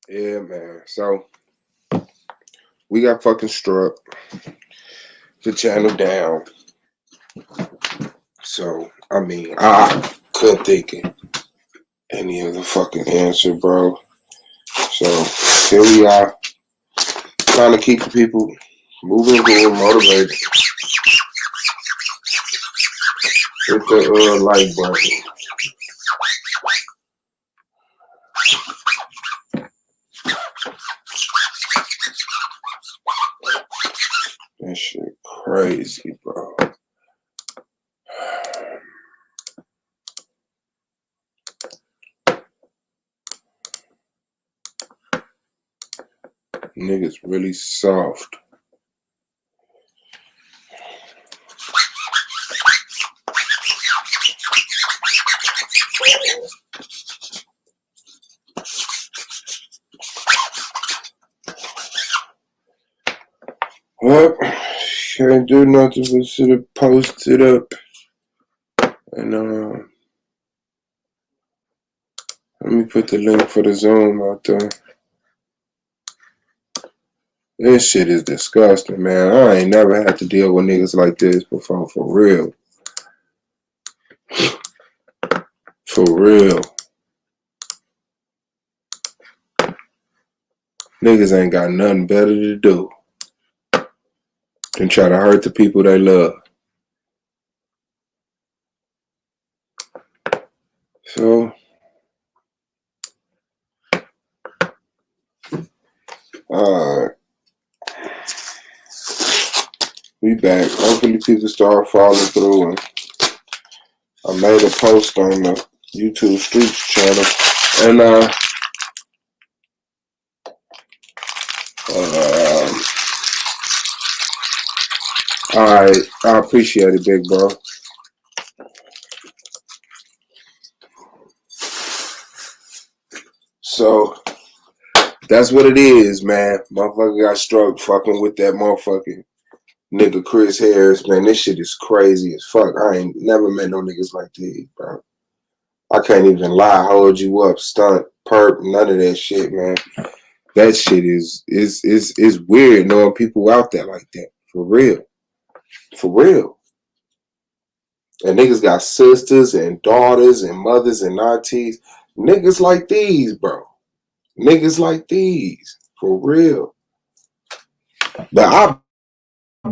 Yeah, man. So we got fucking struck. The channel down. So I mean, I couldn't think of any other fucking answer, bro. So here we are, trying to keep the people moving, going, motivated. Hit the like button. That shit crazy, bro. Niggas really soft. Well, can't do nothing but sit and post it up. And let me put the link for the Zoom out there. This shit is disgusting, man. I ain't never had to deal with niggas like this before, for real. For real. Niggas ain't got nothing better to do than try to hurt the people they love. So, alright. We back. Hopefully people start following through. And I made a post on the YouTube Streets channel. And alright, I appreciate it, big bro. So that's what it is, man. Motherfucker got struck fucking with that motherfucking nigga Chris Harris, man. This shit is crazy as fuck. I ain't never met no niggas like these, bro. I can't even lie, hold you up, stunt, perp, none of that shit, man. That shit is weird knowing people out there like that. For real. For real. And niggas got sisters and daughters and mothers and aunties. Niggas like these, bro. Niggas like these. For real. But I've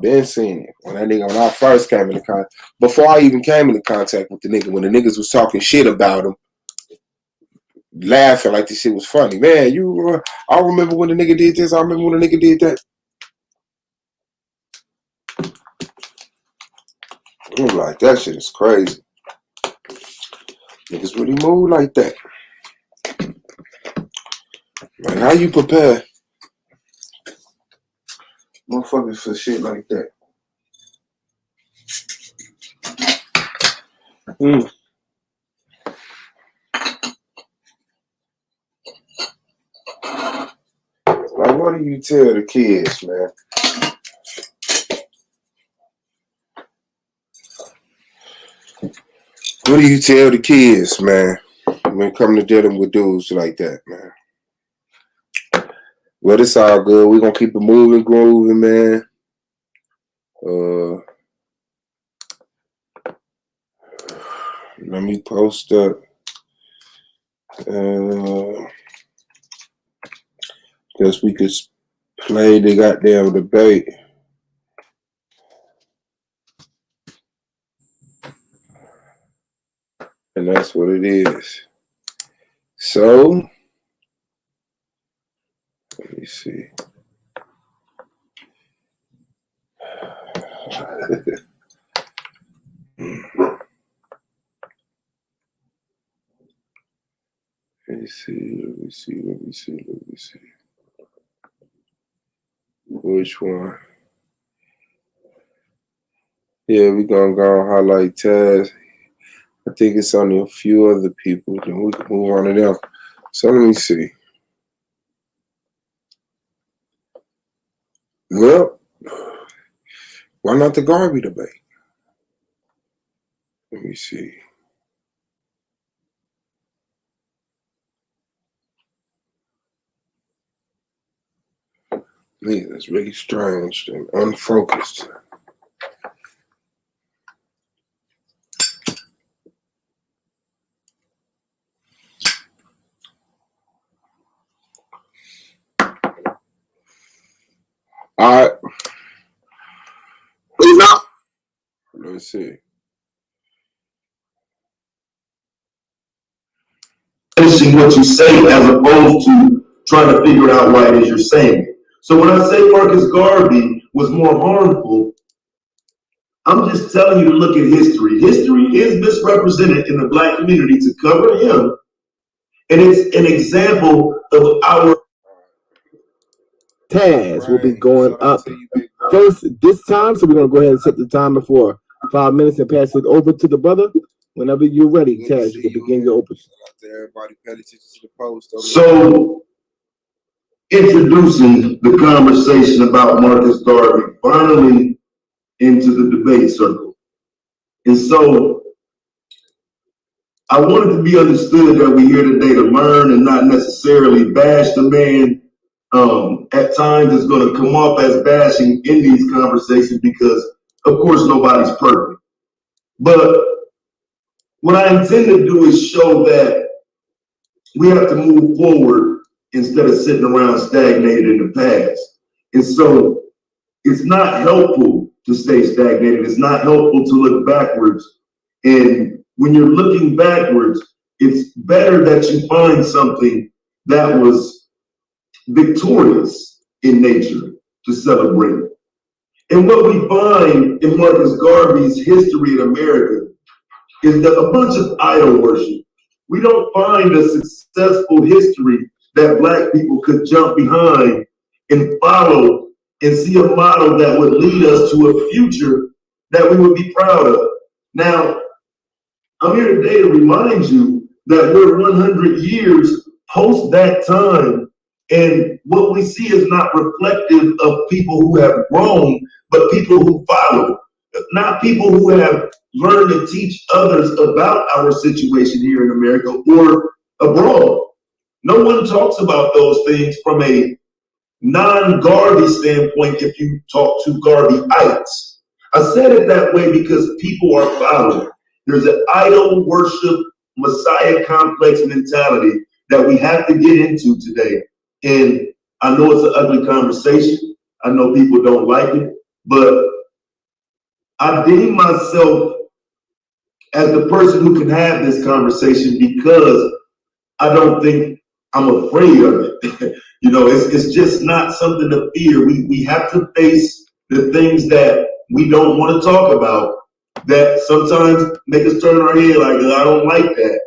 been seeing it. When I first came into contact, before I even came into contact with the nigga, when the niggas was talking shit about him, laughing like this shit was funny. Man, I remember when the nigga did this, I remember when the nigga did that. I'm like, that shit is crazy. Niggas really move like that. Man, how you prepare motherfuckers for shit like that? Like, what do you tell the kids, man? What do you tell the kids, man, when it comes to dealing with dudes like that, man? Well, it's all good. We're going to keep it moving, grooving, man. Let me post up. Guess we could play the goddamn debate. And that's what it is. So, let me see. Let me see. Which one? Yeah, we're going to go and highlight Taz. I think it's only a few other people. Then we can move on to them. So let me see. Well, why not the Garvey debate? Let me see. Nigga, it's really strange and unfocused. All right. Let's see. Finishing what you say as opposed to trying to figure out why it is you're saying it. So when I say Marcus Garvey was more harmful, I'm just telling you to look at history. History is misrepresented in the black community to cover him, and it's an example of our Taz will be going up first this time, so we're going to go ahead and set the timer for 5 minutes and pass it over to the brother. Whenever you're ready, Taz, you can begin your opening. Everybody pay attention to the post. So, introducing the conversation about Marcus Garvey finally into the debate circle. And so, I want it to be understood that we're here today to learn and not necessarily bash the man. At times, it's going to come off as bashing in these conversations because, of course, nobody's perfect. But what I intend to do is show that we have to move forward instead of sitting around stagnated in the past. And so it's not helpful to stay stagnated. It's not helpful to look backwards. And when you're looking backwards, it's better that you find something that was victorious in nature to celebrate. And what we find in Marcus Garvey's history in America is that a bunch of idol worship. We don't find a successful history that Black people could jump behind and follow and see a model that would lead us to a future that we would be proud of. Now, I'm here today to remind you that we're 100 years post that time, and what we see is not reflective of people who have grown, but people who follow, not people who have learned to teach others about our situation here in America or abroad. No one talks about those things from a non-Garvey standpoint if you talk to Garveyites. I said it that way because people are following. There's an idol worship, Messiah complex mentality that we have to get into today. And I know it's an ugly conversation. I know people don't like it, but I deem myself as the person who can have this conversation because I don't think I'm afraid of it. You know, it's just not something to fear. We have to face the things that we don't want to talk about that sometimes make us turn our head like, I don't like that.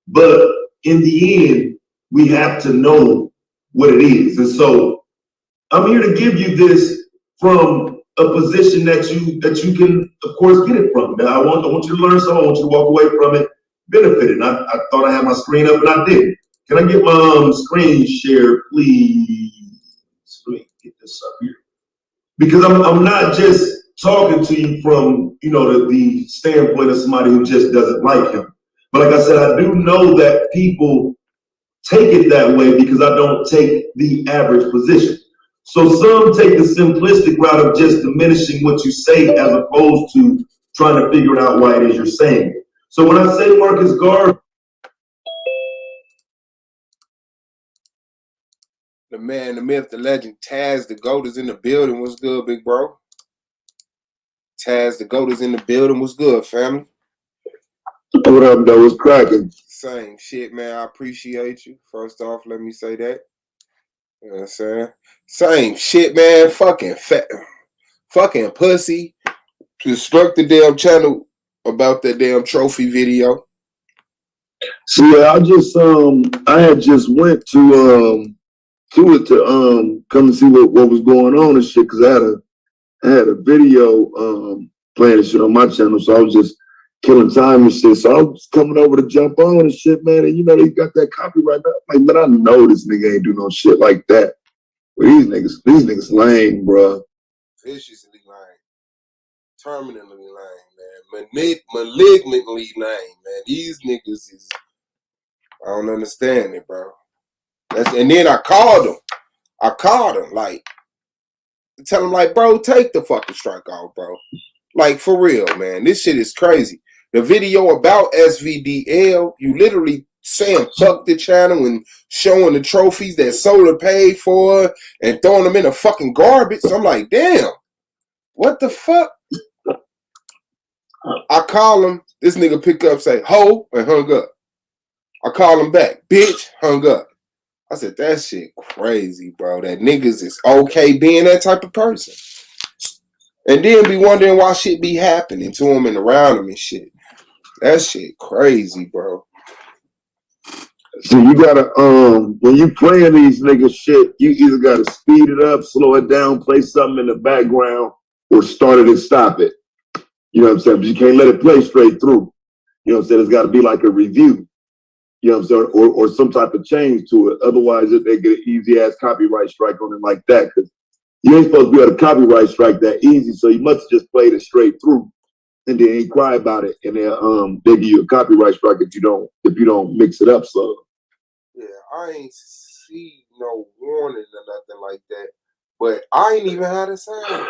But in the end, we have to know what it is. And so I'm here to give you this from a position that you can, of course, get it from. Now, I want you to learn something. I want you to walk away from it benefited. I thought I had my screen up, and I didn't. Can I get my screen share, please? Let me get this up here. Because I'm not just talking to you from, the standpoint of somebody who just doesn't like him. But like I said, I do know that people take it that way because I don't take the average position. So some take the simplistic route of just diminishing what you say as opposed to trying to figure out why it is you're saying it. So when I say Marcus Garvey, The man, the myth, the legend, Taz the GOAT is in the building. What's good, big bro? Taz the GOAT is in the building. What's good, family? What up, though? What's cracking? Same shit, man. I appreciate you. First off, let me say that. You know what I'm saying? Same shit, man. Fucking pussy. Just struck the damn channel about that damn trophy video. So yeah, I had just went to it to come and see what was going on and shit, because I had a video playing and shit on my channel, so I was just killing time and shit. So I was coming over to jump on and shit, man. And they got that copyright. I'm like, man, I know this nigga ain't do no shit like that. But these niggas lame, bro. Viciously lame. Terminally lame, man. Malignantly lame, man. These niggas is, I don't understand it, bro. And then I called him. Like, tell him like, bro, take the fucking strike off, bro. Like, for real, man. This shit is crazy. The video about SVDL, you literally saying fuck the channel and showing the trophies that Solar paid for and throwing them in the fucking garbage. So I'm like, damn, what the fuck? I call him. This nigga pick up, say, ho, and hung up. I call him back. Bitch, hung up. I said, that shit crazy, bro. That niggas is okay being that type of person. And then be wondering why shit be happening to him and around him and shit. That shit crazy, bro. So you gotta, when you playing these niggas shit, you either gotta speed it up, slow it down, play something in the background, or start it and stop it. You know what I'm saying? But you can't let it play straight through. You know what I'm saying? It's gotta be like a review. You know what I'm saying? Or some type of change to it. Otherwise, they get an easy ass copyright strike on it like that. Because you ain't supposed to be able to copyright strike that easy. So you must have just played it straight through and then ain't cry about it. And then they give you a copyright strike if you don't mix it up. So yeah, I ain't see no warning or nothing like that. But I ain't even had a sound.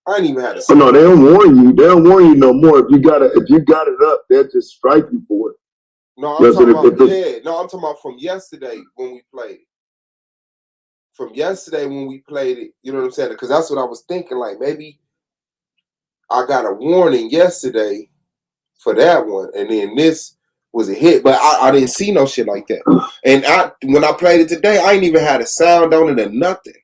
I ain't even had a sound. No, they don't warn you. They don't warn you no more. If you got it up, they'll just strike you for it. No, I'm talking about I'm talking about from yesterday when we played it. From yesterday when we played it, you know what I'm saying? Because that's what I was thinking. Like maybe I got a warning yesterday for that one, and then this was a hit. But I didn't see no shit like that. And when I played it today, I ain't even had a sound on it or nothing.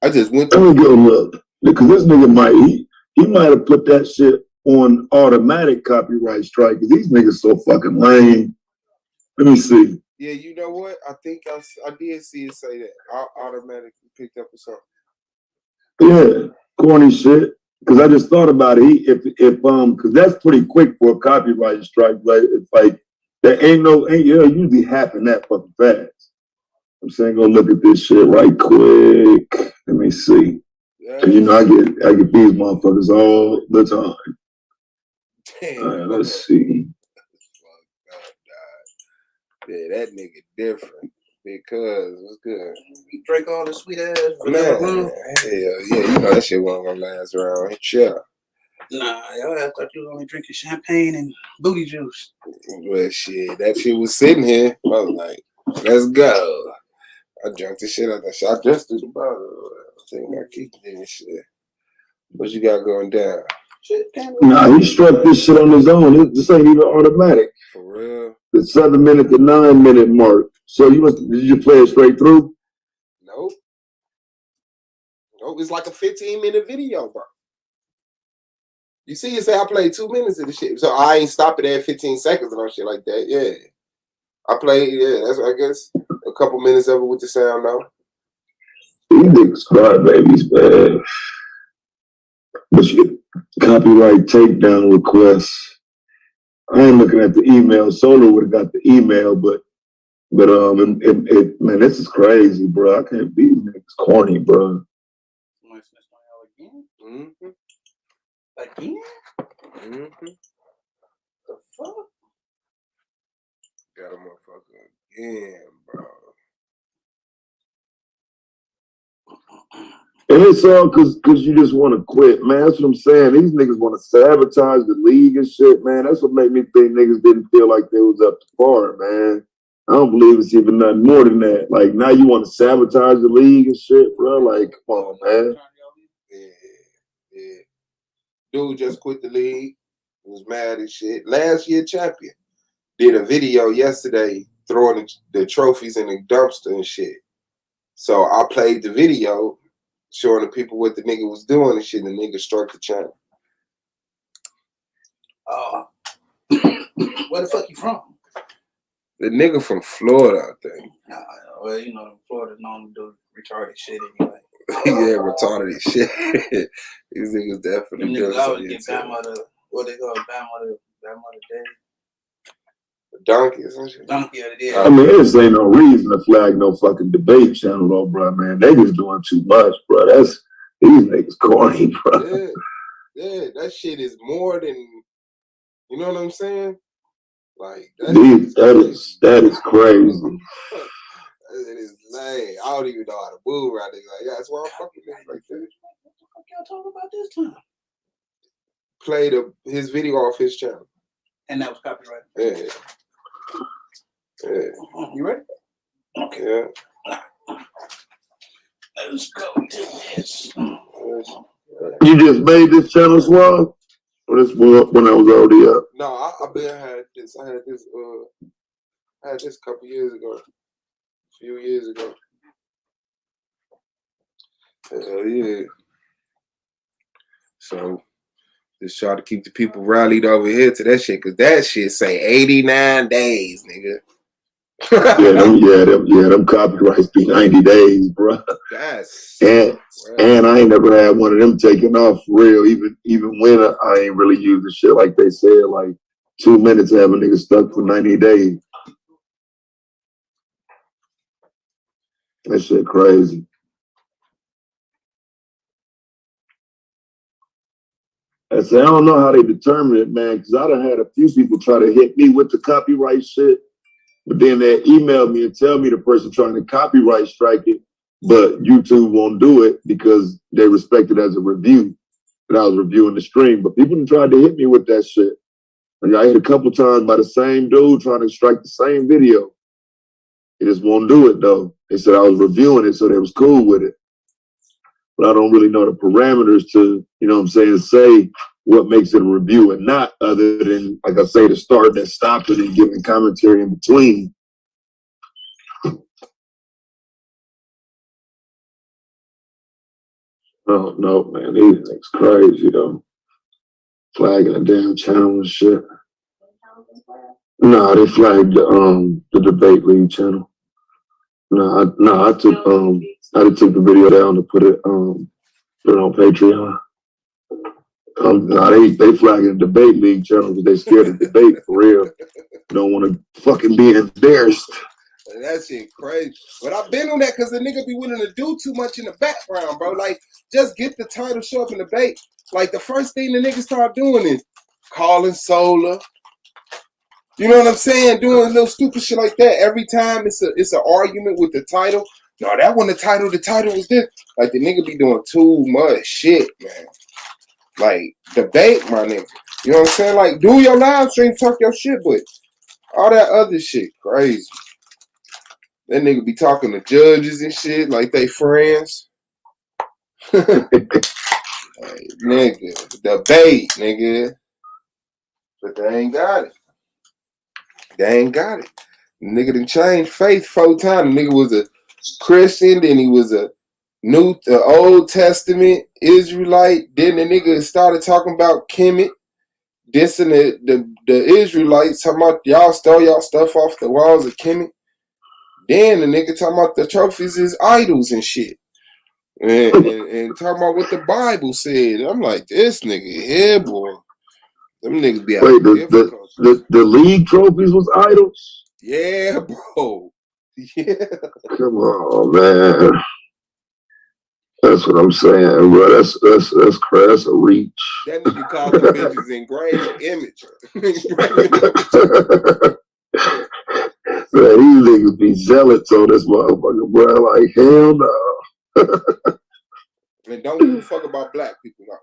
I just went through. Let me go look, because this nigga he might have put that shit on automatic copyright strike. Because these niggas so fucking lame. Let me see. Yeah, you know what? I think I did see it say that. I automatically picked up or something. Yeah, corny shit. Because I just thought about it. Because that's pretty quick for a copyright strike. Like it's like there ain't usually happen that fucking fast. I'm saying go look at this shit right quick. Let me see. Yeah. Cause you know I get these motherfuckers all the time. Damn. All right, let's see. Yeah, that nigga different. Because what's good? You drink all the sweet ass. Man, hell yeah, you know that shit wasn't gonna last around. Chill. Nah, y'all I thought you was only drinking champagne and booty juice. Well, shit, that shit was sitting here. I was like, let's go. I drank the shit out that shit. I just threw the bottle. I think I keep this shit. What you got going down? Nah, he struck this shit on his own. This ain't even automatic. For real? The 7 minute to 9 minute mark. So did you play it straight through? Nope. It's like a 15-minute video, bro. You see, you say I played 2 minutes of the shit. So I ain't stopping at 15 seconds and all shit like that. Yeah. I played, that's I guess a couple minutes of it with the sound though. These niggas crybabies, man. But you copyright takedown requests. I ain't looking at the email. Solar would have got the email, but man, this is crazy, bro. I can't be niggas corny, bro. Mm-hmm. Again? Mm-hmm. The fuck? Got a motherfucker again, bro. And it's all cause you just want to quit, man. That's what I'm saying. These niggas want to sabotage the league and shit, man. That's what made me think niggas didn't feel like they was up to par, man. I don't believe it's even nothing more than that. Like now you want to sabotage the league and shit, bro. Like, come on, man. Yeah. Dude just quit the league. Was mad as shit. Last year champion. Did a video yesterday throwing the trophies in the dumpster and shit. So I played the video showing the people what the nigga was doing and shit, and the nigga struck the channel. Where the fuck you from? The nigga from Florida, I think. Nah, well, you know, Florida known to do retarded shit anyway. Yeah, retarded as shit. These niggas definitely do. Niggas always get what they call Bama Day. Donkeys and shit. Donkey of the day. I mean, this ain't no reason to flag no fucking debate channel, though, bro, man. They just doing too much, bro. These niggas corny, bro. Yeah, that shit is more than, you know what I'm saying? Like, that is crazy. It is lame. I don't even know how to move right there. Like, that's why I'm fucking niggas like that. talking about this time? Played his video off his channel. And that was copyrighted. Yeah. Yeah. You ready? Okay. Yeah. Let's go to this. You just made this channel, Swab? Or this when I was already up? No, I've been had this. I had this a couple years ago. A few years ago. Yeah. So just try to keep the people rallied over here to that shit, cause that shit say 89 days, nigga. them copyrights be 90 days, bro. And I ain't never had one of them taken off for real. Even when I ain't really used the shit like they said, like 2 minutes to have a nigga stuck for 90 days. That shit crazy. I said, I don't know how they determine it, man, because I done had a few people try to hit me with the copyright shit, but then they email me and tell me the person trying to copyright strike it, but YouTube won't do it because they respect it as a review, that I was reviewing the stream. But people tried to hit me with that shit. And I hit a couple times by the same dude trying to strike the same video. They just won't do it, though. They said I was reviewing it, so they was cool with it. But I don't really know the parameters to, you know what I'm saying, say what makes it a review and not, other than, like I say, the start and stopping and giving commentary in between. Oh, no, man, these things crazy, though. Flagging the damn channel and shit. No, they flagged the debate league channel. I took the video down to put it on Patreon. They flagging the debate league channel because they scared of debate for real. Don't want to fucking be embarrassed. That shit crazy. But I've been on that because the nigga be willing to do too much in the background, bro. Like, just get the title, show up in the debate. Like, the first thing the niggas start doing is calling Solar. You know what I'm saying? Doing little stupid shit like that. Every time it's an argument with the title. No, that one the title was this. Like, the nigga be doing too much shit, man. Like, debate, my nigga. You know what I'm saying? Like, do your live stream, talk your shit, but all that other shit, crazy. That nigga be talking to judges and shit like they friends. Like, nigga, debate, nigga. But they ain't got it. They ain't got it. The nigga done changed faith 4 times. The nigga was a Christian, then he was a Old Testament Israelite. Then the nigga started talking about Kemet, dissing the Israelites, talking about y'all stole y'all stuff off the walls of Kemet. Then the nigga talking about the trophies is idols and shit. And talking about what the Bible said. I'm like, this nigga here, boy. Them niggas be Wait, the league trophies was idols? Yeah, bro. Yeah. Come on, man. That's what I'm saying, bro. That's a reach. That nigga called them bitches engraved image. Man, these niggas be zealots on this motherfucker, bro. Like, hell no. And don't give a fuck about black people now.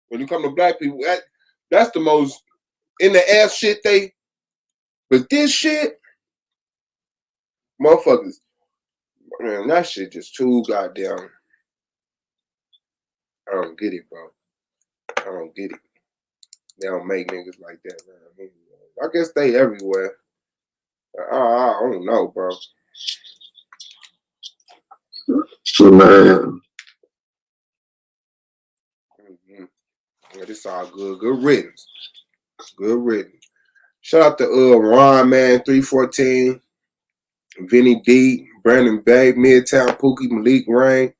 When you come to black people, that's the most in the ass shit but this shit, motherfuckers, man, that shit just too goddamn. I don't get it, bro. I don't get it. They don't make niggas like that, man. I guess they everywhere. I don't know, bro. Man. Yeah, this all good. Good riddance. Good riddance. Shout out to Ron, man, 314, Vinny D, Brandon Bay, Midtown Pookie, Malik Rain,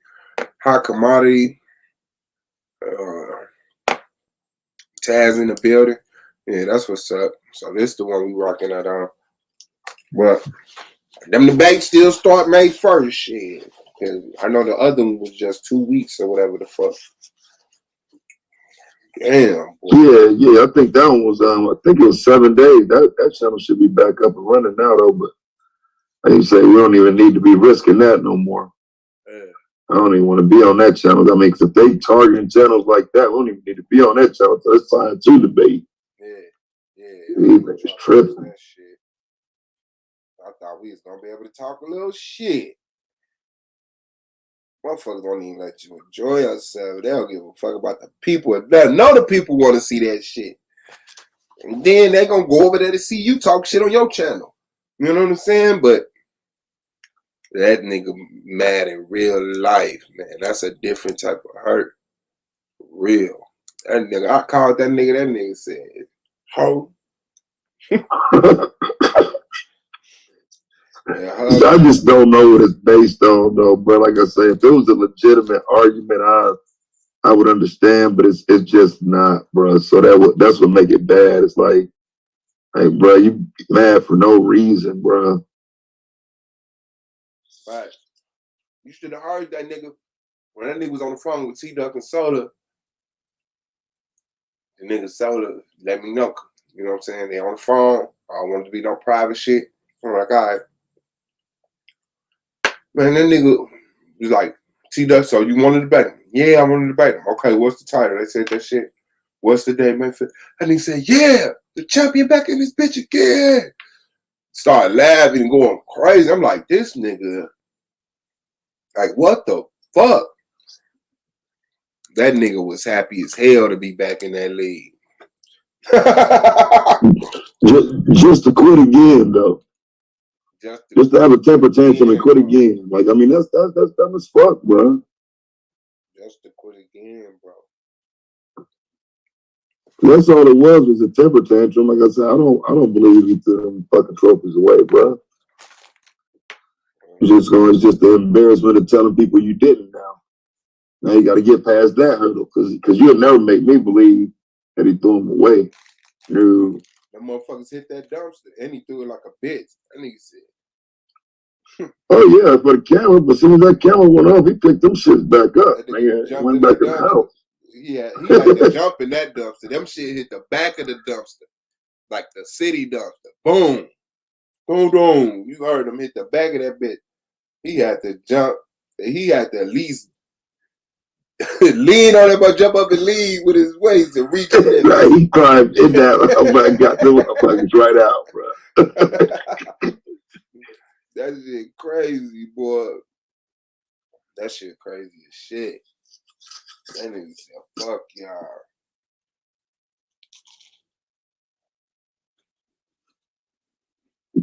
Hot Commodity, Taz in the building. Yeah, that's what's up. So this is the one we rocking that on. But them debates still start May 1st, shit. Cause I know the other one was just 2 weeks or whatever the fuck. Damn, boy. Yeah. I think that one was I think it was 7 days. That channel should be back up and running now though, but like you say, we don't even need to be risking that no more. Yeah. I don't even want to be on that channel. I mean, 'cause if they targeting channels like that, we don't even need to be on that channel. So it's time to debate. Yeah. It's tripping. That shit. I thought we was gonna be able to talk a little shit. Motherfuckers don't even let you enjoy yourself. They don't give a fuck about the people. None of the people want to see that shit. And then they gonna go over there to see you talk shit on your channel. You know what I'm saying? But that nigga mad in real life, man. That's a different type of hurt. Real. That nigga, I called that nigga said, ho. I just don't know what it's based on, though, bro. Like I say, if it was a legitimate argument, I would understand, but it's just not, bro. So that's what make it bad. It's like, hey, bro, you mad for no reason, bro. Right. You should have heard that nigga when that nigga was on the phone with T-Duck and Soda. The nigga Soda let me know. You know what I'm saying? They on the phone. I don't want to be no private shit. I'm like, all right. Man, that nigga was like, T-Duck, so you want to debate him? Yeah, I want to debate him. Okay, what's the title? They said that shit. What's the day, man? And he said, yeah, the champion back in this bitch again. Started laughing and going crazy. I'm like, this nigga, like, what the fuck? That nigga was happy as hell to be back in that league. just to quit again, though. Just to have a temper tantrum and quit again. Like, I mean, that's dumb as fuck, bro. Just to quit again, bro. That's all it was a temper tantrum. Like I said, I don't believe he threw them fucking trophies away, bro. It's just the embarrassment of telling people you didn't now. Now you got to get past that hurdle because you'll never make me believe that he threw them away. No. Them motherfuckers hit that dumpster and he threw it like a bitch. That nigga said. Oh yeah, for the camera, but as soon as that camera went off, he picked them shits back up. Nigga, went back in the house. Yeah, he had to jump in that dumpster. Them shit hit the back of the dumpster. Like the city dumpster. Boom. Boom, boom. You heard him hit the back of that bitch. He had to jump. He had to at least lean on it, but jump up and lean with his waist and reach in there. Like he climbed in that. Oh my God, the motherfuckers right out, bro. That shit crazy, boy. That shit crazy as shit. That nigga said, fuck y'all.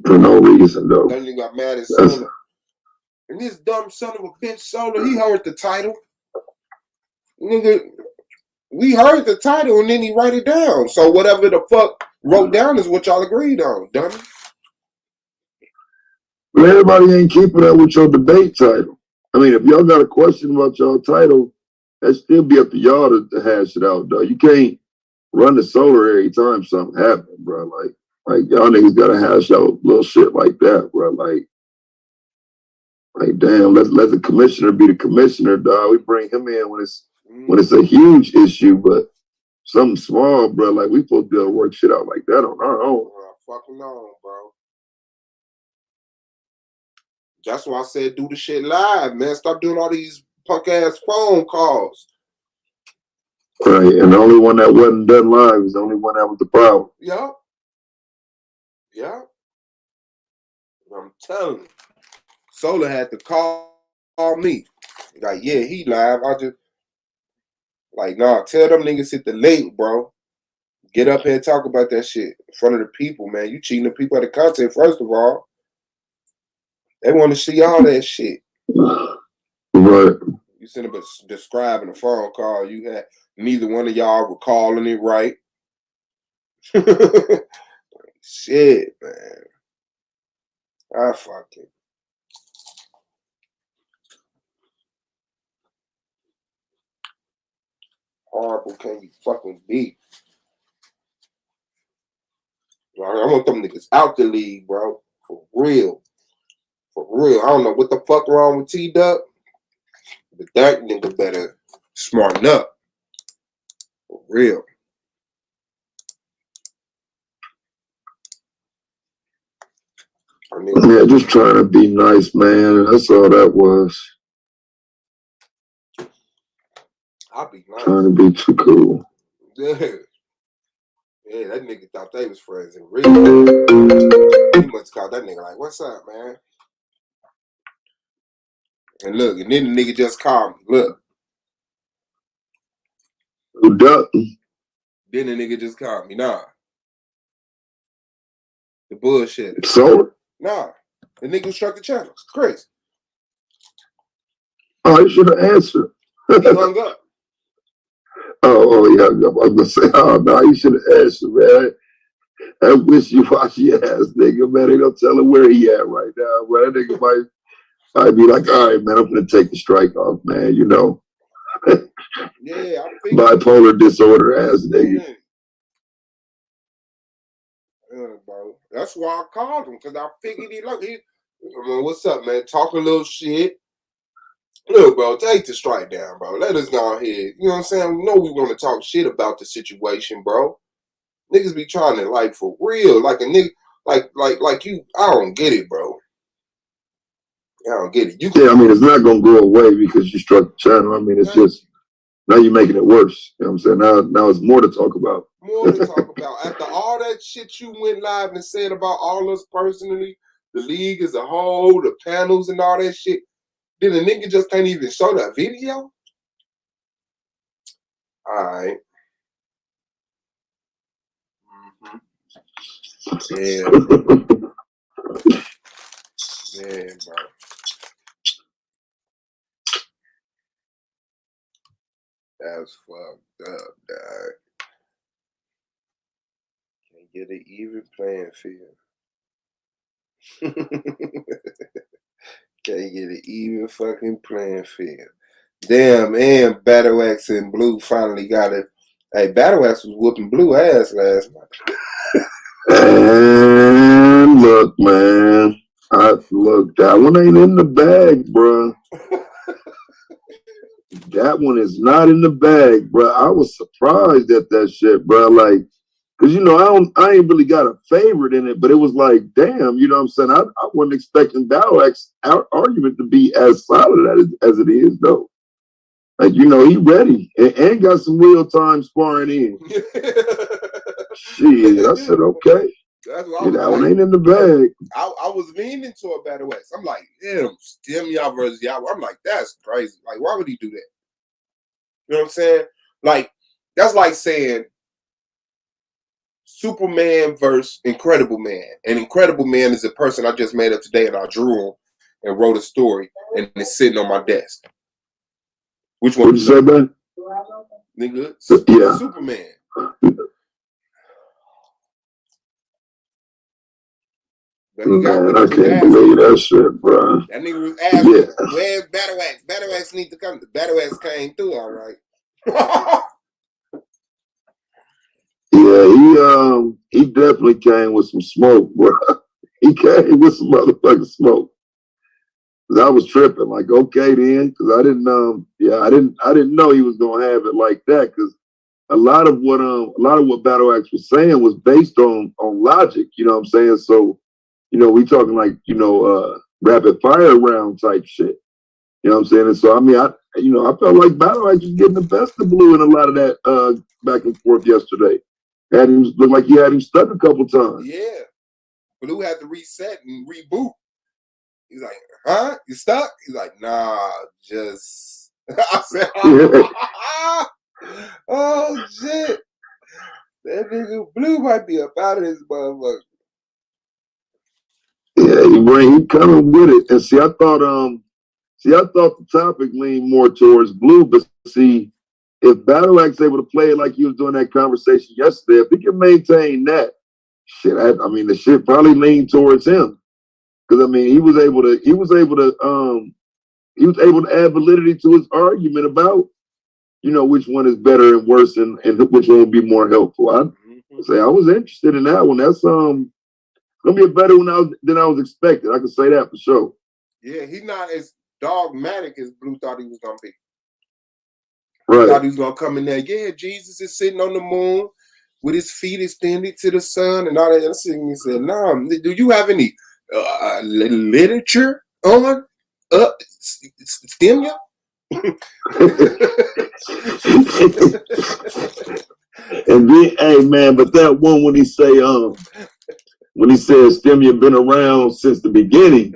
For no reason, though. That nigga got mad at Solar. And this dumb son of a bitch, Solar, he heard the title. Nigga, we heard the title and then he write it down. So whatever the fuck wrote down is what y'all agreed on, dummy. But everybody ain't keeping up with your debate title. I mean, if y'all got a question about y'all title, that still be up to y'all to hash it out, though. You can't run the Solar every time something happens, bro. Like y'all niggas gotta hash out little shit like that, bro. Like damn, let the commissioner be the commissioner, dog. We bring him in when it's a huge issue, but something small, bro. Like we supposed to be able to work shit out like that on our own. Fucking on, bro. That's why I said do the shit live, man. Stop doing all these punk ass phone calls. Right, and the only one that wasn't done live was the only one that was the problem. Yup. Yup. I'm telling you. Solar had to call me. Like, yeah, he live. I just like, nah, tell them niggas hit the link, bro. Get up here and talk about that shit in front of the people, man. You cheating the people at the content, first of all. They want to see all that shit. Right. You send them describing a phone call. You had neither one of y'all recalling it right. Shit, man. I fucking. Horrible can you fucking be? I want them niggas out the league, bro. For real. For real. I don't know what the fuck wrong with T-Duck, but that nigga better smarten up. For real. Yeah, just trying to be nice, man. That's all that was. I'll be nice. Trying to be too cool. Yeah. Yeah, that nigga thought they was friends and really. He must call that nigga like, what's up, man? And look, and then the nigga just called me. Look. Who duck? Then the nigga just called me. Nah. The bullshit. So? Nah. The nigga who struck the channel. Chris. Oh, you should have answered. He hung up. Oh, yeah. I was going to say, oh, no, you should have answered, man. That wishy-washy ass nigga, man. They don't tell him where he at right now, man. That nigga might be like, all right, man, I'm going to take the strike off, man, you know. Yeah, I think bipolar disorder ass nigga. Yeah, bro. That's why I called him, because I figured what's up, man? Talk a little shit. Look, bro, take the strike down, bro. Let us go ahead. You know what I'm saying? We know we want to talk shit about the situation, bro. Niggas be trying to, like, for real, like a nigga, like you. I don't get it, bro. I don't get it. Yeah, I mean, it's not gonna go away because you struck the channel. I mean, it's just now you're making it worse. You know what I'm saying? Now it's more to talk about. More to talk about. After all that shit you went live and said about all us personally, the league as a whole, the panels and all that shit, then the nigga just can't even show that video? All right. Yeah. Yeah, bro. That's fucked up, dog. Can't get an even playing field. Can't get an even fucking playing field. Damn, and Battle Axe and Blue finally got it. Hey, Battle Axe was whooping Blue ass last night. And look, man. Look, that one ain't in the bag, bro. That one is not in the bag, bro. I was surprised at that shit, bro. Like, cause you know, I ain't really got a favorite in it, but it was like, damn, you know what I'm saying? I wasn't expecting Battle Axe argument to be as solid as it is, though. Like, you know, he ready and got some real time sparring in. Shit, I said, okay. That's what yeah, that one ain't in the bag. I was leaning toward Battle Axe. I'm like, damn, Stem y'all versus y'all. I'm like, that's crazy. Like, why would he do that? You know what I'm saying? Like, that's like saying Superman versus Incredible Man. And Incredible Man is a person I just made up today and I drew him and wrote a story and it's sitting on my desk. Which one? What'd you say, man? Nigga, yeah. Superman. Man, I can't believe that shit, bro. That nigga was asking, where's Battle Axe? Battle Axe need to come. Battle Axe came through, all right. Yeah, he definitely came with some smoke, bro. He came with some motherfucking smoke. Cause I was tripping, like, okay then, because I didn't I didn't know he was gonna have it like that. Cause a lot of what Battle Axe was saying was based on logic, you know what I'm saying? So, you know, we talking like, you know, rapid fire round type shit. You know what I'm saying? And so I mean, I felt like Battle Axe was getting the best of Blue in a lot of that back and forth yesterday. Had him look like he had him stuck a couple times. Yeah. Blue had to reset and reboot. He's like, huh? You stuck? He's like, nah, just I said, oh shit. That nigga Blue might be up out of his motherfucker. Yeah, he coming with it. And see, I thought the topic leaned more towards Blue, but see, if Battle Axe able to play it like he was doing that conversation yesterday, if he can maintain that, shit, I mean, the shit probably leaned towards him. Because I mean, he was able to add validity to his argument about, you know, which one is better and worse, and which one would be more helpful. I was interested in that one. That's gonna be a better one than I was expecting. I can say that for sure. Yeah, he's not as dogmatic as Blue thought he was gonna be. Right. He thought he was gonna come in there. Yeah, Jesus is sitting on the moon with his feet extended to the sun and all that. And he said, "No, do you have any literature on stimuli?" And then, hey man, but that one when he said Stemia been around since the beginning,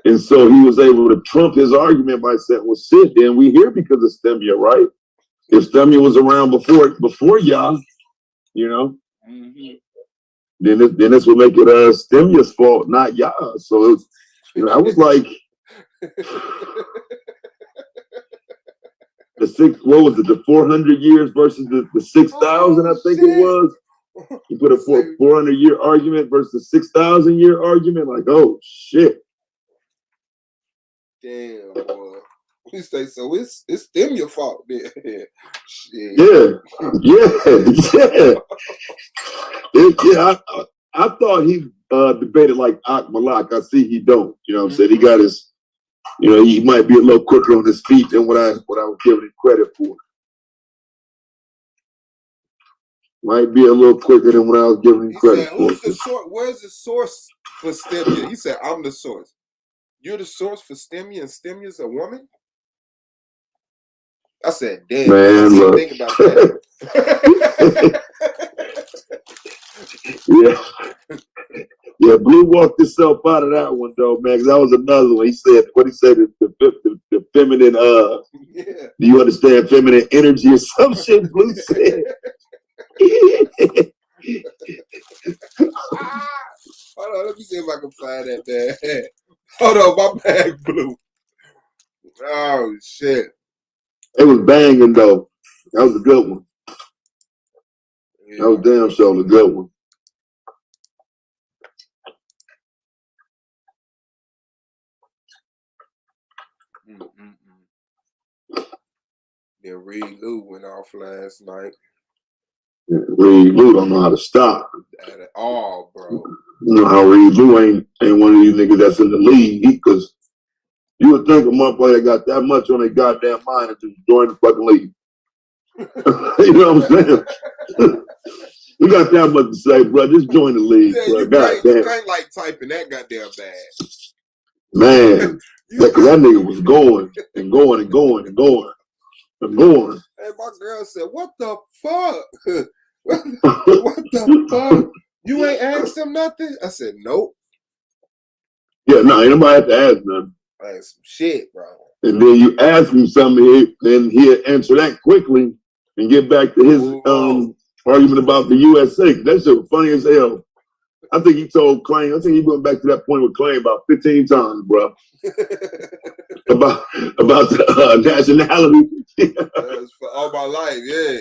and so he was able to trump his argument by saying, "Well, shit, then we here because of Stemia, right? If Stemia was around before y'all, you know, then this would make it Stemia's fault, not y'all." So it's, you know, I was like, what was it, the 400 years versus the 6,000, I think it was. You put a 400-year argument versus 6,000-year argument, like, oh shit. Damn, boy. You say so? It's them your fault, then. Shit. Yeah. I thought he debated like Ak Malak. I see he don't. You know what I'm saying? He got his. You know, he might be a little quicker on his feet than what I was giving him credit for. Might be a little quicker than what I was giving him credit for. Who's the source? Where's the source for Stemia? He said, "I'm the source." You're the source for Stemia, and Stemia's a woman? I said, damn. Man, look. Think about that. Yeah, Blue walked himself out of that one though, man. Because that was another one. He said, "What he said? The feminine. Do you understand feminine energy or some shit?" Blue said. Hold on, let me see if I can find that, man. Hold on, my bag, Blue. Oh shit! It was banging though. That was a good one. Yeah. That was damn sure a good one. Yeah, Reed Lou went off last night. Yeah, Reed Lou don't know how to stop. At all, bro. You know how Reed Lou ain't one of these niggas that's in the league, because you would think a motherfucker got that much on their goddamn mind to just join the fucking league. You know what I'm saying? We got that much to say, bro. Just join the league, bro. You can't like typing that goddamn bad. Man, because that nigga was going and going and going and going and going. And my girl said, "What the fuck? What the fuck? You ain't asked him nothing?" I said, "Nope." Yeah, no, ain't nobody have to ask nothing. Like some shit, bro. And then you ask him something, then he'll answer that quickly and get back to his argument about the USA. That shit was funny as hell. I think he told Clay, I think he went back to that point with Clay about 15 times, bro. about the nationality. That's for all my life, yeah.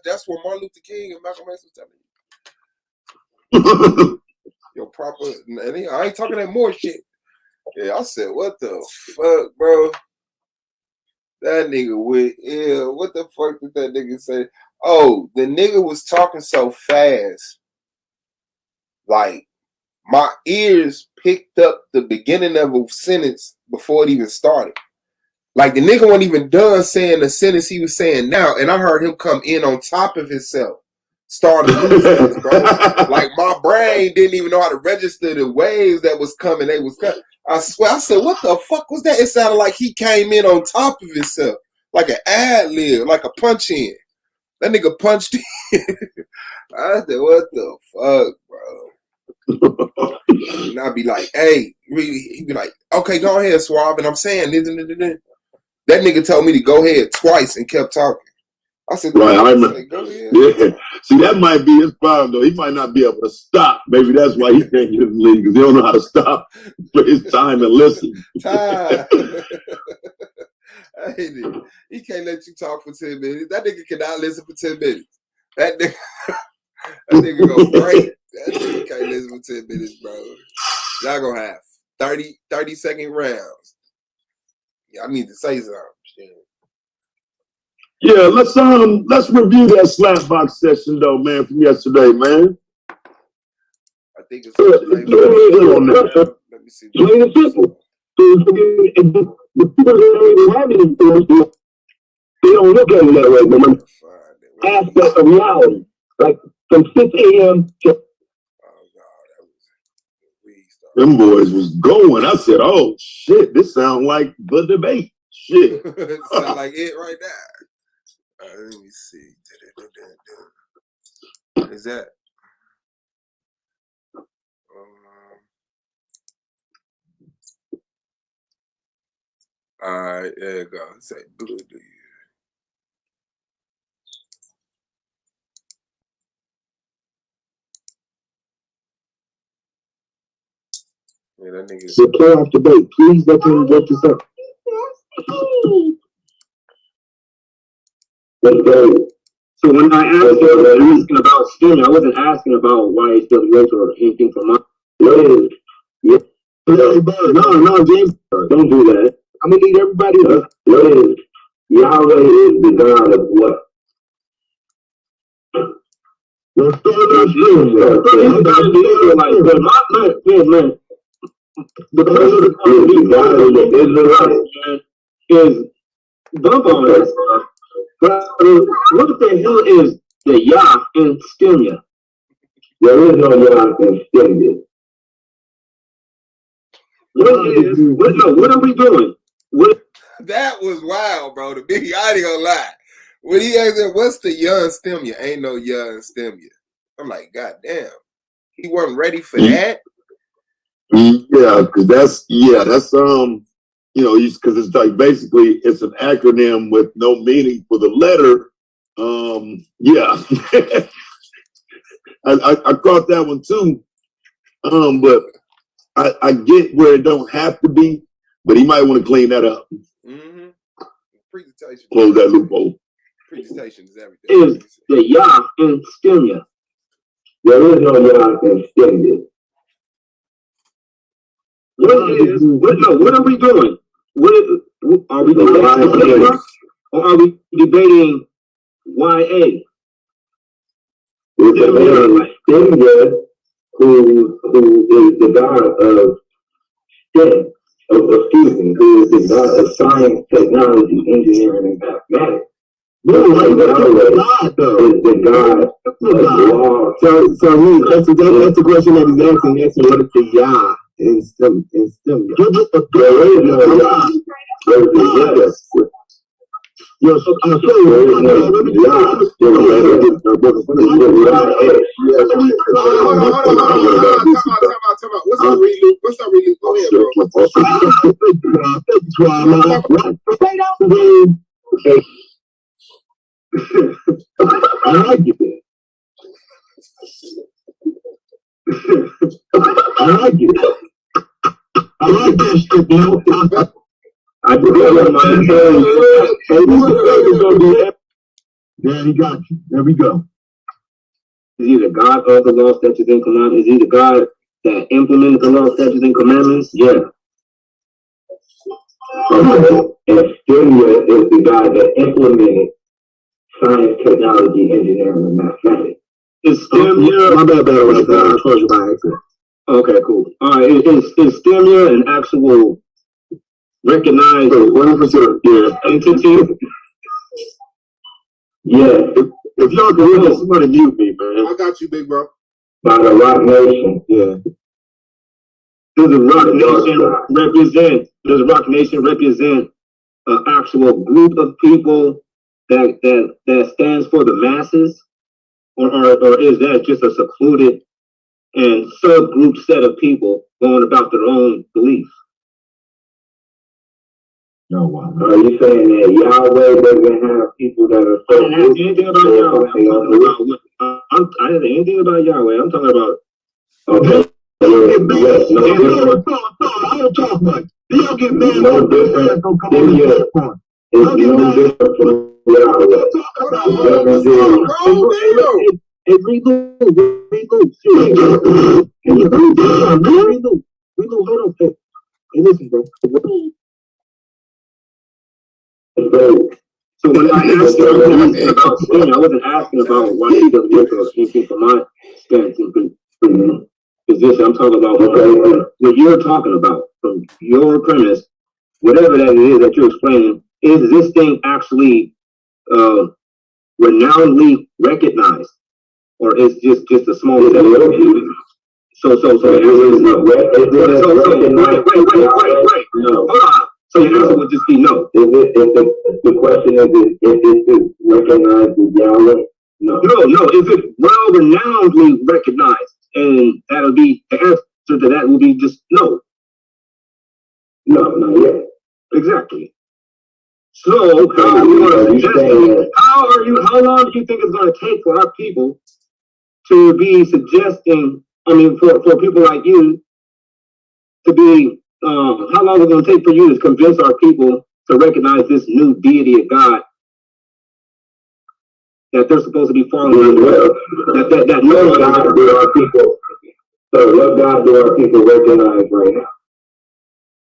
That's what Martin Luther King and Malcolm X was telling you. Your proper, and I ain't talking that more shit. Yeah, I said, what the fuck, bro? That nigga went, yeah, what the fuck did that nigga say? Oh, the nigga was talking so fast. Like, my ears picked up the beginning of a sentence before it even started. Like, the nigga wasn't even done saying the sentence he was saying now, and I heard him come in on top of himself. Started losing, bro. Like, my brain didn't even know how to register the waves that was coming. They was coming. I swear, I said, what the fuck was that? It sounded like he came in on top of himself. Like an ad lib, like a punch in. That nigga punched in. I said, what the fuck, bro? And I'd be like, hey, he'd be like, okay, go ahead, Swab. And I'm saying, that nigga told me to go ahead twice and kept talking. I said, right, I said, go ahead. Yeah. See, that might be his problem, though. He might not be able to stop. Maybe that's why he can't get in the league, because he don't know how to stop for his time and listen. Time. I hate it. He can't let you talk for 10 minutes. That nigga cannot listen for 10 minutes. That nigga go break. That nigga can't listen for 10 minutes, bro. Y'all gonna have 30-second rounds. Yeah, I need to say something. Shit. Yeah, let's review that slapbox session though, man, from yesterday, man. I think it's let me see. The they don't look at it that way, man. Aspect of reality. Like from 6 a.m. to them boys was going. I said, oh shit, this sounds like the debate. Shit. Sound like it right now. Let me see. Is that? All right, there you go. Say blue, do you? Yeah, that nigga. The playoff debate. Please let him get this up. So when I asked you asking about Skinny, I wasn't asking about why he's still rich or anything from my. Yeah. No, James, don't do that. I'm gonna need everybody to. Yahweh is the God of what? Man. The person of the God of the Israelites is dump on that stuff. But what the hell is the Yah in Stemia? There is no Yah in Stemia. What are we doing? That was wild, bro. To be, I ain't gonna lie. When he asked him, what's the young Stemia? Ain't no young Stemia. I'm like, God damn. He wasn't ready for that? Yeah, because that's because it's like basically it's an acronym with no meaning for the letter. Yeah. I caught that one too. But I get where it don't have to be, but he might want to clean that up. Mm-hmm. Presentation. Close that loophole. Presentation is everything. Is the Yah in Stemia? There is no Yah in Stemia. What are we doing? Are we debating or are we debating YA? We're debating Stemia, who is the God of STEM, who is the God of science, technology, engineering, and mathematics. No, is the God of law. So that's the question that he's asking. What is the Yah in STEM? There is no Yah. There is yes. Yo, so let me What's up, Reed? Go ahead, bro. I like it. I like it. I like that shit, man. I put that on my head. There he got you. There we go. Is he the God of the law, statutes, and commandments? Is he the God that implemented the law, statutes, and commandments? Yeah. And Stemia is the God that implemented science, technology, engineering, and mathematics. Is Stemia? My bad, right there. I told you by accident. Okay, cool. All right, is Stemia an actual recognized 100% entity? Yeah. If y'all can hear somebody mute me, man. I got you, big bro. By the Rock Nation. Yeah. Does the Rock Nation represent an actual group of people that stands for the masses? Or is that just a secluded and subgroup set of people going about their own beliefs? No, wow. Are you saying that Yahweh doesn't have people that are? I didn't ask anything about Yahweh. I didn't say anything about Yahweh. I'm talking about. Okay. I don't talk much. They don't get mad. No different. It's no different from Yahweh. Hey, Rigo, hold on. Hey, listen, bro. So when I asked you about Skinny, I wasn't asking about why he doesn't work or anything from my stance and position. I'm talking about what you're talking about from your premise, whatever that is that you're explaining. Is this thing actually renownedly recognized, or is just a small set of people? So wait. Hold on. So your answer would just be no. If the question is if it recognizes Yahweh? No. Is it well renownedly recognized? And that'll be the answer to that will be just no. No, not yet. Exactly. So how are you going to suggest? How long do you think it's going to take for our people to be suggesting? I mean, for people like you to be. How long is it going to take for you to convince our people to recognize this new deity of God that they're supposed to be following? That no God do our people. So what God do our people recognize right now?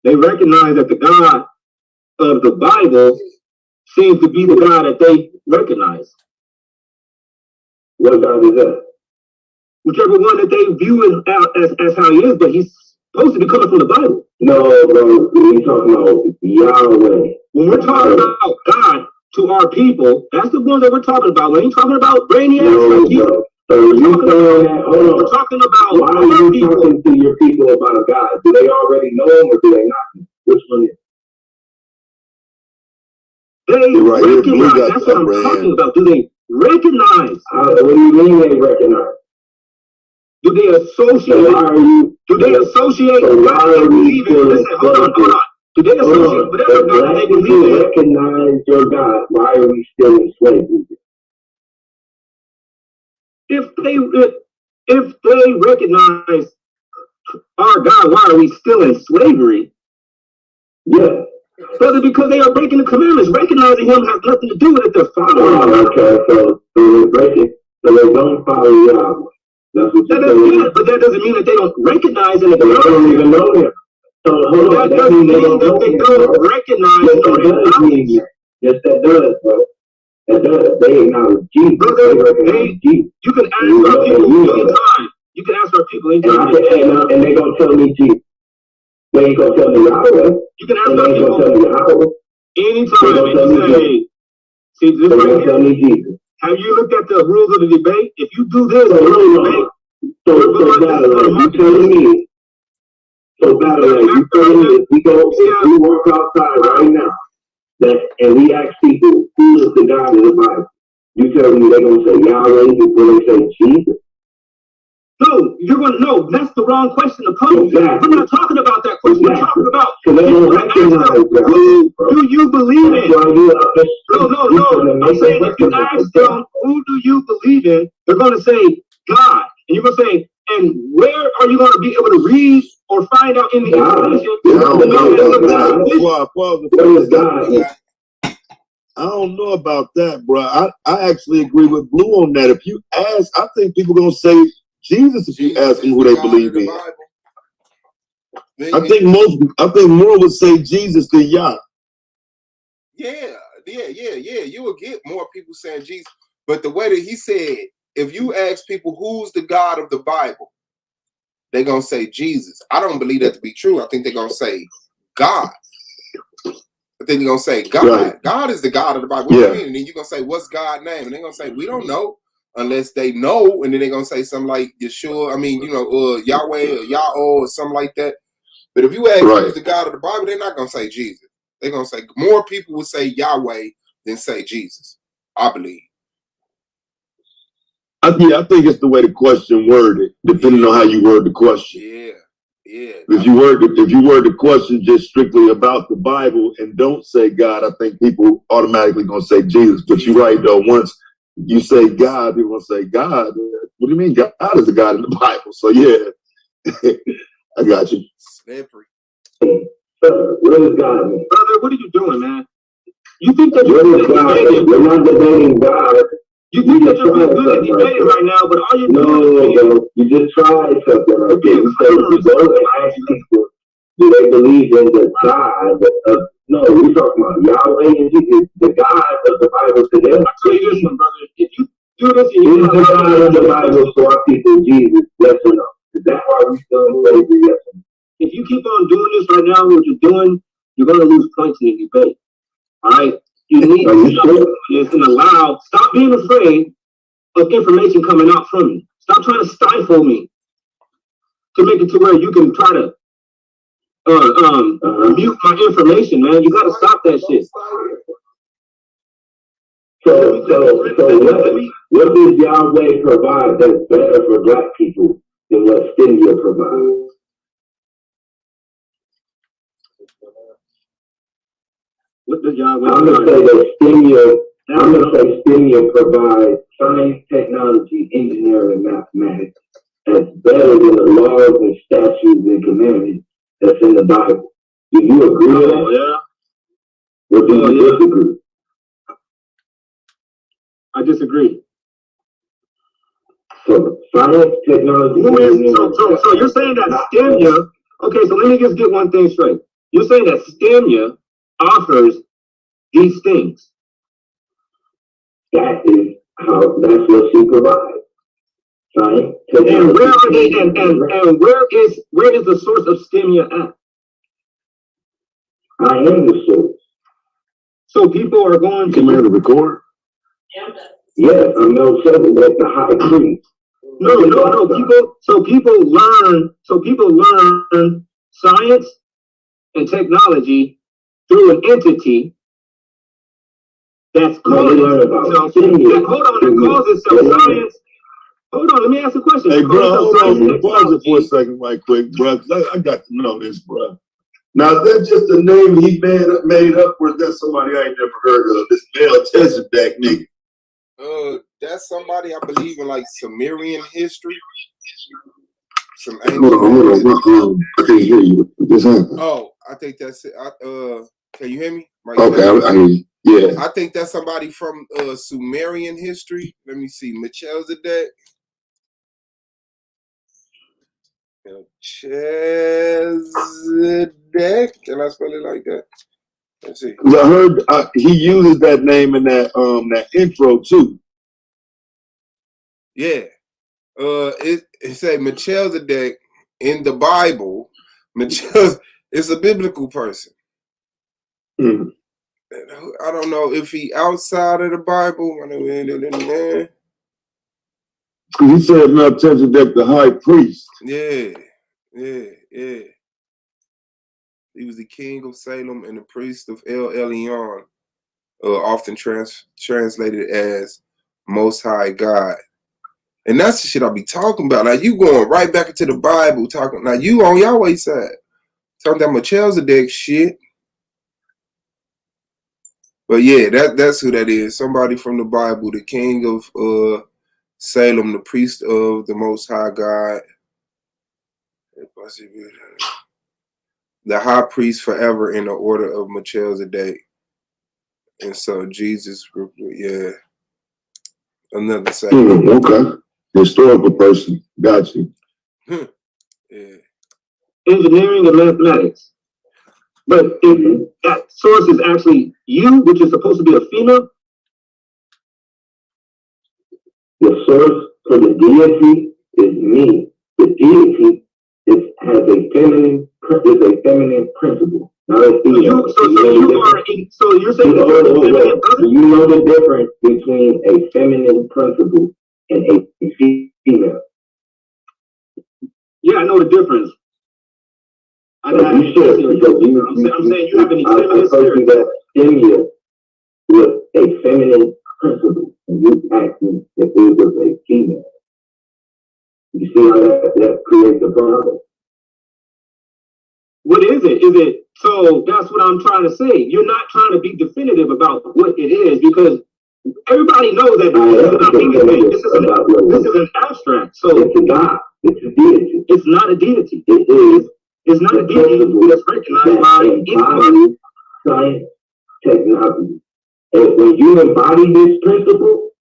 They recognize that the God of the Bible seems to be the God that they recognize. What God is that? Whichever one that they view as how he is, but he's supposed to be coming from the Bible. No, bro, we're talking about Yahweh. When we're talking about God to our people, that's the one that we're talking about. We ain't talking about brainy ass like you. We're talking about why are you talking to your people about a God? Do they already know him or do they not? Which one is? They recognize. That's what I'm talking about. Do they recognize? What do you mean they recognize? Do they associate? Do they associate? Listen, hold on. Do they associate whatever God they believe in? Recognize your God. Why are we still in slavery? If they recognize our God, why are we still in slavery? Yeah. Brother, because they are breaking the commandments. Recognizing him has nothing to do with it. They're following him. Okay, so they break it. So they don't follow Yahweh. That's what but that doesn't mean that they don't recognize and acknowledge. They don't even know him. So hold on. That doesn't mean that they don't recognize or acknowledge. Yes, that does, bro. That does. They acknowledge Jesus. Brother, you can ask our people anytime. You can ask our people anytime. And they gonna tell me Jesus. They ain't gonna tell me Yahweh. You can ask our people anytime and say, see this right here. Have you looked at the rules of the debate? If you do this, you telling me. So battle, you telling me if we walk outside right now, and we ask people who is the God of the Bible, you tell me they're gonna say Yahweh before they say Jesus? No, you're gonna no. That's the wrong question to pose. Exactly. We're not talking about that question. We're talking about who do you believe in? No. I'm saying if you ask them who do you believe in, they're gonna say God, and you're gonna say, and where are you gonna be able to read or find out in the information? I don't know about that, bro. I actually agree with Blue on that. If you ask, I think people gonna say Jesus if you ask them who they believe in. I think more would say Jesus than Yah. Yeah. You will get more people saying Jesus. But the way that he said, if you ask people who's the God of the Bible, they're gonna say Jesus. I don't believe that to be true. I think they're gonna say God. I think they're gonna say God. Right. God is the God of the Bible. What do you mean? And then you're gonna say, what's God's name? And they're gonna say, we don't know. Unless they know, and then they're gonna say something like Yeshua, Yahweh or Yahweh or something like that. But if you ask who's the God of the Bible, they're not gonna say Jesus. They're gonna say more people would say Yahweh than say Jesus. I believe. I think it's the way the question worded, depending on how you word the question. Yeah. If you word the question just strictly about the Bible and don't say God, I think people automatically gonna say Jesus. But you're right though. Once you say God, people will say God. What do you mean? God is a God in the Bible. So yeah, I got you. Slippery. What is God, man? Brother, what are you doing, man? You think that you're not debating God. You think that you're being good at debating right now, but all you're doing is you just tried something. Okay, you say you go and ask people, do they believe in the God of? No, we're talking about Yahweh and Jesus, the God of the Bible to them. I'll tell you this one, brother. If you do this, you the God of the Bible to our people, Jesus. Yes or no? Is that why we still in slavery? Yes or no? If you keep on doing this right now, what you're doing, you're going to lose points in the debate. All right? You need to stop doing this and stop being afraid of information coming out from you. Stop trying to stifle me to make it to where you can try to mute my information, man. You gotta stop that shit. So what does Yahweh provide that's better for black people than what Stimia provides? What does Yahweh I'm gonna say that Stimia provides science, technology, engineering, and mathematics that's better than the laws and statutes and commandments that's in the Bible. Do you agree with that? Yeah. Or do you disagree? I disagree. So science, technology, So you're saying that Stimia, okay, so let me just get one thing straight. You're saying that Stimia offers these things. That's what she provides. Science, technology. And where are they and where is the source of Stimia at? I am the source. So people are going to record? Yes, I'm Melchizedek, the high priest. No. People learn science and technology through an entity that's called itself. That calls itself science. Hold on, let me ask a question. Hey, bro, hold on. Pause it for a second, right quick, bro. I got to know this, bro. Now, is that just a name he made up, or is that somebody I ain't never heard of? This Melchizedek nigga. That's somebody I believe in, like Sumerian history. Some Hold on. I can't hear you. What's happening? Oh, I think that's it. Can you hear me? Okay, I hear you. Yeah. I think that's somebody from Sumerian history. Let me see. Melchizedek. Can I spell it like that? Let's see. I heard he uses that name in that intro too. Yeah. It say Melchizedek in the Bible. It's a biblical person. Mm. I don't know if he outside of the Bible. He said Melchizedek, the high priest. Yeah. He was the king of Salem and the priest of El Elyon, often translated as Most High God. And that's the shit I'll be talking about. Now you going right back into the Bible talking. Now you on Yahweh's side. Talking that Melchizedek shit. But yeah, that's who that is. Somebody from the Bible, the king of Salem, the priest of the Most High God. The high priest forever in the order of Melchizedek. And so Jesus, yeah. Another second. Okay. Historical person. Got you. Yeah. engineering and mathematics. But if that source is actually you, which is supposed to be a female, The source for the deity is me. The deity has a feminine principle, not a female. so you're saying Do you know the difference between a feminine principle and a female? Yeah, I know the difference. I'm saying you have an feminine spirit. That Stimia with a feminine principle, and you asking if it was a female. You see how that creates a problem? What is it? So that's what I'm trying to say. You're not trying to be definitive about what it is because everybody knows that this is not anything. This is an abstract. So it's a God. It's a deity. It's not a deity. It's not a deity that's recognized by anybody. Science, technology. And when you embody this principle,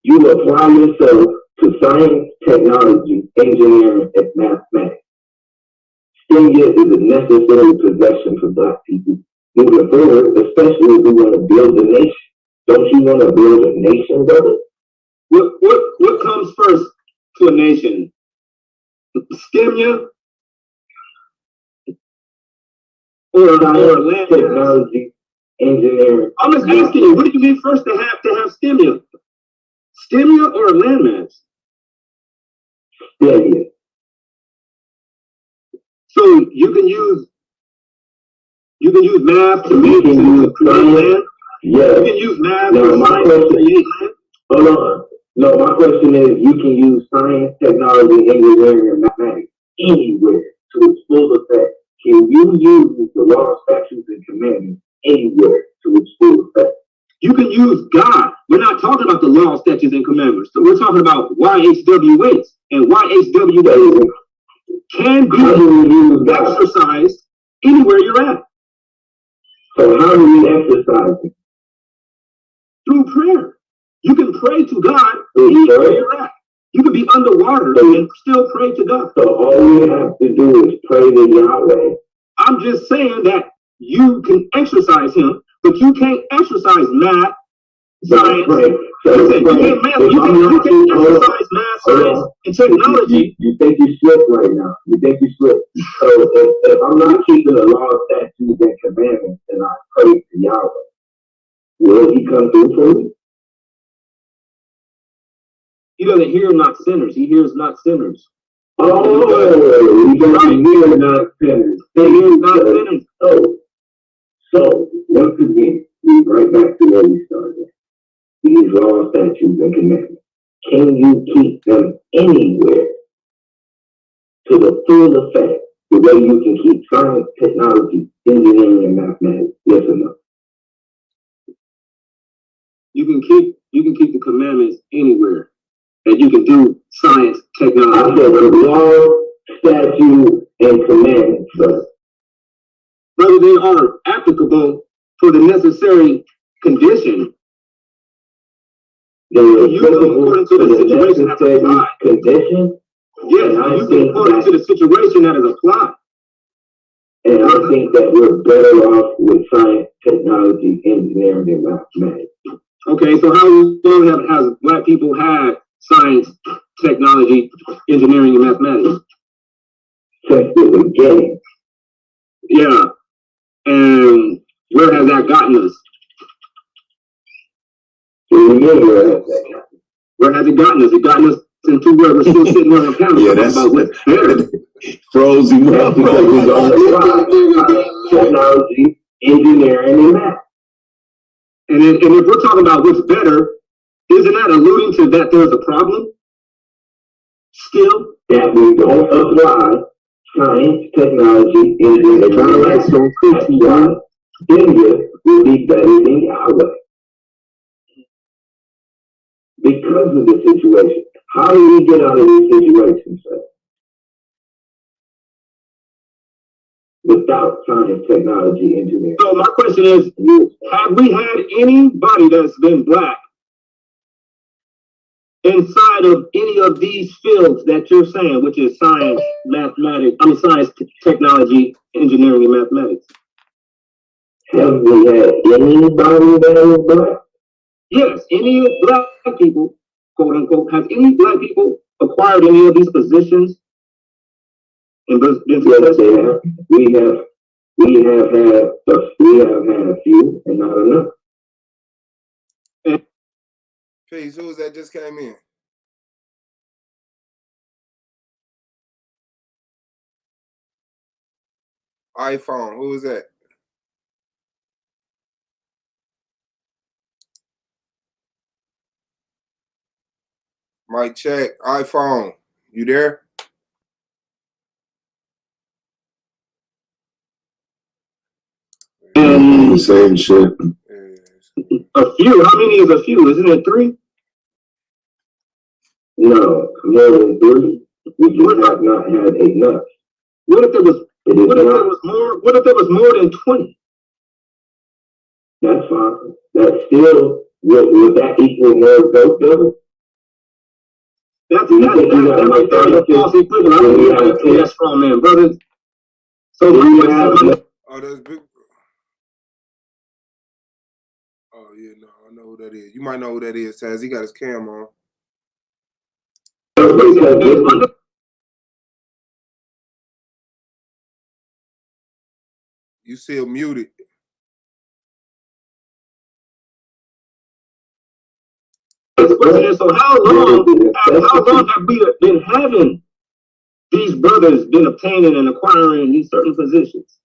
you apply yourself to science, technology, engineering, and mathematics. Stimia is a necessary possession for Black people moving forward, especially if we want to build a nation. Don't you want to build a nation, brother? What comes first to a nation? Stimia or land technology, engineering. I'm just asking you, what do you need first to have Stimia? Stimia or landmass? Stimia. So you can use math to create land. Yeah. You can use math No, or my science to question, create land. hold on. No, my question is, you can use science, technology, engineering, and mathematics anywhere to its full effect. Can you use the law, statutes, and commandments anywhere to its full effect? You can use God. We're not talking about the law, statutes, and commandments. So we're talking about YHWH. And YHWH can be exercised anywhere you're at. So how do we exercise it? Through prayer. You can pray to God anywhere you're at. You can be underwater and still pray to God. So all we have to do is pray to Yahweh. I'm just saying that you can exercise Him, but you can't exercise math, science. You can exercise math, science, and technology. You think you slipped right now. You think you slipped. So if I'm not keeping the law, statutes, and commandments, and I pray to Yahweh, will He come through for me? He doesn't hear not sinners. He hears not sinners. Oh, He doesn't hear not sinners. He hears not sinners. So once again, we right back to where we started. These laws, statutes, and commandments. Can you keep them anywhere to the full effect, the way you can keep science, technology, engineering, and mathematics? Yes or no? You can keep the commandments anywhere. And you can do science, technology. I said the law, statute, and commandments, brother. Whether they are applicable for the necessary condition. They are you can, according to the situation that's applied. Condition? Yes, you can, according to the situation that is applied. And I think that we're better off with science, technology, engineering, and mathematics. Okay, so how long has Black people had science, technology, engineering, and mathematics? Since the beginning. Yeah. And where has that gotten us? Where has it gotten us? It gotten us into where we're still sitting on a panel. Yeah, that's about what's better. froze him up. Because we don't apply technology, engineering, and math. And if we're talking about what's better, isn't that alluding to that there's a problem? Still? That we don't apply science, technology, engineering, and math. That's why India will be better than Yahweh. Because of the situation. How do we get out of this situation, sir? Without science, technology, engineering. So my question is, have we had anybody that's been Black inside of any of these fields that you're saying, which is science, science, technology, engineering, and mathematics? Have we had anybody that is Black? Yes, any Black people, quote unquote, have any Black people acquired any of these positions? And been successful? We have had a few, and not enough. Peace. Who was that just came in? iPhone. Who was that? Mic check. iPhone. You there? Same shit. A few. How many is a few? Isn't it 3? No, more than 3. We just have not had enough. What if there was more? What if there was more than 20? That's fine. That's still would that equal more growth building? That's right there. A false equivalent. I don't think that's strong man, brother. So oh, that's big. Oh yeah, no, I know who that is. You might know who that is, Taz. He got his cam on. You still muted. So how long have we been having these brothers been obtaining and acquiring these certain positions?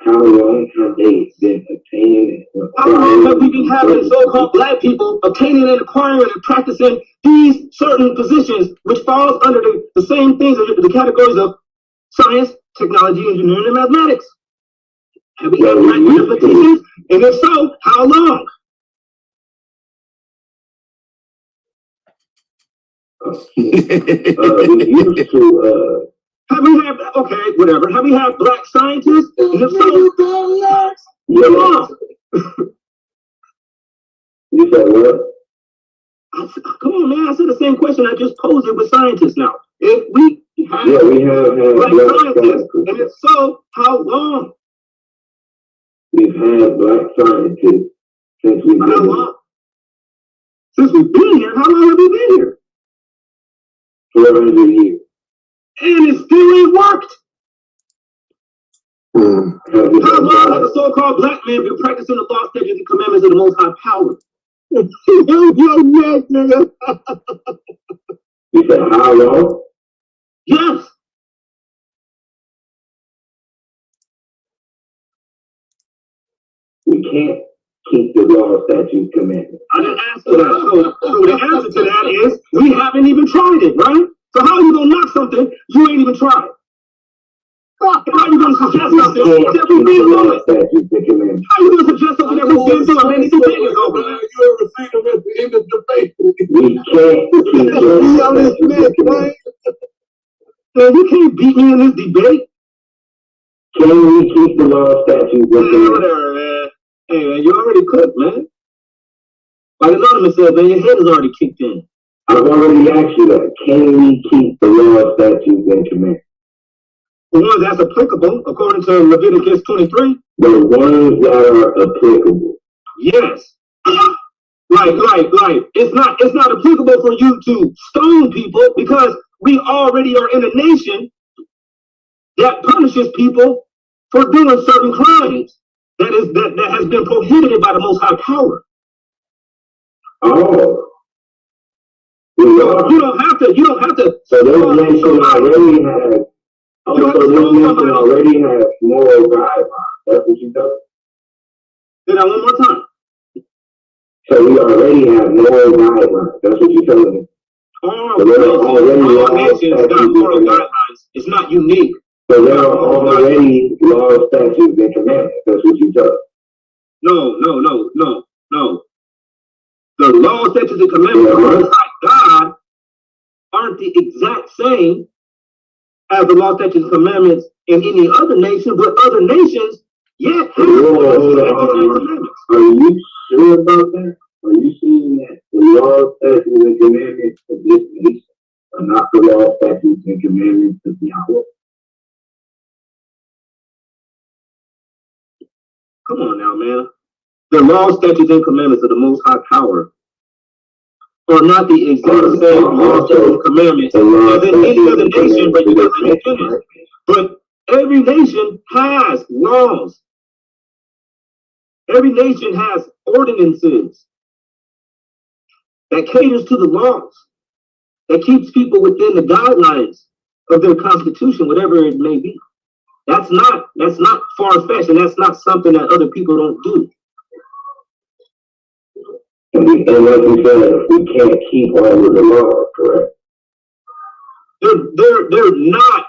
How long have they been obtaining? How long have we been having so-called black people obtaining and acquiring and practicing these certain positions, which falls under the same things, the categories of science, technology, engineering, and mathematics? Have we had black positions? And if so, how long? We used to, have we had, okay, whatever, have we had black scientists? And if so, yeah. You said what? Come on, man, I said the same question. I just posed it with scientists now. If we have, we have black scientists, and if so, how long? We've had black scientists since we've been here. Since we've been here? How long have we been here? 400 years. And it still ain't worked. How long has a so-called black man been practicing the law, statutes, and commandments of the Most High Power? You said how long? Yes. We can't keep the law, statutes, commandments. I didn't ask for that. So the answer to that is we haven't even tried it, right? So how are you gonna knock something you ain't even tried? How are you gonna suggest something that we've been doing? How are you gonna suggest something that we've been doing? Man, these debates over. You ever seen them at the end of the debate? We can't keep the law, statutes, commandments. Man, you can't beat me in this debate. Can we keep the law, statutes, commandments? Whatever, man. Hey, man, you already cooked, man. Like Anonymous said, man, your head is already kicked in. I've already asked you that. Can we keep the law, statutes, and commandments? The ones that's applicable, according to Leviticus 23. The ones that are applicable. Yes. Like, it's not applicable for you to stone people because we already are in a nation that punishes people for doing certain crimes that has been prohibited by the Most High Power. Oh. You don't have to. So those nations already have. Oh, so this nation already has moral guidelines. That's what you tell us? Say that one more time. So we already have moral guidelines. That's what you're telling me. All nations got moral guidelines. It's not unique. So there are already laws, statutes, and commandments. That's what you tell us. No. The laws, statutes, and commandments of the Most High God aren't the exact same as the law, statutes, and commandments in any other nation, but other nations, yeah, have hold on. Are you sure about that? Are you saying that the law, statutes, and commandments of this nation are not the law, statutes, and commandments of Yahweh? Come on now, man. The law, statutes, and commandments of the Most High Power are not the exact same law, statutes, and commandments as in any other nation, but you gotta let me finish. But every nation has laws. Every nation has ordinances that caters to the laws, that keeps people within the guidelines of their constitution, whatever it may be. That's not far-fetched, and that's not something that other people don't do. And like you said, we can't keep all of the laws, correct? They're not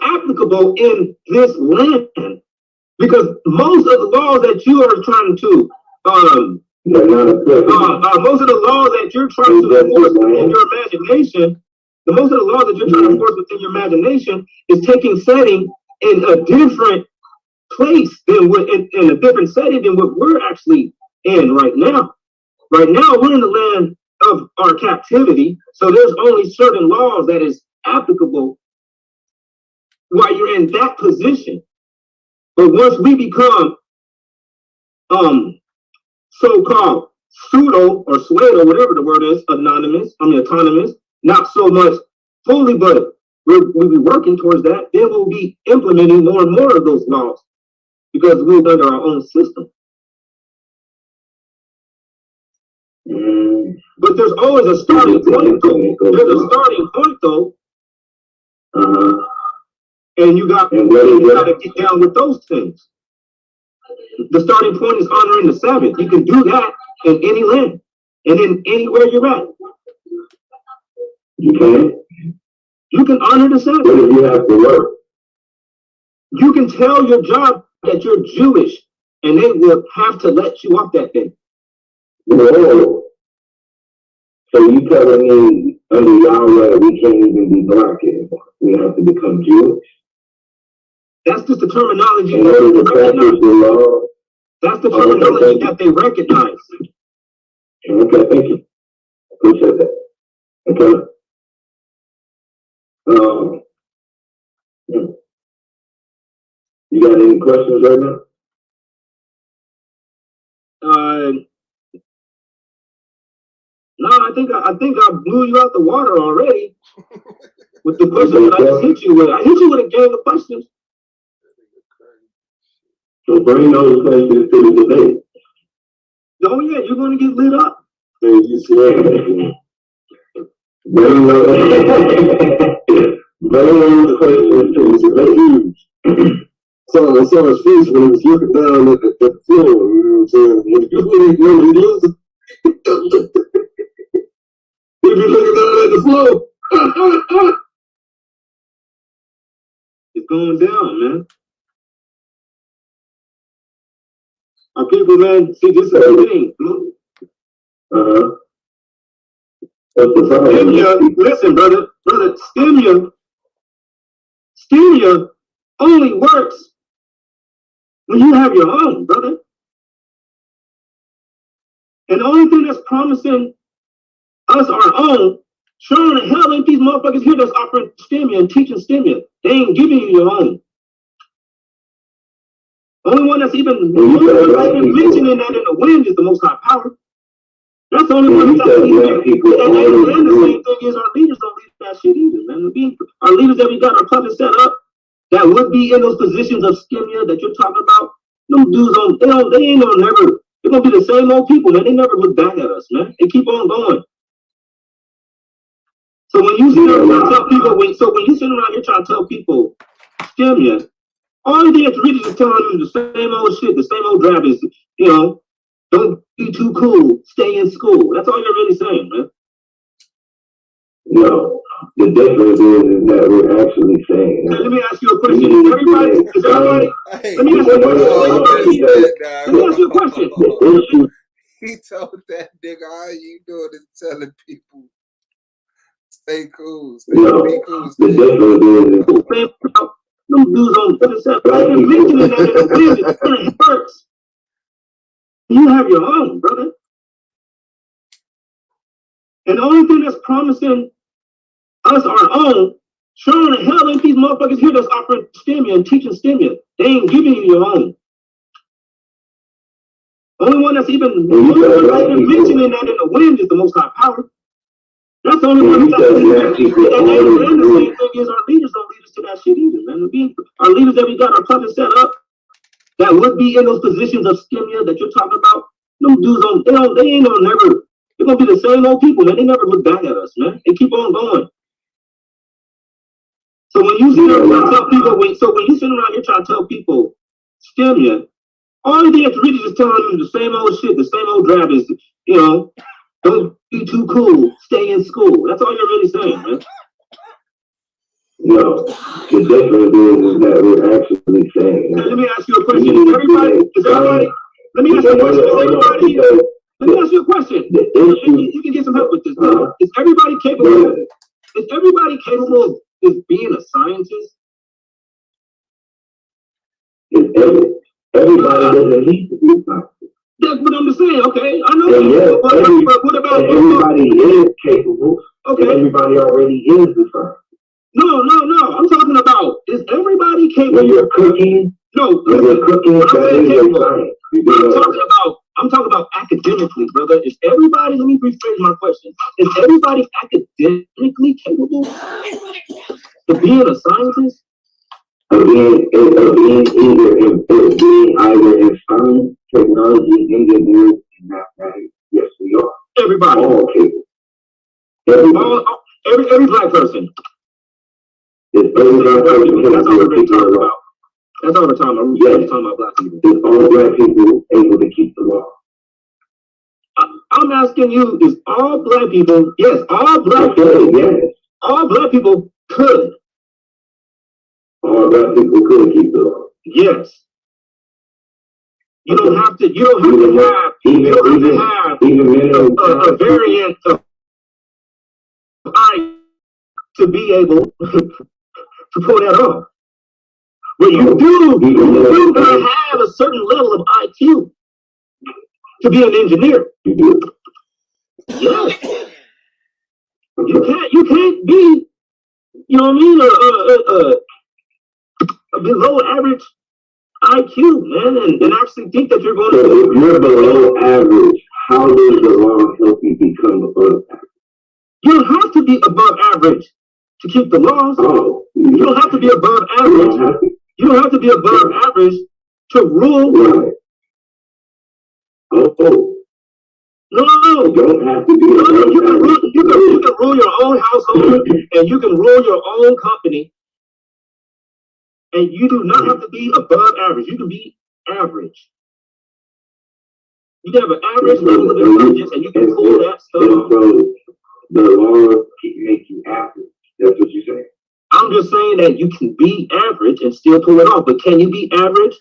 applicable in this land because most of the laws that you are trying to most of the laws that you're trying to enforce within your imagination, most of the laws that you're trying to enforce within your imagination is taking setting in a different place than in a different setting than what we're actually in right now. Right now, we're in the land of our captivity, so there's only certain laws that is applicable while you're in that position. But once we become so-called pseudo or Svdl, whatever the word is, autonomous, not so much fully, but we'll be working towards that, then we'll be implementing more and more of those laws because we're under our own system. But there's always a starting point, though. There's a starting point, though. And you got to get down with those things. The starting point is honoring the Sabbath. You can do that in any land and in anywhere you're at. You can. You can honor the Sabbath. What if you have to work? You can tell your job that you're Jewish, and they will have to let you off that day. Whoa. So you telling me under Yahweh we can't even be black anymore? We have to become Jewish? That's just the terminology In order to practice the law? That's the terminology that they recognize. Okay, thank you. Appreciate that. Okay. You got any questions right now? No, I think I blew you out the water already with the questions that I just hit you with. I hit you with a gang of questions. So bring those questions to the debate. Oh yeah, you're gonna get lit up. You swear. Bring those questions to the debate. So his face when he was looking down at the floor, you know what I'm saying? When he loses, he'd be looking down at the floor. It's going down, man. Our people, man, see, this is the thing. Stimia, listen, brother, stimia only works when you have your own, brother. And the only thing that's promising us our own, sure the hell ain't these motherfuckers here that's offering stimia and teaching stimia. They ain't giving you your own. Only one that's even mentioning that in the wind is the Most High Power. That's the only one that's even. And the same thing is our leaders don't lead that shit either, man. Our leaders that we got our puppets set up that would be in those positions of stimia that you're talking about. Them dudes they ain't gonna never. They're gonna be the same old people, man. They never look back at us, man. They keep on going. So when you sit around and tell people, when you sit around here trying to tell people stimia, all the thing really is telling them the same old shit, the same old drab is, you know, don't be too cool, stay in school. That's all you're really saying, man. No, the difference is that we're actually saying. Now, let me ask you a question. Let me ask you a question. The issue. He told that nigga, all you doing is telling people, stay cool, be cool. The difference is. Them dudes on mentioning that in the wind is kind of hurts. You have your own, brother. And the only thing that's promising us our own, sure the hell ain't these motherfuckers here that's offering stimia and teaching stimia. They ain't giving you your own. Only one that's even mentioning that in the wind is the Most High Power. That's the only one that's and the same thing is our leaders don't lead us to that shit either, man. Our leaders that we got our puppets set up that would be in those positions of stimia that you're talking about. Them dudes they ain't gonna never. They're gonna be the same old people, man. They never look back at us, man. They keep on going. So when you sit around and tell people, when you sit around here trying to tell people stimia, all the thing that's really just telling them the same old shit, the same old drab is, you know, don't be too cool, stay in school. That's all you're really saying, man. No, the difference is that we're actually saying. Now, let me ask you a question. Let me ask you a question. You can get some help with this, man. Is everybody capable of being a scientist? Everybody doesn't need to be a scientist. That's what I'm saying, okay? I know that. But what about everybody is capable? Okay. Everybody already is the scientist. No. I'm talking about, is everybody capable? When you're cooking, I'm talking about academically, brother. Is everybody, let me rephrase my question. Is everybody academically capable of being a scientist? Being either in science, technology, engineering, and mathematics. Yes, we are. Everybody. All people. Every black person. Every black person. That's all we're really talking about. That's all we're talking about. We're really talking about black people. Is all black people able to keep the law? I'm asking you, is all black people, yes, all black people, yes. All black people could. All black people could keep the law. Yes. You don't have to have a variant of I to be able to pull that off. But you do gotta have a certain level of IQ to be an engineer. Yes. You can't be, you know what I mean, a below average IQ, man, and actually think that you're going to. So if you're below average, how does the law help you become above average? You don't have to be above average to keep the laws. Oh, you don't have to be above average. You don't have to be above average to rule. Right. Oh. No. You don't have to be above you can average. you can rule your own household and you can rule your own company. And you do not have to be above average. You can be average. You can have an average level of intelligence and you can pull that stuff off. So the law make you average. That's what you're saying. I'm just saying that you can be average and still pull it off. But can you be average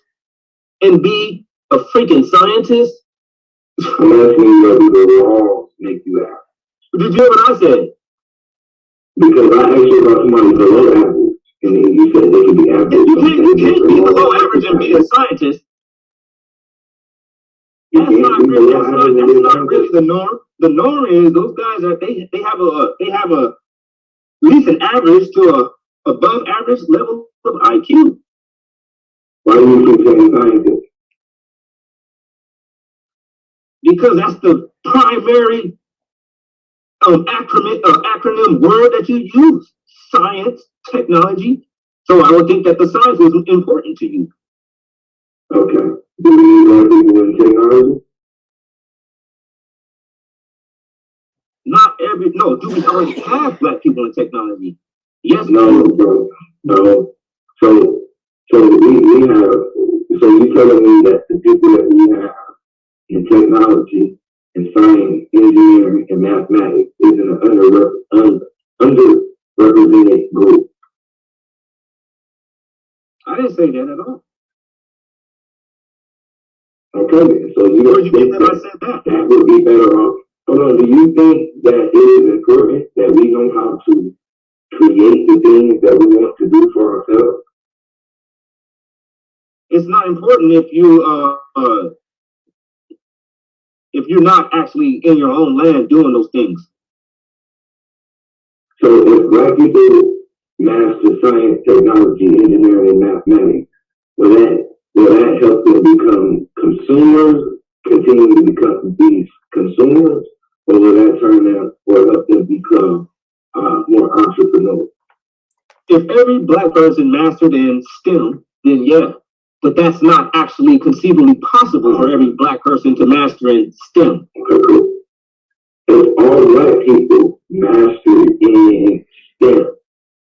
and be a freaking scientist? I'm asking you whether the laws make you average. Did you hear what I said? Because I asked you about somebody below average. And you said they could be average. You can't be below average and be a scientist. That's not really the norm. The norm is those guys are they have at least an average to a above average level of IQ. Why do you keep saying scientist? Because that's the primary acronym word that you use. Science, technology. So I would think that the science was important to you. Okay. Do we need more people in technology? Do we already have black people in technology? Yes. No, bro. No. So we have, so you're telling me that the people that we have in technology and science, engineering, and mathematics is an underrepresented group. I didn't say that at all. Okay, so you don't think that I said that? That would be better off. Hold on, do you think that it is important that we know how to create the things that we want to do for ourselves? It's not important if you're not actually in your own land doing those things. So if black people master science, technology, engineering, and mathematics, will that help them become consumers, continue to become these consumers, or will that turn out or help them become more entrepreneurs? If every black person mastered in STEM, then yeah. But that's not actually conceivably possible for every black person to master in STEM. Okay, cool. If all black people master in STEM,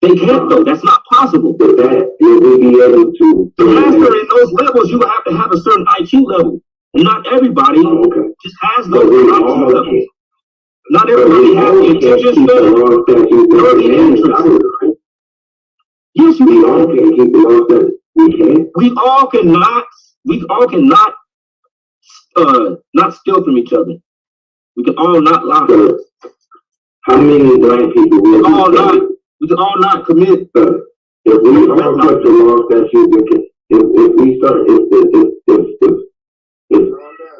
they can't though. That's not possible. But that you will be able to master in those levels. You will have to have a certain IQ level, and not everybody just has those IQ levels. Not everybody has the attention span or the interest. Yes, we all can keep the laws that we can. We all cannot not steal from each other. We can all not lie. So, how many black people will we can all not commit. If we all cut the law statute, if we start, if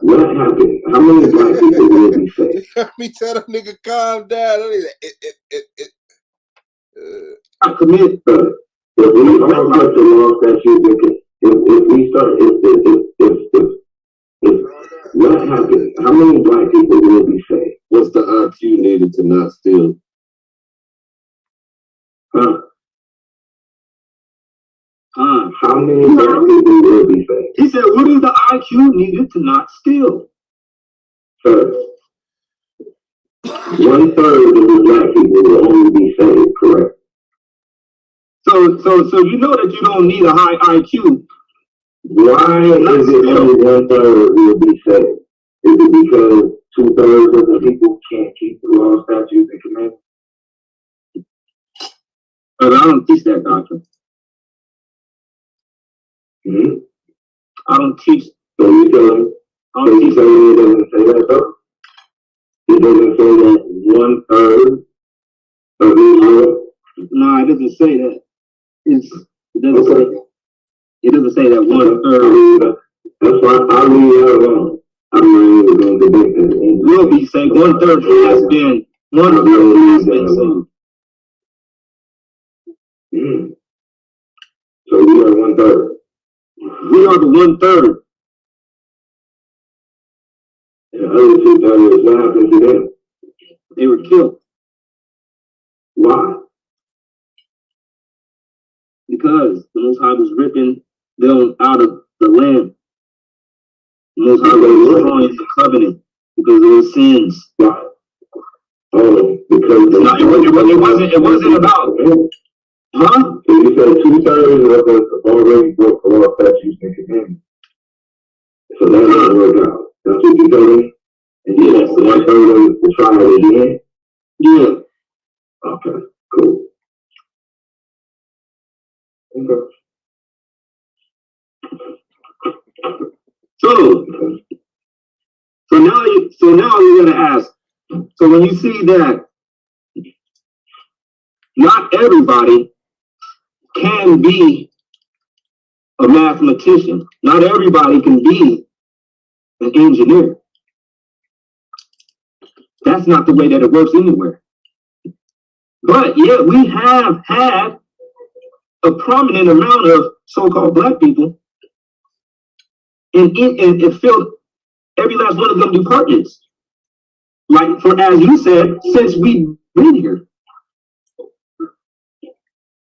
what happened? How many black people will be safe? Let me tell that nigga calm down. I commit. If we all cut the law statute, if we start, if what happened? How many black people will be safe? What's the IQ needed to not steal? How many black people will be safe? He said, what is the IQ needed to not steal? 1/3 of the black people will only be saved, correct? So you know that you don't need a high IQ. Why is it only 1/3 will be saved? Is it because 2/3 of the people can't keep the law, statutes, and commandments? But I don't teach that doctrine. Mm-hmm. I don't teach. So you tell me, it doesn't say that though? It doesn't say that 1/3 of Israel? No, it doesn't say that. It doesn't say that 1/3. That's why I leave that alone. I'm not even going to debate that. Will be saved. 1/3 has been. 1/3 has been saved. Mm. So we are 1/3. We are the 1/3. And the other 2/3, what happened to them? They were killed. Why? Because the Most High was ripping them out of the land. The Most High was destroying the covenant because of their sins. Why? Oh, because it wasn't about. Huh? So you said 2/3 of us already broke the law, statutes, and commandments. So that doesn't work out. That's what you told me? And yes, 1/3 of the trial again? Yeah. Okay, cool. Okay. So now we're gonna ask. So when you see that not everybody can be a mathematician, not everybody can be an engineer. That's not the way that it works anywhere. But yet we have had a prominent amount of so-called black people and filled every last one of them departments. Like, for as you said, since we've been here.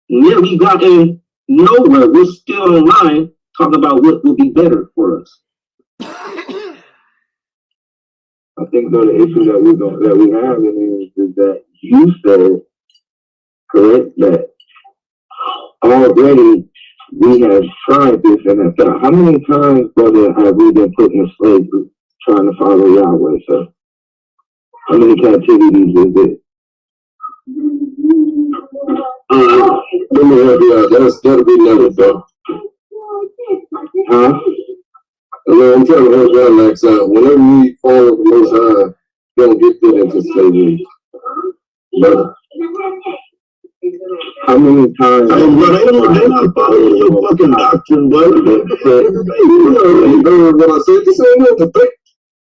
Yeah, we got in nowhere. We're still online talking about what will be better for us. I think the issue that we have is that you said, correct, that already we have tried this and have done. How many times, brother, have we been put in slavery trying to follow Yahweh? So, how many captivities is it? Let me help you out. That'll be never done. Huh? I'm trying to help you out, Max. Whenever we follow the Most High, don't get put into slavery. But how many times? Hey, bro, they're not following your fucking doctrine, brother. You heard what I said? This ain't no debate.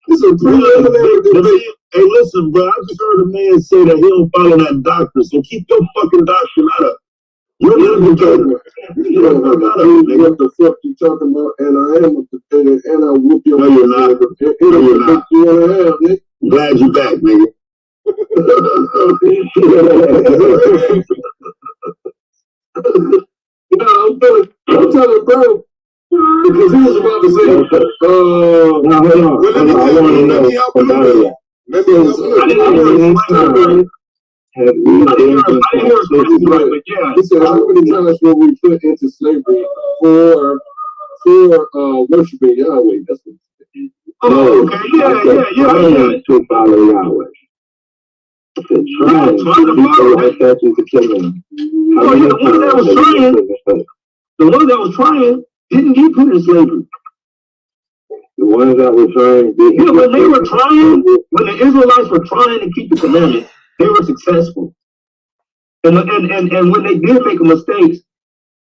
This is a preliminary debate. Hey, listen, bro, I just heard a man say that he don't follow that doctrine, so keep your fucking doctrine out of. You're not talking. You don't know what the fuck you talking about, and I am a defendant, and I whoop your ass. No, you're not. No, you're not. You wanna have, nigga? Glad you back, nigga. I'm telling bro, because he was about to say, now hold on. Let me help you. Let me help you. Have we been slavery? Yeah. He said, how many times were we put into slavery for worshiping Yahweh? That's what he said. Oh, okay. Yeah. To follow Yahweh. Trying to follow that statute to kill them. Oh, yeah, the ones that was trying didn't get put in slavery. The ones that were trying didn't. Yeah, when the Israelites were trying to keep the commandment, they were successful. And when they did make a mistake,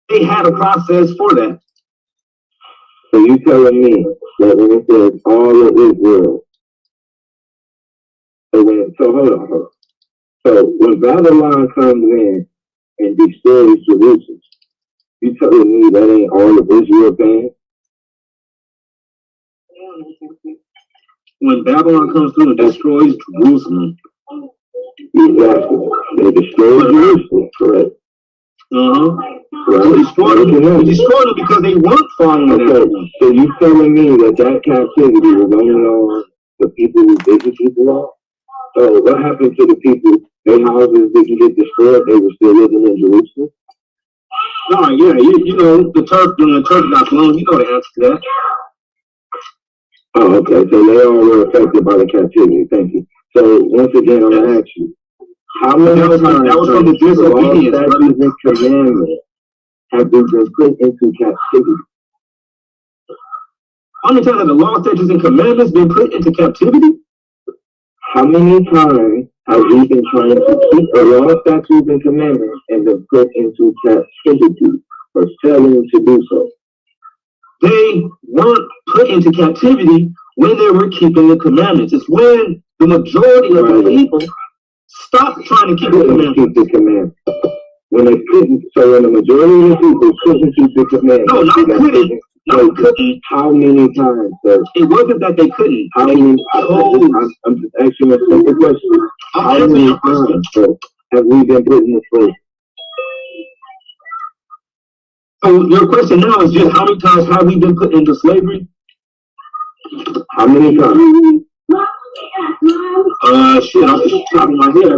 they had a process for that. So you telling me that when it says all of Israel, so hold on. So when Babylon comes in and destroys Jerusalem, you telling me that ain't all of Israel banned? When Babylon comes through and destroys Jerusalem, exactly. They destroyed Jerusalem, correct? Right. They destroyed it because they weren't following that. So you telling me that captivity was only on the people who did the people law? So what happened to the people? Their houses didn't get destroyed. They were still living in Jerusalem. No, yeah, you know, the Turk, when the Turk got blown, you know the answer to that. Oh, okay. So they all were affected by the captivity. Thank you. So once again, I'm gonna ask you, how many times that was from the disobedience, statutes and commandments have been put into captivity? How many times have the law, statutes, and commandments been put into captivity? How many times have we been trying to keep the law, statutes, and commandments and been put into captivity for failing to do so? They weren't put into captivity when they were keeping the commandments. It's when the majority of the people stopped trying to keep the commandments. When they couldn't, so when the majority of the people couldn't keep the commandments. No, not couldn't. No, couldn't. How many times, sir? It wasn't that they couldn't. How many? I'm just asking a simple question. How many times, sir, have we been put in this place? So your question now is just how many times have we been put into slavery? How many times? Shit, off the top of my head, I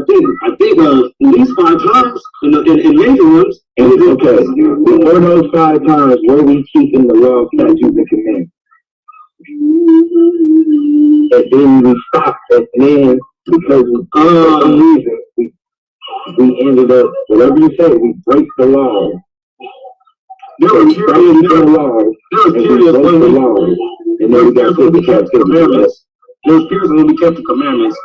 think at least 5 times in major ones. And okay, before those 5 times, were we keeping the law, statutes, and commandments? And then we stopped, and then because for some reason we ended up, whatever you say, we break the law. There were periods when we kept the commandments,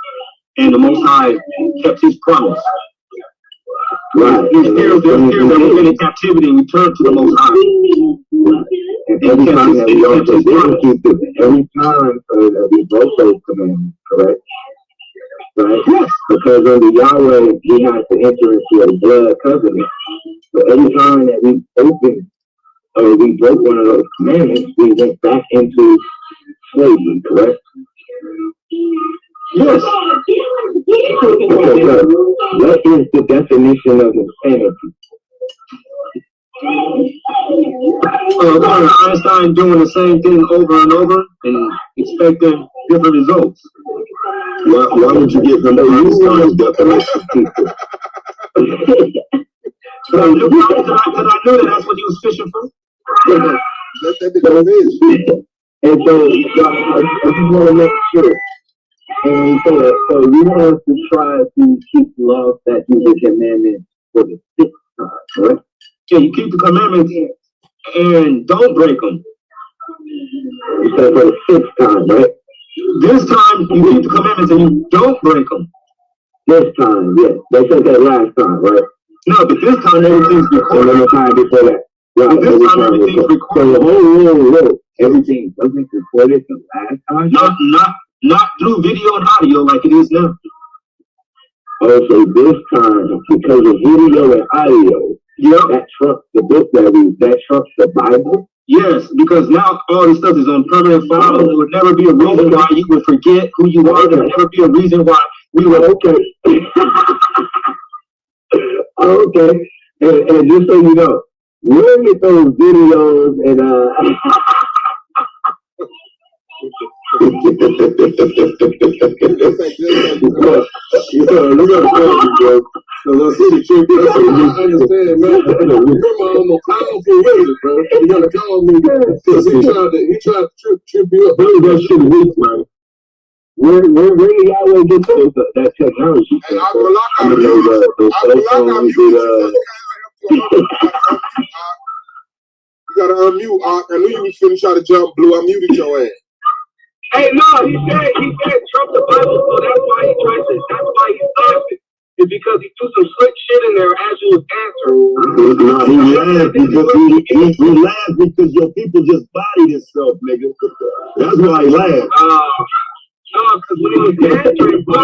and the Most High kept His promise. Right. There's periods that we've been in captivity and we turned to the Most High. And every time that we also didn't keep it, every time that we broke those commandments, correct? Right? Yes. Because under Yahweh, He has to enter into a blood covenant. So every time that we opened or we broke one of those commandments, we went back into slavery, correct? Yes. Okay, so what is the definition of insanity? Einstein doing the same thing over and over and expecting different results. Why would you give him Einstein's definition? Because I knew that that's what he was fishing for. Let that become his. And so I just want to make sure. And so you want us to try to keep the law, statutes, and commandments for the 6th time, correct? Yeah, you keep the commandments and don't break them. You said for the 6th time, right? This time you keep the commandments and you don't break them. This time, yeah. They said that last time, right? No, but this time everything's recorded. And then the time before that. Right, this time everything's recorded. So whoa. Everything wasn't recorded the last time? Not through video and audio like it is now. Oh, so this time, because of video and audio, that trumps the book that trumps the Bible? Yes, because now all this stuff is on permanent file. There would never be a reason why you would forget who you are. There would never be a reason why we were okay. Okay. And just so you know, where get those videos and Look at the bro. So I see the trick. I understand, man. Remember, I'm a powerful wizard, bro. You gotta call me because he tried to trip you up. that shit weak, man. Where do y'all get that technology? And I'm you gotta unmute. I knew you was finna try to jump, Blue. I muted your ass. Hey, no, he said Trump the Bible, so that's why he stopped it. It's because he threw some slick shit in there as you was answering. No, he laughed because your people just bodied itself, nigga. That's why he laughed. No, because when he was answering, I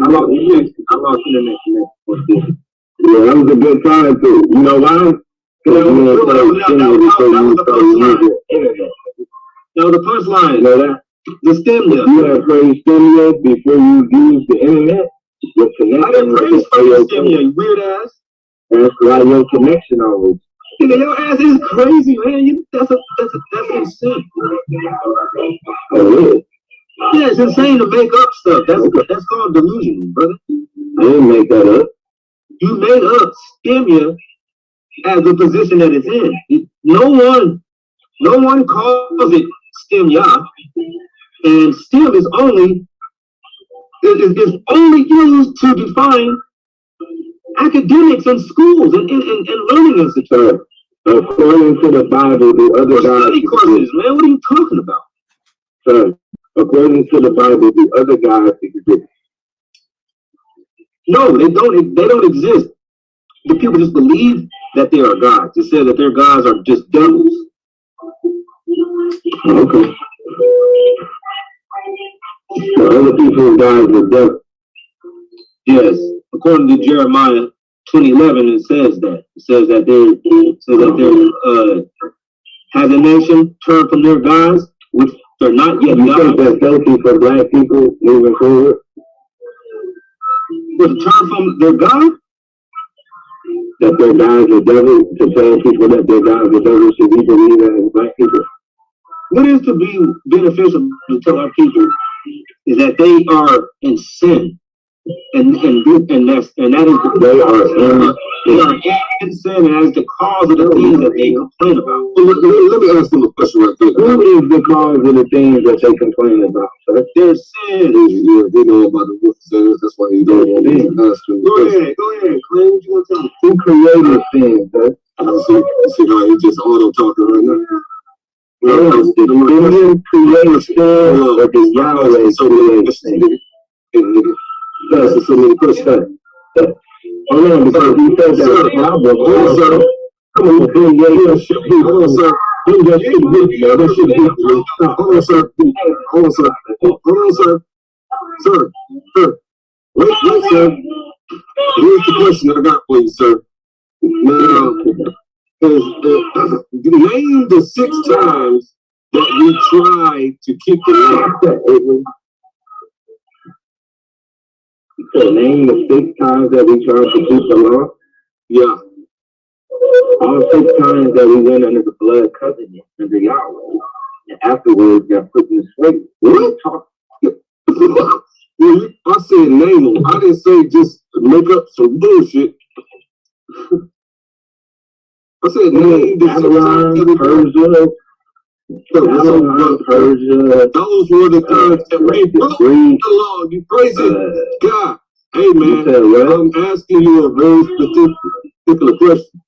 lost internet connection. Yeah, that was a good time too. You know why? Because No, the punchline. You know that? The stimulus. You have praised stimulus before you use the internet. Your connection. I didn't praise for stimulus, weird ass. That's why your connection always. Nigga, your ass is crazy, man. That's insane. Oh, really? Yeah, it's insane to make up stuff. That's called delusional, brother. I didn't make that up. You made up stimia as the position that it's in. No one calls it stimia, and stim is only used to define academics in schools and learning institutions. According to the Bible, the other guys. Study courses, man. What are you talking about? Sir, according to the Bible, the other guys exist. No, they don't exist. The people just believe that they are gods. They say that their gods are just devils. Okay. The other people's gods are devils. Yes, according to Jeremiah 20:11, it says that. It says that has a nation turned from their gods, which they're not yet You gods. think that's healthy for black people moving forward? Was turn from their God? That their gods are devils, to tell people that their gods are devils, should we believe that as black people? What is to be beneficial to tell our people is that they are in sin. And that is They are in sin, and that is the cause of the things that they complain about. Let me ask them a question right there. Who is the cause of the things that they complain about, sir? Their sin. Yeah, they know about the wolf sins. That's why you don't want to ask them. Go ahead, Clay. What you want to tell me? Who created sin, sir? See how he just auto talking right now. Did you create sin, or did Yahweh create sin? That's so many questions. Hold on, because he said that's a problem. Hold on, sir. Come on, hold on, sir. Hold on, sir. Hold on, sir. Hold on, sir. Sir. Wait, sir. Here's the question I got for you, sir. Now, name the 6 times that we tried to keep the law. So name the 6 times that we tried to keep the law? Yeah. All 6 times that we went under the blood covenant under Yahweh. And afterwards got put in slavery. What? I said name them. I didn't say just make up some bullshit. I said name the 6 times. Persia. Persia. Those were the times that we broke the law. You crazy God. Hey man, I'm asking you a very particular question.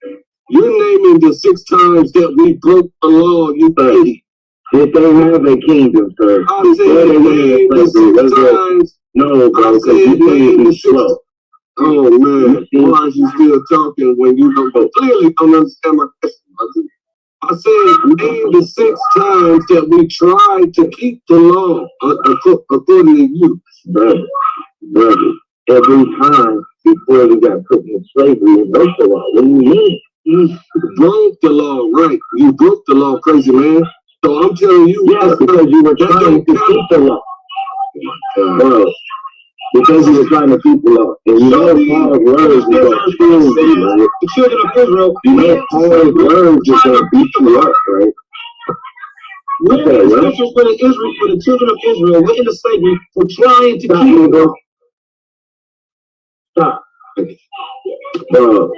You're naming the 6 times that we broke the law. You crazy. Did they have a kingdom, sir? I said name the 6 times. No, bro, because you name the 6. Oh man, why are you still talking when you don't clearly don't understand my question? I said, name the 6 times that we tried to keep the law according to you. Brother, every time before we got put in slavery and broke the law. What do you mean? You broke the law, right? You broke the law, crazy man. So I'm telling you, yes, because you were trying to keep the law. Bro, because you were trying to keep the law. And you know Paul's words is going to kill you, right? The children of Israel. You know Paul's words is going to beat you up, right? Where the scriptures for the children of Israel went into slavery for trying to keep the law. Stop. Bro,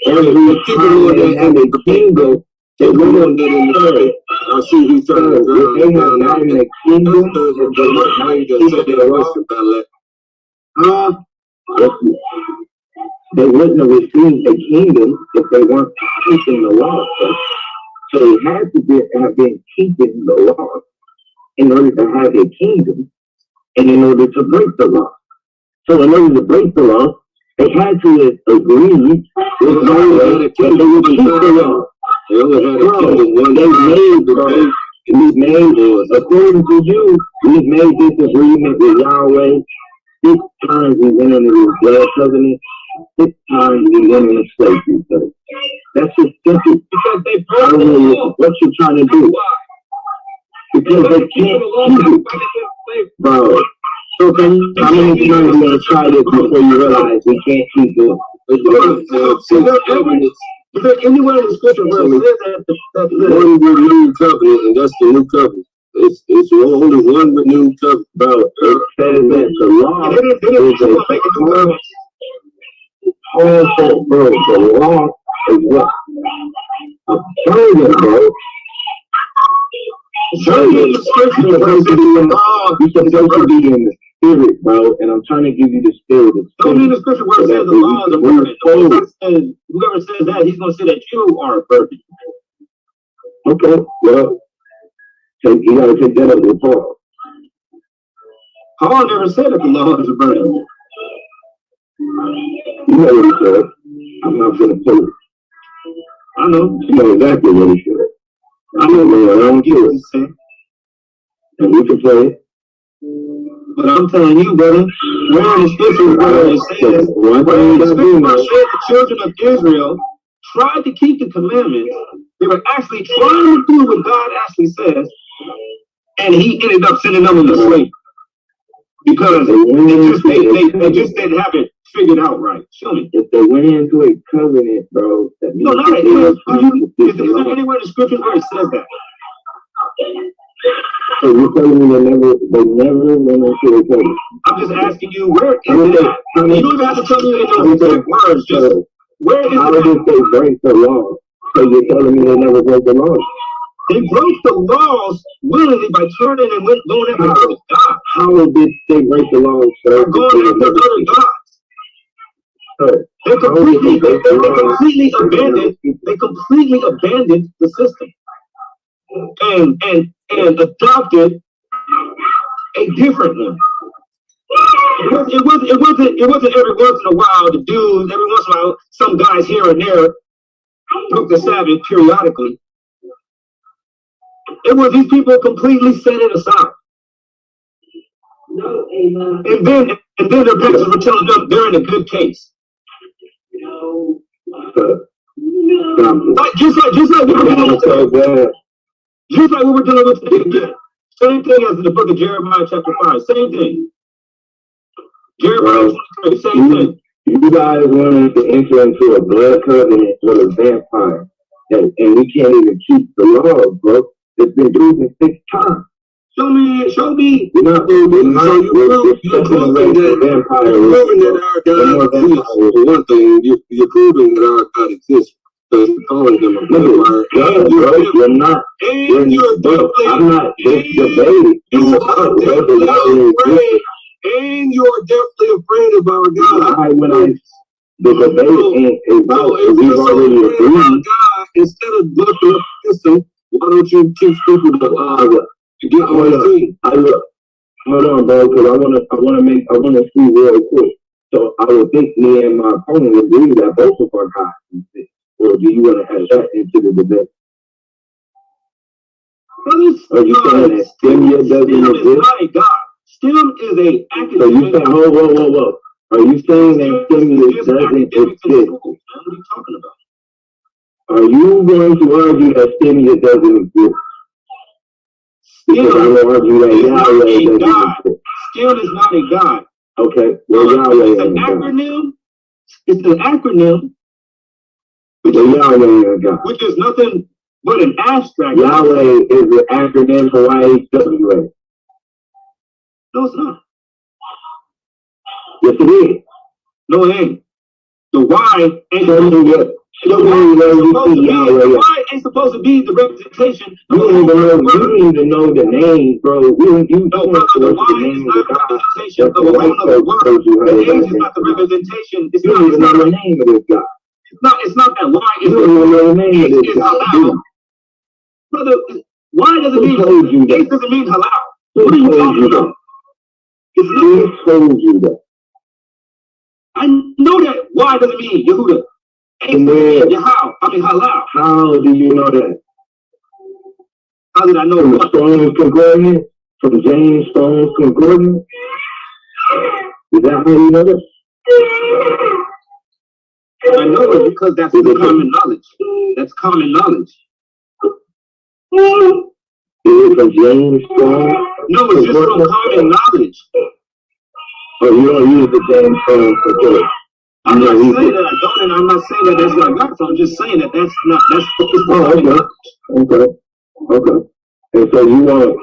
every time they had a kingdom, they went on that in the third. I see he's trying to go down in a kingdom. They wouldn't have received a kingdom if they weren't keeping the law. So they had to have been keeping the law in order to have a kingdom and in order to break the law. So in order to break the law, they had to agree with Yahweh that they would keep the law. They only had a kingdom one day. We made, according to you, we made this agreement with Yahweh. 6 times we went into the blood covenant. 6 times we went into slavery. So that's just simple. Because they broke the law. What you're trying to do? Because they can't keep it. Bro. So how many times are you going to try this before you realize we can't keep doing it? Is there anywhere in the scripture where it says that one will new covenant, and that's the new covenant? It's only one renewed covenant, bro. It says that the law is a bro. The law is what? I'm telling you, bro. You're supposed to be in the spirit, bro, and I'm trying to give you the spirit. Don't mean the scripture where it says the law is a burden. Whoever says that, he's going to say that you are a burden. Okay, well, so you got to take that up with Paul. Paul never said that the law is a burden. You know what he said. I'm not going to tell you. I know. You know exactly what he said. I know, man. I don't get what he said. And we can play it. But I'm telling you, brother, where in the scripture where it says, the children of Israel tried to keep the commandments, they were actually trying to do what God actually says, and he ended up sending them into slavery. Because they just didn't have it figured out right. Show me. If they went into a covenant, bro, that means no, not that. Is there anywhere in the scripture where it says that? So you're telling me they never went into a covenant? I'm just asking you, where is it at? You don't even have to tell me in those exact words. Just where is it? How did they break the law? So you're telling me they never broke the law? They broke the laws willingly by turning and going after other gods. How did they break the laws, sir? Going after other gods. They completely abandoned the system and adopted a different one. It wasn't every once in a while the dudes, every once in a while some guys here and there broke the Sabbath periodically. It was these people completely set it aside. And then their pastors were telling them they're in a good case. Just like we were dealing with today. Just like we were dealing with today. Same thing as in the book of Jeremiah chapter 5. Same thing. Jeremiah 23, same thing. You guys wanted to enter into a blood covenant with a vampire. And we can't even keep the law, bro. It's been proven 6 times. Show me. You're not proving that our God exists. For one thing, you're proving that our God exists. Because you're calling him a vampire. You're not. And you're definitely. I'm not just debating. And you're definitely afraid of our God. The debate is about we've already agreed. Instead of looking up system, why don't you teach people to get on the team? Hold on, bro, because I want to see real quick. So I would think me and my opponent would agree that both of our guys exist. Or do you want to have that into the debate? Are you saying that Stimia doesn't exist? Stim is a active. So you saying, whoa. Are you saying that Stimia doesn't exist? What are you talking about? Are you going to argue that Stimia doesn't exist? Because I will argue that Yahweh doesn't exist. Stim is not a god. Okay, well Yahweh is an acronym. It's an acronym. Which is nothing but an abstract. Yahweh is an acronym for YHWH. No, it's not. Yes, it is. No, it ain't. The Y ain't supposed to be the representation. You don't even know the name, bro. The Y is not the representation of a word. The H is not the representation. It's not the name of this guy. It's not that Y. You don't even know the name of this guy. Brother, Y doesn't mean H doesn't mean halal. What are you talking about? Who told you that? I know that Y doesn't mean Yehuda. H doesn't mean Yahal. I mean halal. How do you know that? How did I know from what? Strong's Concordance? From James Strong's Concordance? Is that how you know that? I know it because that's common knowledge. That's common knowledge. Is it from James Strong? No, it's just from common knowledge. Oh, you don't use the James Strong Concordance? I'm not saying that I don't, and I'm not saying that that's what I got. So I'm just saying that that's common knowledge. Okay. And so you want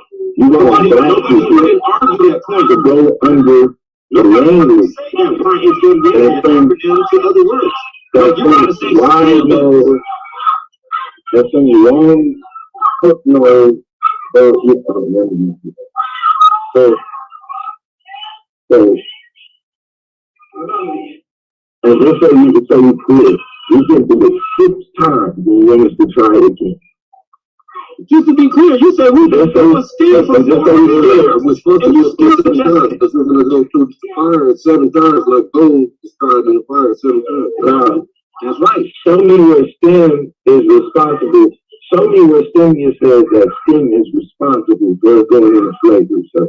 want black people didn't argue that point. to go under the language That's why it's been written to other words. that's why no, that's only one footnote. So, and just so you clear, we can do it 6 times when we want us to try it again. Just to be clear, you said we just still for 4 years. We're supposed to do it 7 times because we're going to go through the fire 7 times, like gold started in the fire 7 times. That's right. Show me where STEM is responsible. Show me where STEM says that STEM is responsible for going into slavery. So,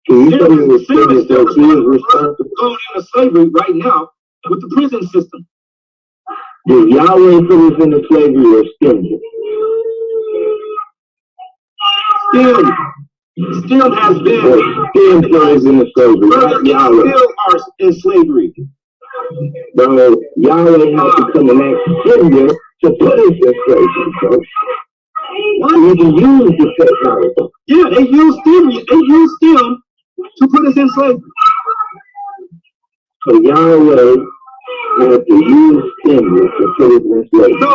can you show me where STEM is responsible? Going into slavery right now with the prison system. Did Yahweh put us into slavery or STEM? Still has been. STEM put us into slavery. Yahweh still are in slavery. Bro, Yahweh has to come and ask STEM to put us in slavery, bro. We can use the technology. Yeah, they use STEM to put us in slavery. So Yahweh has to use STEM to put us in slavery. No.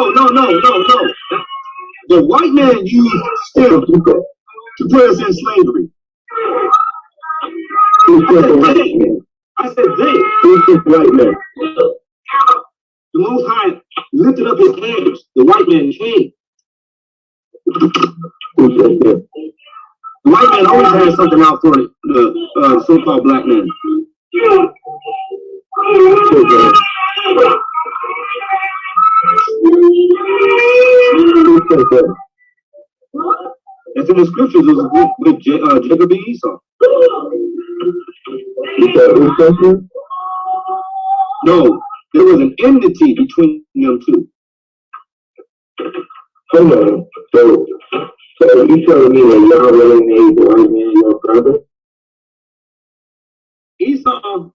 The white man used STEM to put us in slavery. I said they. Who's this white man? The Most High lifted up his hands. The white man came. Who said that? The white man always had something out for the so-called black man. It's in the scriptures. It was with Jacob and Esau. No, there was an enmity between them two. Hold on. So you telling me that Yahweh made the white man your brother? Esau,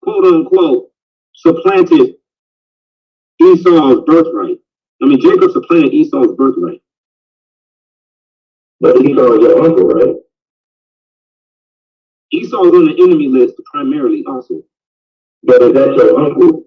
quote unquote, supplanted Esau's birthright. Jacob supplanted Esau's birthright. But Esau is your uncle, right? Esau is on the enemy list primarily also. But is that your uncle?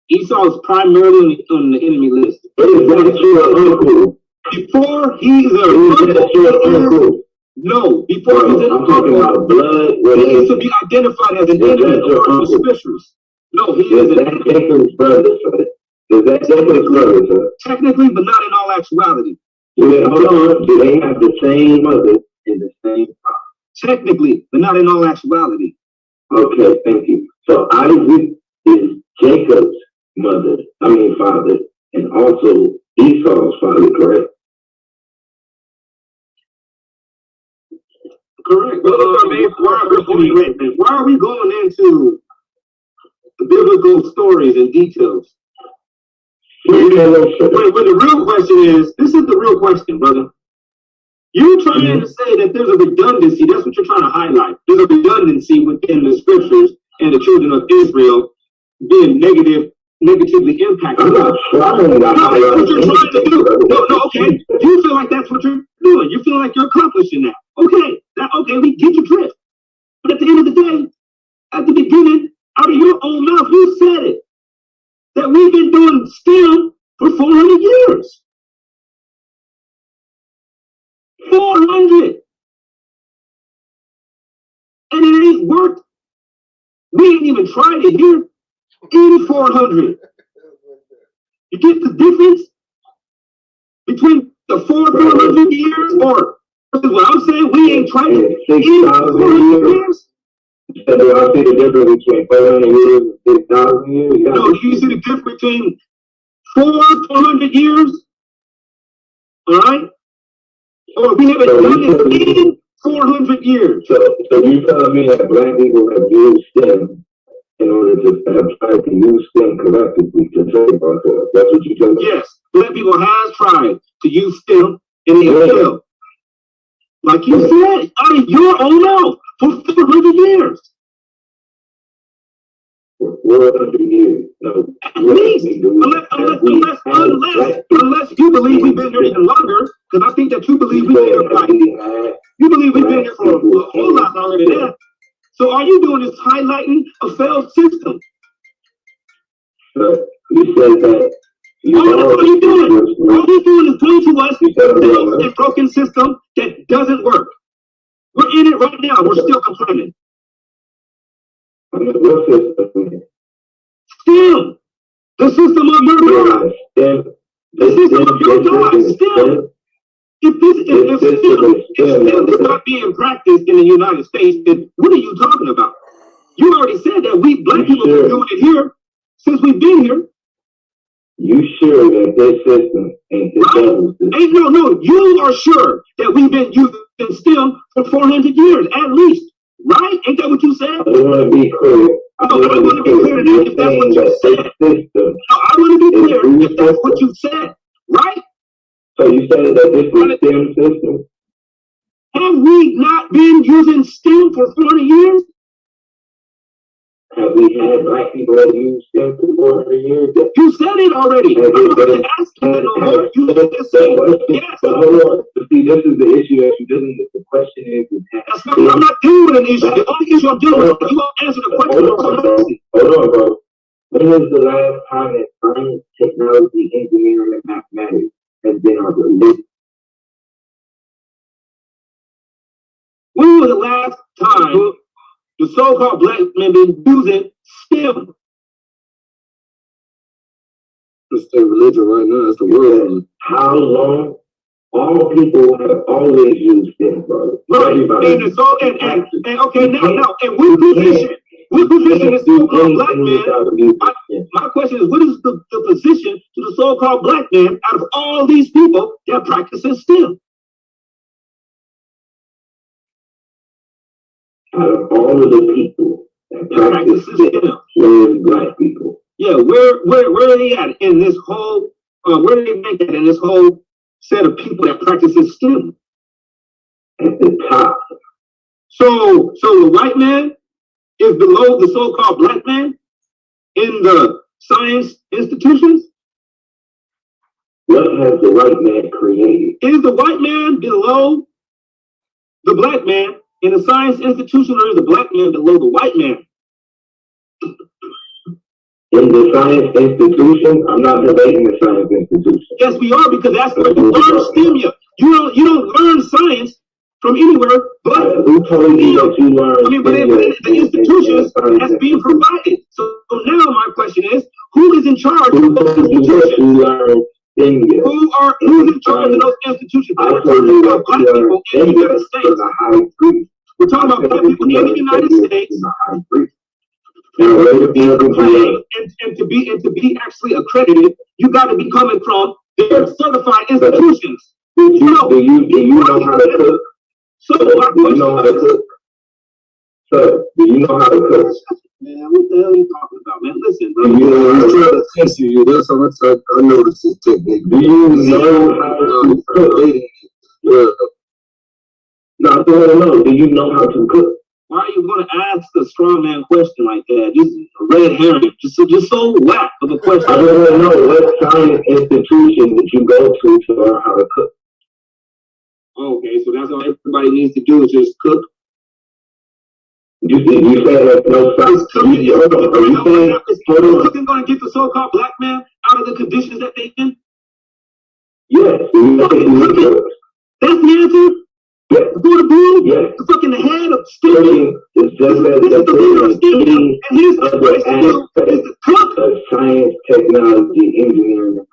Esau is primarily on the enemy list. Is that your uncle? Before he's uncle? No, before he's an I'm talking about blood. He needs to be identified as an enemy according to scriptures. No, he is that Jacob's brother, sir? Is that Jacob's brother, sir? Technically, but not in all actuality. Yeah, hold on. Do they have the same mother and the same father? Technically, but not in all actuality. Okay, thank you. So Isaac is Jacob's father, and also Esau's father, correct? Correct. Why are we going into the biblical stories and details? But the real question is, this is the real question, brother. You're trying to say that there's a redundancy. That's what you're trying to highlight. There's a redundancy within the scriptures and the children of Israel being negatively impacted. I'm not trying that's what you're trying to do. No, okay. You feel like that's what you're doing. You feel like you're accomplishing that. Okay, we get your drift. But at the end of the day, at the beginning, out of your own mouth, you said it. That we've been doing STEM for 400 years. 400. And it ain't worked. We ain't even tried it here. 400. You get the difference between the 400 years or what I'm saying? We ain't tried it. 400 years. So do I see the difference between 400 years and 6,000 years? Yeah. No, you see the difference between 400 years? All right? Or we haven't done it in 400 years. So you telling me that black people have used STEM in order to have tried to use STEM collectively to save ourselves? That's what you're telling me? Yes, black people have tried to use STEM and they failed. Like you said, out of your own mouth for 400 years. And it ain't worked. We ain't even tried it here. Okay, that okay, we get your drift. But at the end of the day, at the beginning, out of your own mouth, you said it. That we've been doing STEM for 400 years. for 400 years. No, at least, unless you believe we've been here even longer, because I think that you believe we've been here you believe we've been here for a whole lot longer than that. So all you doing is highlighting a failed system. You said that. All you're doing is pointing to us a broken system that doesn't work. We're in it right now. We're still complaining. Still, the system of your God. The system of your God. Still, if still is not being practiced in the United States, then what are you talking about? You already said that we black people have been doing it here since we've been here. You sure that this system ain't the devil's system? No, you are sure that we've been using STEM for 400 years, at least. Right? Ain't that what you said? I want to be clear. I want to be clear that if that's what you said. I want to be clear if that's what you said. Right? So you saying that this is STEM system? Have we not been using STEM for 40 years? Have we had black people that use STEM for 400 years? You said it already. I'm not going to ask you that no more. You just said yes. But hold on. See, this is the issue that you're dealing with. The question is I'm not dealing with an issue. The only issue I'm dealing with, you won't answer the question. Hold on, bro. When was the last time that science, technology, engineering, and mathematics has been our religion? When was the last time the so-called black men been using STEM? It's the religion right now. It's the world. How long? All people have always used STEM, bro. Right. And okay, now, and what position is so-called black man? My question is, what is the position to the so-called black man out of all these people that practices STEM? Out of all of the people that practice STEM, where is black people? Yeah, where are they at in this whole? Where do they make that in this whole set of people that practices STEM? At the top. So the white man is below the so-called black man in the science institutions? What has the white man created? Is the white man below the black man in the science institution, or is the black man below the white man? In the science institution, I'm not debating the science institution. Yes, we are, because that's where you learn STEM. You don't learn science from anywhere but who told you that you learn? but the institutions that's being provided. So now my question is, who is in charge of those institutions? Who's in charge of those institutions? We're talking about black people in the United States. We're talking about black people in the United States. And to be actually accredited, you got to be coming from their certified institutions. Do you know how to cook? So do you know how to cook? Sir, do you know how to cook? Man, what the hell are you talking about, man? Listen, bro. I'm trying to test you. That's how much I noticed this technique. Do you know how to cook? No, I want to know. Do you know how to cook? Why are you going to ask a strong man question like that? Just a red herring. Just so whack of a question. I want to know what science institution did you go to learn how to cook? Okay, so that's all everybody needs to do is just cook. You said there's no science. Is cooking going to get the so-called black man out of the conditions that they're in? Yes. That's the answer? Yes. Go to bed? Yes. The fucking head of STEM. It's just this is the leader of STEM. And his place to do is to cook. Science, technology, engineering.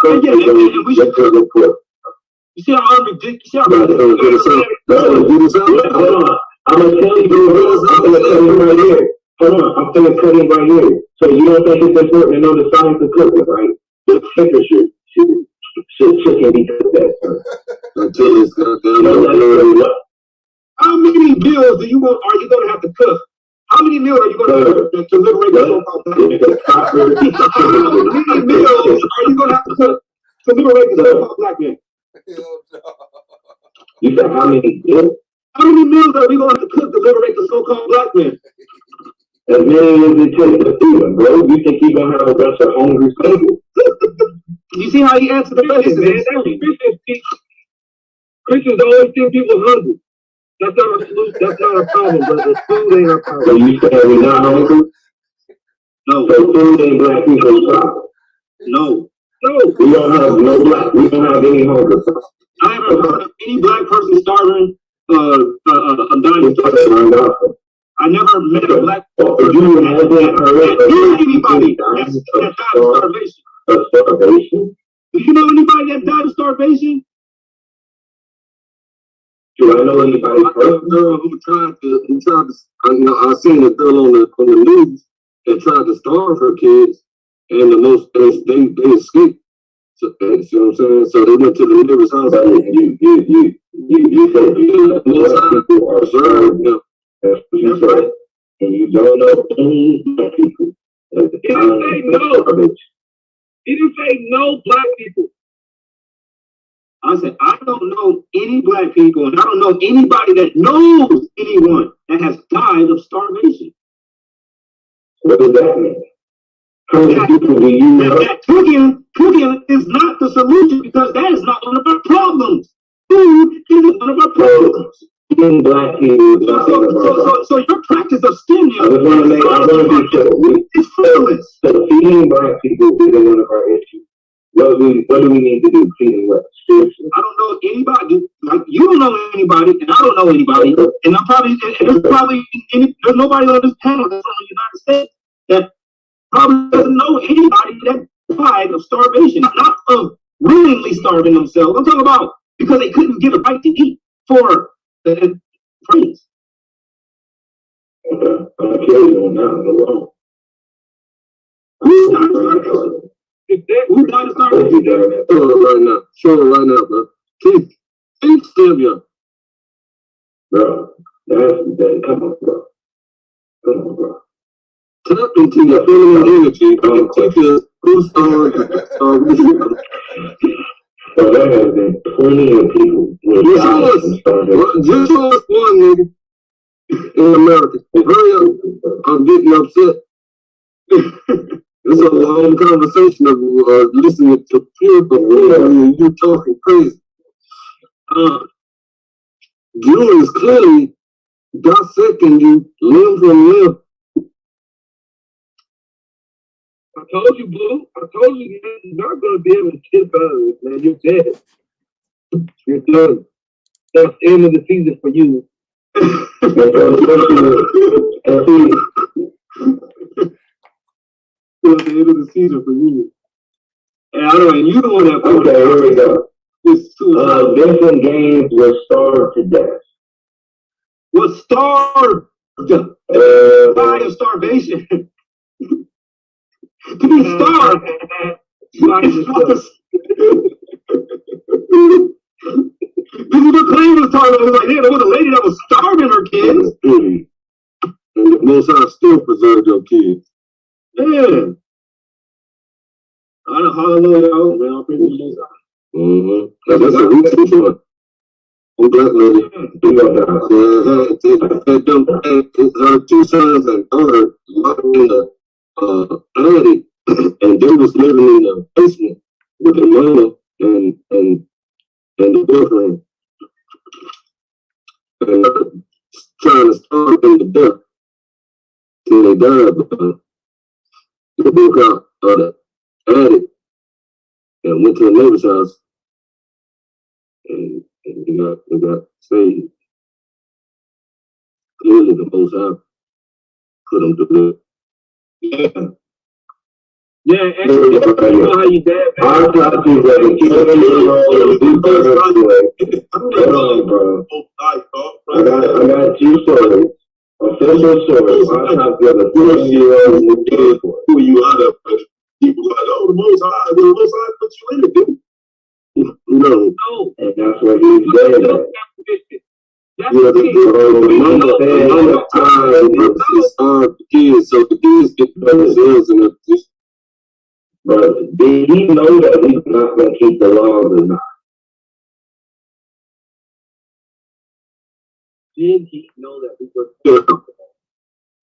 And we should cook. You see how ridiculous? You see how ridiculous? Hold on. I'm going to tell you right here. Hold on. I'm going to cut him right here. So you don't think it's important to know the science of cooking, right? The temperature should be cooked that time. Until it's done. How many meals are you going to have to cook? How many meals are you going to have to liberate the so-called black man? How many meals are you going to have to cook to liberate the so-called black man? You said how many meals? How many meals are we going to have to cook to liberate the so-called black man? As many as it takes to feed them, bro. You think you're gonna have a bunch of hungry people? You see how he answered the question, man? Christians always think people hungry. That's not a solution. That's not a problem, brother. Food ain't a problem. So you say we're not hungry? No. So food ain't black people's problem. No. We don't have no black. We don't have any hunger. I haven't heard of any black person starving a dying starvation. I never met a black person that knew anybody that died of starvation. Starvation? Do you know anybody that died of starvation? Do I know anybody? A girl who tried to, I seen a girl on the news that tried to starve her kids, and they escaped. So, you see what I'm saying? So they went to the neighbor's house. You said most people are starving. That's right. And you don't know any black people. He didn't say no. He didn't say no black people. I said, I don't know any black people, and I don't know anybody that knows anyone that has died of starvation. What does that mean? How many people do you know? That cooking is not the solution, because that is not one of our problems. Food isn't one of our problems. Being black people is not one of our problems. So your practice of stimulus is frivolous. So feeding black people isn't one of our issues. What do we need to do? Feeding what? I don't know anybody. Like, you don't know anybody, and I don't know anybody. And there's nobody on this panel that's from the United States that probably doesn't know anybody that died of starvation, not of willingly starving themselves. I'm talking about because they couldn't get a bite to eat for the praise. Okay, I'm gonna kill you on that. Who died of starvation? Who died of starvation? Show it right now, bro. Think Sylvia. Bro, come on, bro. Tap into your feminine energy and teach us who's starvation. So there has been plenty of people just us one nigga in America. Hurry up. I'm getting upset. It's a long conversation of listening to people and you talking crazy. Drew is clearly dissecting you limb from limb. I told you, Blue. I told you you're not going to be able to tip out of this, man. You're dead. You're done. That's the end of the season for you. That's the end of the season for you. And I don't know, you the one that. Okay, here we go. Different games were starved to death. Was starved. Die of starvation. To be starved. This is what Clay was talking about. It was like, yeah, there was a lady that was starving her kids. And the Most High still preserved your kids. Yeah. I don't hallelujah, man. I'll bring the Most High. That's a recent one. I'm black lady. Her two sons and daughter locked in the attic, and they was living in the basement with the mama and the boyfriend, and trying to starve them to death till they died. But they broke out of the attic and went to the neighbor's house, and they got saved. Clearly, the Most High put them to death. Yeah. Yeah, and you know how you dad, man. I thought you were a bro. I got two stories. Official stories. I thought you were a 40-year-old who you out of. People like, oh, the Most High put you in it, dude. No. And that's what he's dead at. Yeah, the mama the kids, so the kids get themselves in a. But did he know that he's not going to keep the laws or not? Did he know that he was?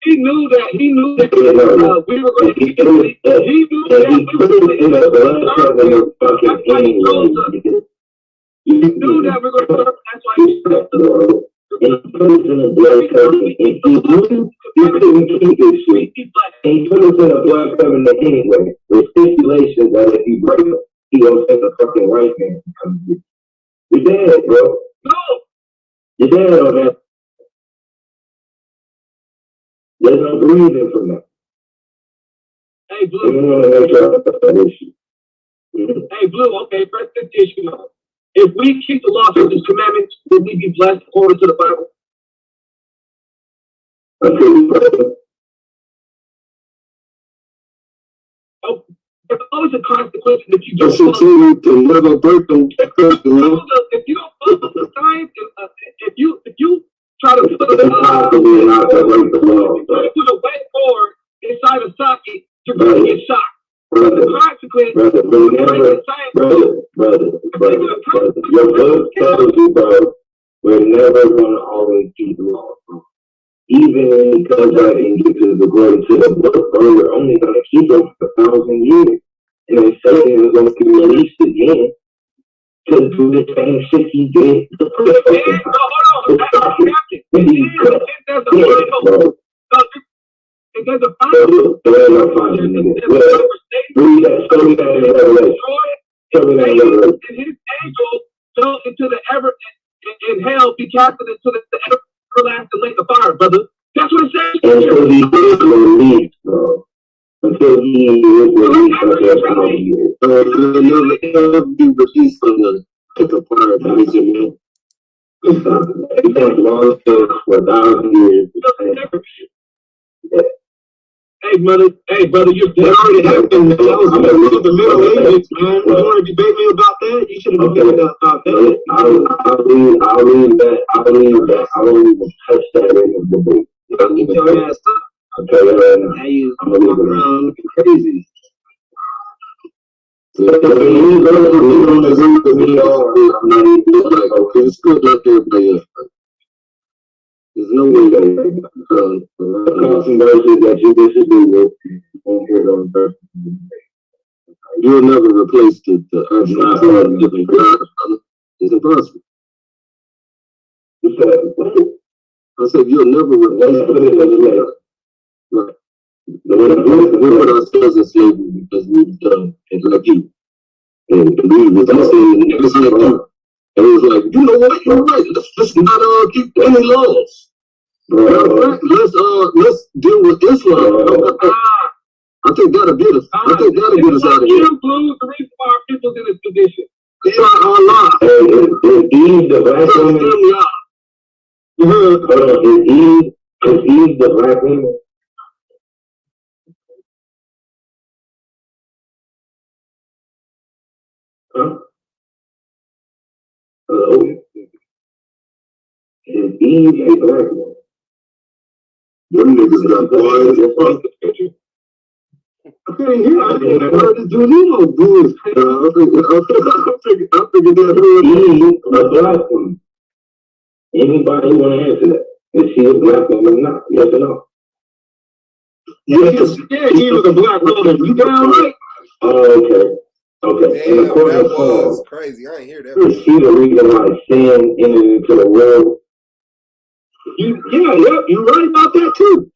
He knew that we were going to keep it. He knew that we were going to He knew that we were going to that's why he said And he put us in a black covenant. And he knew he couldn't keep it sweet. And he put us in a black covenant anyway, with stipulations that if you break it, he gonna take a fucking white man to come get you. You're dead, bro. no. You're dead on that. There's no breathing from that. Hey, We Blue. want to make sure that issue. Hey, Blue, okay, first this issue. If we keep the laws and the commandments, will we be blessed according to the Bible? Oh, there's always a consequence if you don't follow. To never break them. If you don't follow the signs, if you try to put a whiteboard inside a socket, you're going to get shocked. The consequence, Brother, your book tells you, bro, we're never going to always keep the law, bro. Even when he comes back and gets to the glory to the book, bro, we're only going to keep them for 1,000 years. And then Satan is going to be released again to do the same shit he did the first fucking time. There's a final. Show me that in Revelation. And his angels fell into the in hell, be casted into the everlasting lake of fire, brother. That's what it says. Until he is released, bro. Until he is released from that power year. He'll never be released from the fire, man. He has lost us for 1,000 years. Hey, brother, you're That already happened. That was in the Middle Ages, man. You want to debate me about that? You should have debated about that. I'll leave that. I don't even touch that in the debate. Get your ass up. I'll tell you right now. Now you I'm gonna leave it around looking crazy. So when you go to the agree with me on, I'm not even like, okay, It's good like everybody else. There's no way that some verses that you disagree with, you won't hear those verses. you'll never replace the earth with different gods. It's impossible. I said you'll never replace it. Right. We put ourselves in slavery because we've done it like you. And we was saying niggas like you. And it was like, you know what, you're right. Let's not keep any laws. Let's deal with Islam. I think that'll get us. I think that'll get us out of here. You include the reason why our people's in this condition. It's not Allah. Is Eve the black woman? Is Eve the black woman? Huh? Hello? Is Eve a black woman? Them niggas got quiet as fuck. I couldn't hear. I heard this dude. You know, dude. I figured that Eve, a black woman. Anybody want to answer that? Is she a black woman or not? Yes or no? Yes. Yeah, he was a black woman. You damn right. Oh, okay. Okay. Damn, that was crazy. I ain't hear that. Is she the reason why sin entered into the world? You're right about that too.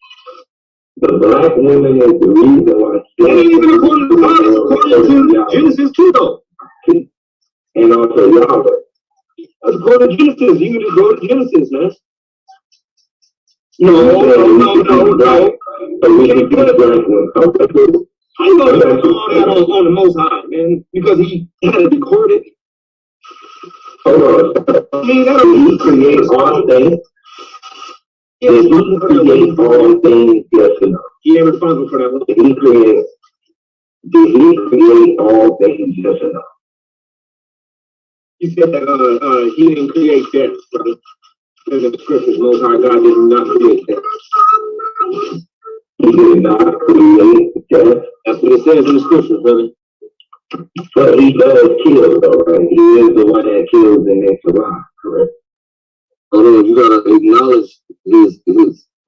The black woman is the reason why sin And even according to God, according to Genesis too, though. and also Yahweh. That's according to Genesis. You can just go to Genesis, man. No. But we can do the black woman. Okay, cool. I know you don't do all that on the Most High, man, because he had it recorded. Hold on. I mean, Did he create all things? Did he create all things? Yes or no? He ain't responsible for that one. Did he create all things? Yes or no? He said that he didn't create that, brother. In the scriptures, Most High God did not create that. He did not create death. That's what it says in the scriptures, brother. But he does kill, though, right? He is the one that kills and then survives, correct? Hold on, you gotta acknowledge his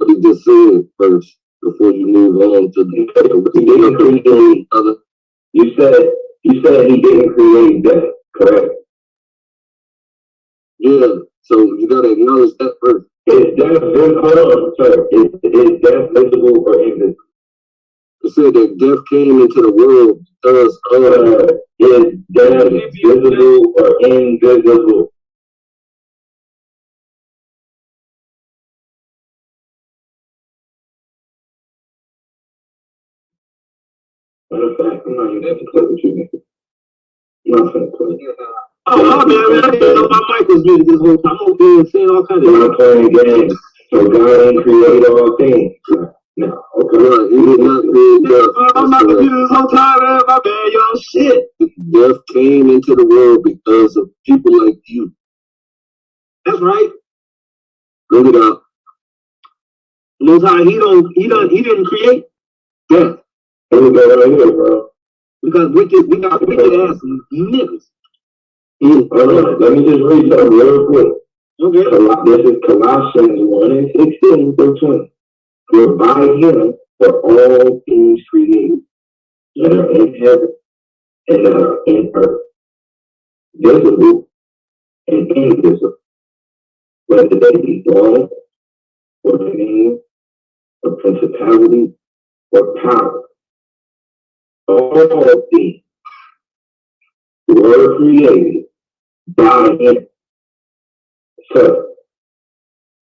what he just said first before you move on to the other. You said he didn't create that, correct? Yeah. So you gotta acknowledge that first. Is death visible? Sir, is death visible or invisible? It said that death came into the world because is death visible or invisible? Matter of fact, I'm not even going to play with you, nigga. I'm not going to play. Oh, man, I didn't know my mic was muted this whole time. I'm over here saying all kinds of. I'm not playing games. So God ain't created all things. No, okay. Right. He did not create death. I'm not gonna do this whole time, man. My bad, y'all. Shit. Death came into the world because of people like you. That's right. Look it up. Most High, he didn't create death. Here we go right here, bro. We got wicked ass niggas. Let me just read something real quick. Okay. This is Colossians 1:16 through 20. For by him were all things created that are in heaven and that are in earth, visible and invisible, whether they be thrones or dominion or principality or power. All things were created by him. So,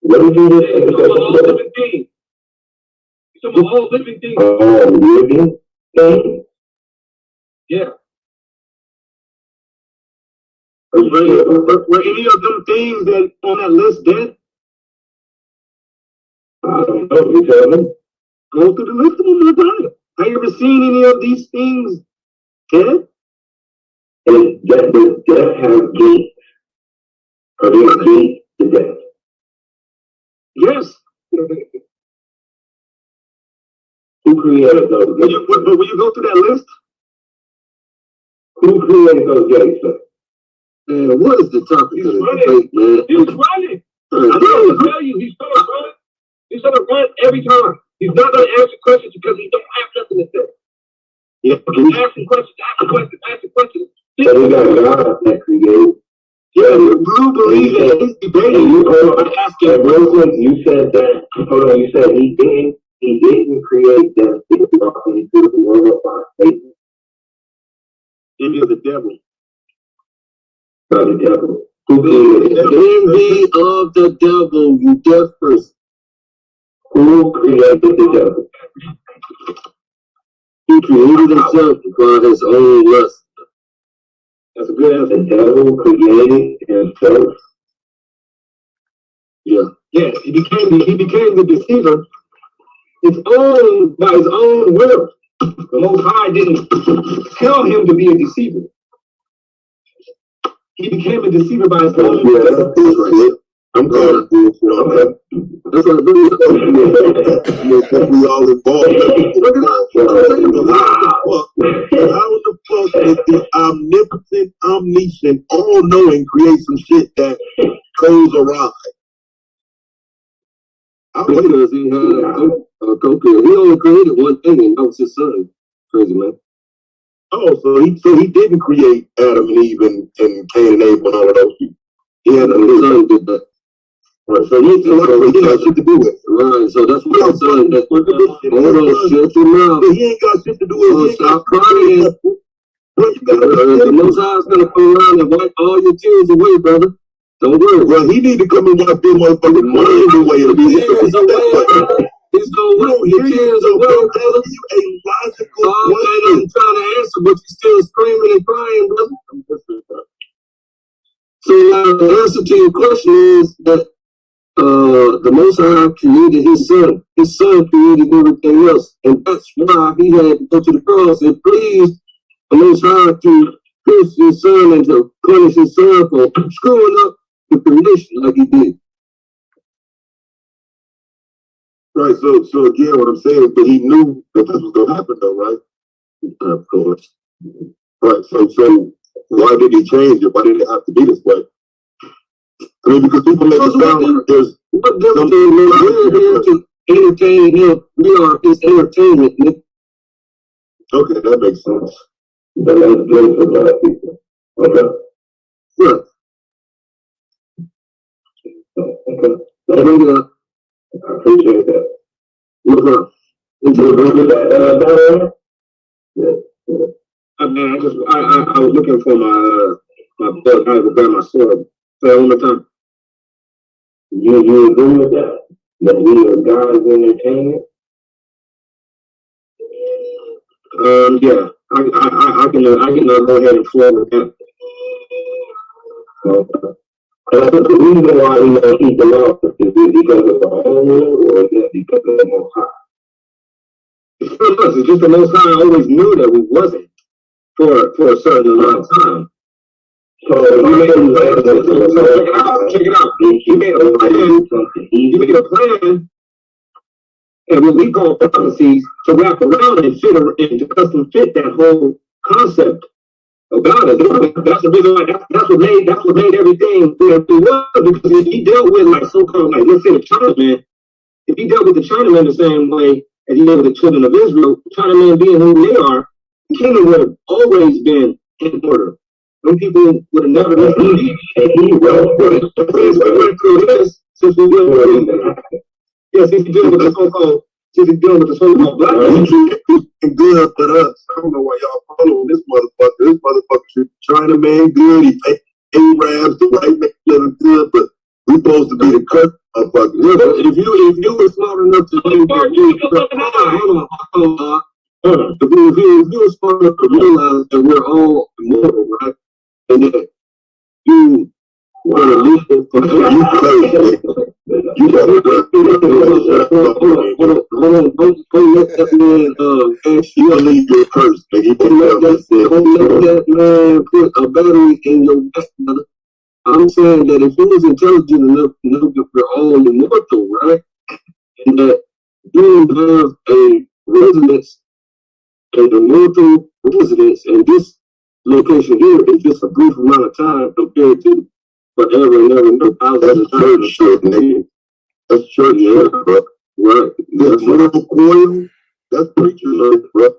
what did you just say? All living things. All living things. All living things. Yeah. Were any of them things that on that list dead? I don't know. You tell me. Go through the list of them and die. Have you ever seen any of these things dead? And does death have gates? Are there gates to death? Yes. Who created those gates? Will you go through that list? Who created those gates, sir? Man, what is the topic of the debate, man? He was running. I tell you, he's gonna run. He's gonna run every time. He's not gonna answer questions because he don't have nothing to say. Yeah, ask him questions, ask him questions. So we got God that created. Yeah, you believe in his debating. You said that. Hold on, you said he didn't create that. He brought into the world by Satan. Envy of the devil. By the devil. Who created the envy of the devil, you deaf person. Who created the devil? He created himself by his own lust. That's a good answer. The devil created himself. Yeah. Yeah, he became the deceiver. By his own will. The Most High didn't tell him to be a deceiver. He became a deceiver by his own will. I'm glad that's what we all involved. How the fuck is the omnipotent, omniscient, all-knowing create some shit that goes awry? Because he had Coco. He only created one thing, and that was his son. Crazy man. Oh, so he didn't create Adam and Eve and Cain and Abel and all of those people. He had his son did that. Right, so he got shit to do with it. Right, so that's what I'm saying. Hold on, shut your mouth. He ain't got shit to do with it. Stop crying. The Most High is going to come around and wipe all your tears away, brother. Don't worry. Well, he need to come and wipe your motherfucking mind away. He's going to wipe your tears away, brother. A logical question. I'm trying to answer, but you're still screaming and crying, brother. So the answer to your question is that the Most High created his son. His son created everything else. And that's why he had to go to the cross and please the Most High to pierce his son and to punish his son for screwing up the creation like he did. Right, so again, what I'm saying is that he knew that this was going to happen though, right? Of course. Right, so why did he change it? Why did it have to be this way? I mean, because people make it sound like there's entertain him. We are his entertainment. Okay, that makes sense. But that's good for black people. Okay. Right. Okay. So bring it up. I appreciate that. What's up? Yeah. I mean, I was looking for my book. I had to grab my sword. Say it one more time. You agree with that? That we are God's entertainment? Yeah. I can go ahead and flow with that. Okay. The reason why we don't keep the law is it because of our own will or is it because of the Most High? It's just the Most High always knew that we wasn't for a certain amount of time. So you made a plan. Check it out. He made a plan. He made a plan. And what we call prophecies to wrap around and fit and to custom fit that whole concept of God. That's the reason why that's what made everything where it was, because if he dealt with like so-called, like let's say the Chinaman, if he dealt with the Chinaman the same way as he dealt with the children of Israel, Chinaman being who they are, the kingdom would have always been in order. Some people would have never listened. He went through this since we went through. Yes, he's dealing with the so-called. Since he's dealing with the so-called black man. Good, but us. I don't know why y'all following this motherfucker. This motherfucker, Chinaman good. He pay Arabs, the white man living good, but we supposed to be the cursed motherfucker. If you were smart enough to if you were smart enough to realize that we're all immortal, right? And that you want to live forever. You got to don't let that man ask you to leave your purse. Don't let that man put a battery in your back, brother. I'm saying that if he was intelligent enough to know that we're all immortal, right? And that you have a residence, an immortal residence, and this location here is just a brief amount of time compared to forever and ever, no thousands of times. Shit, nigga. That's church shit, bro. Right. That's little coil. That's preacher shit, bro.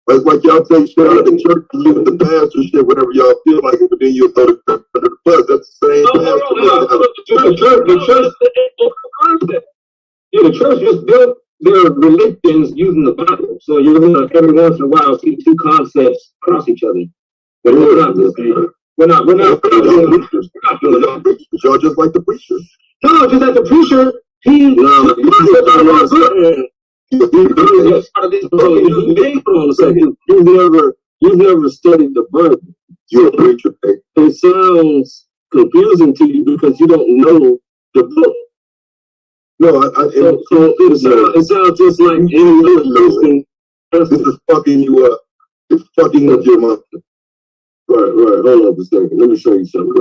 It's like y'all take shit out of the church and leave the pastor shit, whatever y'all feel like it, but then you'll throw the church under the bus. That's the same The church just built their religions using the Bible. So you're going to every once in a while see two concepts cross each other. But we're not the same. We're not preachers. Y'all just like the preachers. No, just like the preacher, he you've never studied the Bible. You're a preacher. It sounds confusing to you because you don't know the book. No, it sounds just like any other person. This is fucking you up. It's fucking up your mind. Right. Hold on a second. Let me show you something.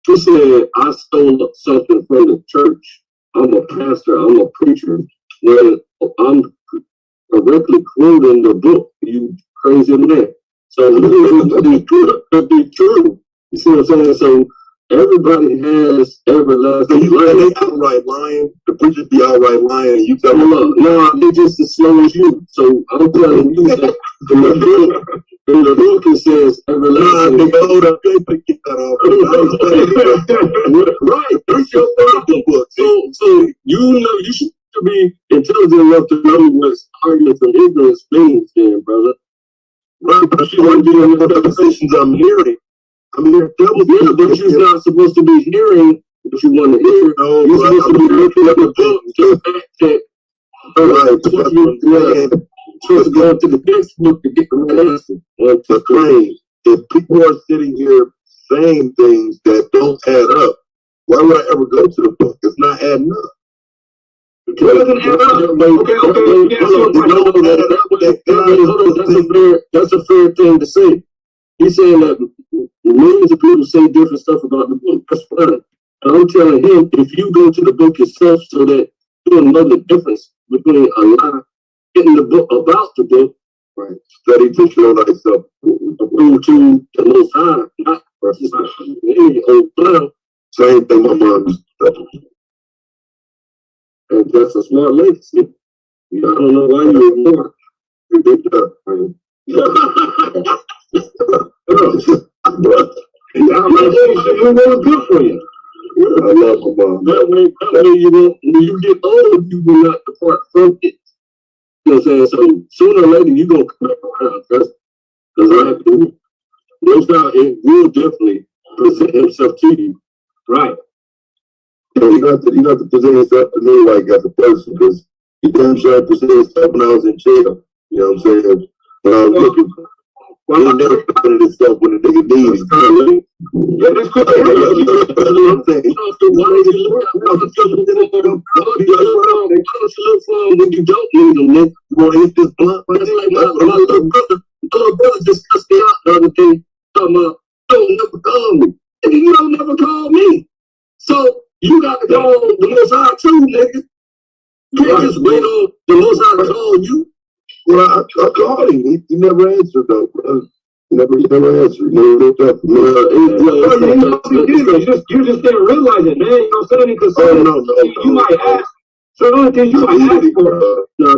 You said I stole something from the church. I'm a pastor. I'm a preacher. When I'm correctly quoting the book, you crazy man. So it could be true. You see what I'm saying? So everybody has everlasting life. They outright lying. The preachers be outright lying. And you tell them, no, they just as slow as you. So I'm telling you that in the book it says everlasting. Hold up, they pick that off. Right, that's your book. So you know you should be intelligent enough to know what arguments and ignorance means, then, brother. Right, but you want to be in the conversations I'm hearing. I mean, but you're not supposed to be hearing what you want to hear. No, you're supposed to be looking at the book to fact check. Right, supposed to go to the textbook to get the right answer. To claim if people are sitting here saying things that don't add up, why would I ever go to the book? It's not adding up. It doesn't add up. That's a fair thing to say. He's saying that millions of people say different stuff about the book. That's fine. And I'm telling him, if you go to the book yourself so that you'll know the difference between a lie, getting the book about the book, right? Study to show thyself approved to the Most High, not versus any old clown. Same thing my mom used to tell me. And that's a smart legacy. I don't know why you ignore it. It's good for you. I love my mom. That way you won't, when you get old, you will not depart from it. You know what I'm saying? So sooner or later, you're going to come back around. Because it will definitely present himself to you. Right. You got to present yourself to me like as a person, because you damn sure present yourself when I was in jail. You know what I'm saying? When I was looking for. Well, I never presented himself when a nigga needed it. Yeah, that's cool. That's what I'm saying. Why don't you look for him when you don't need him, nigga? You want to hit this blunt? That's like my little brother discussed me out the other day, talking about, don't never call me. Nigga, you don't never call me. So you got to call the Most High too, nigga. You can't just wait on the Most High to call you. Well, I called him. He never answered though. He never answered. He never looked up. You just didn't realize it, man. You know what I'm saying? Because you might ask. So the only thing you might ask for. No,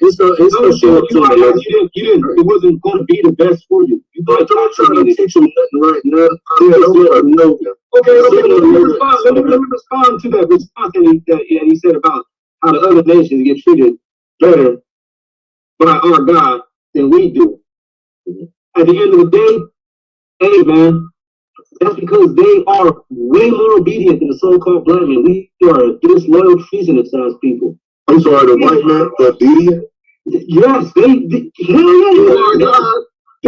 it's the short you might ask. You didn't. It wasn't going to be the best for you. You might try to teach him nothing right now. No. Okay. Let me respond to that response that he said about how the other nations get treated better by our God than we do. At the end of the day, hey man, that's because they are way more obedient than the so-called black man. We are disloyal, treasonous ass people. I'm sorry, the white man obedient? Yes, they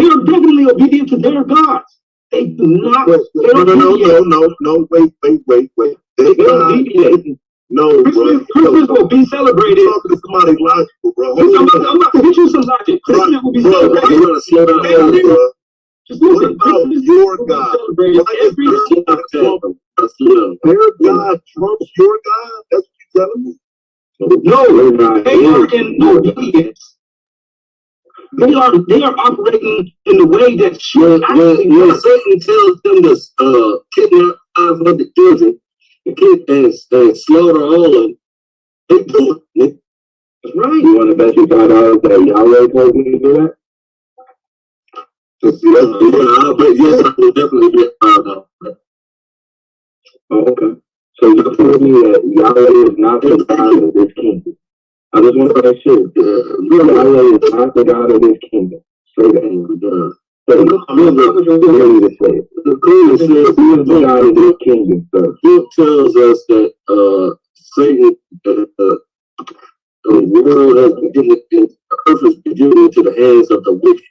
are definitely obedient to their gods. They do not. No, wait. They obedient. No, Christmas will be celebrated. I'm talking to somebody logical, bro. I'm about to hit you some logic. Christmas will be celebrated. You gotta slow down, bro. Just listen. Christmas your God. Their God trumps your God? That's what you're telling me? No, they are in obedience. They are operating in the way that should actually. When Satan tells them to kidnap 500 children, and slaughter all of them. They do it. That's right. You want to bet you $5 that Yahweh told you to do that? I will definitely bet $5. Oh, okay. So you told me that Yahweh is not the God of this kingdom. I just want to make sure. Yahweh is not the God of this kingdom. Say that. The Quran says he is the God of this kingdom. The book tells us that Satan, the world has been given, the earth has been given into the hands of the wicked.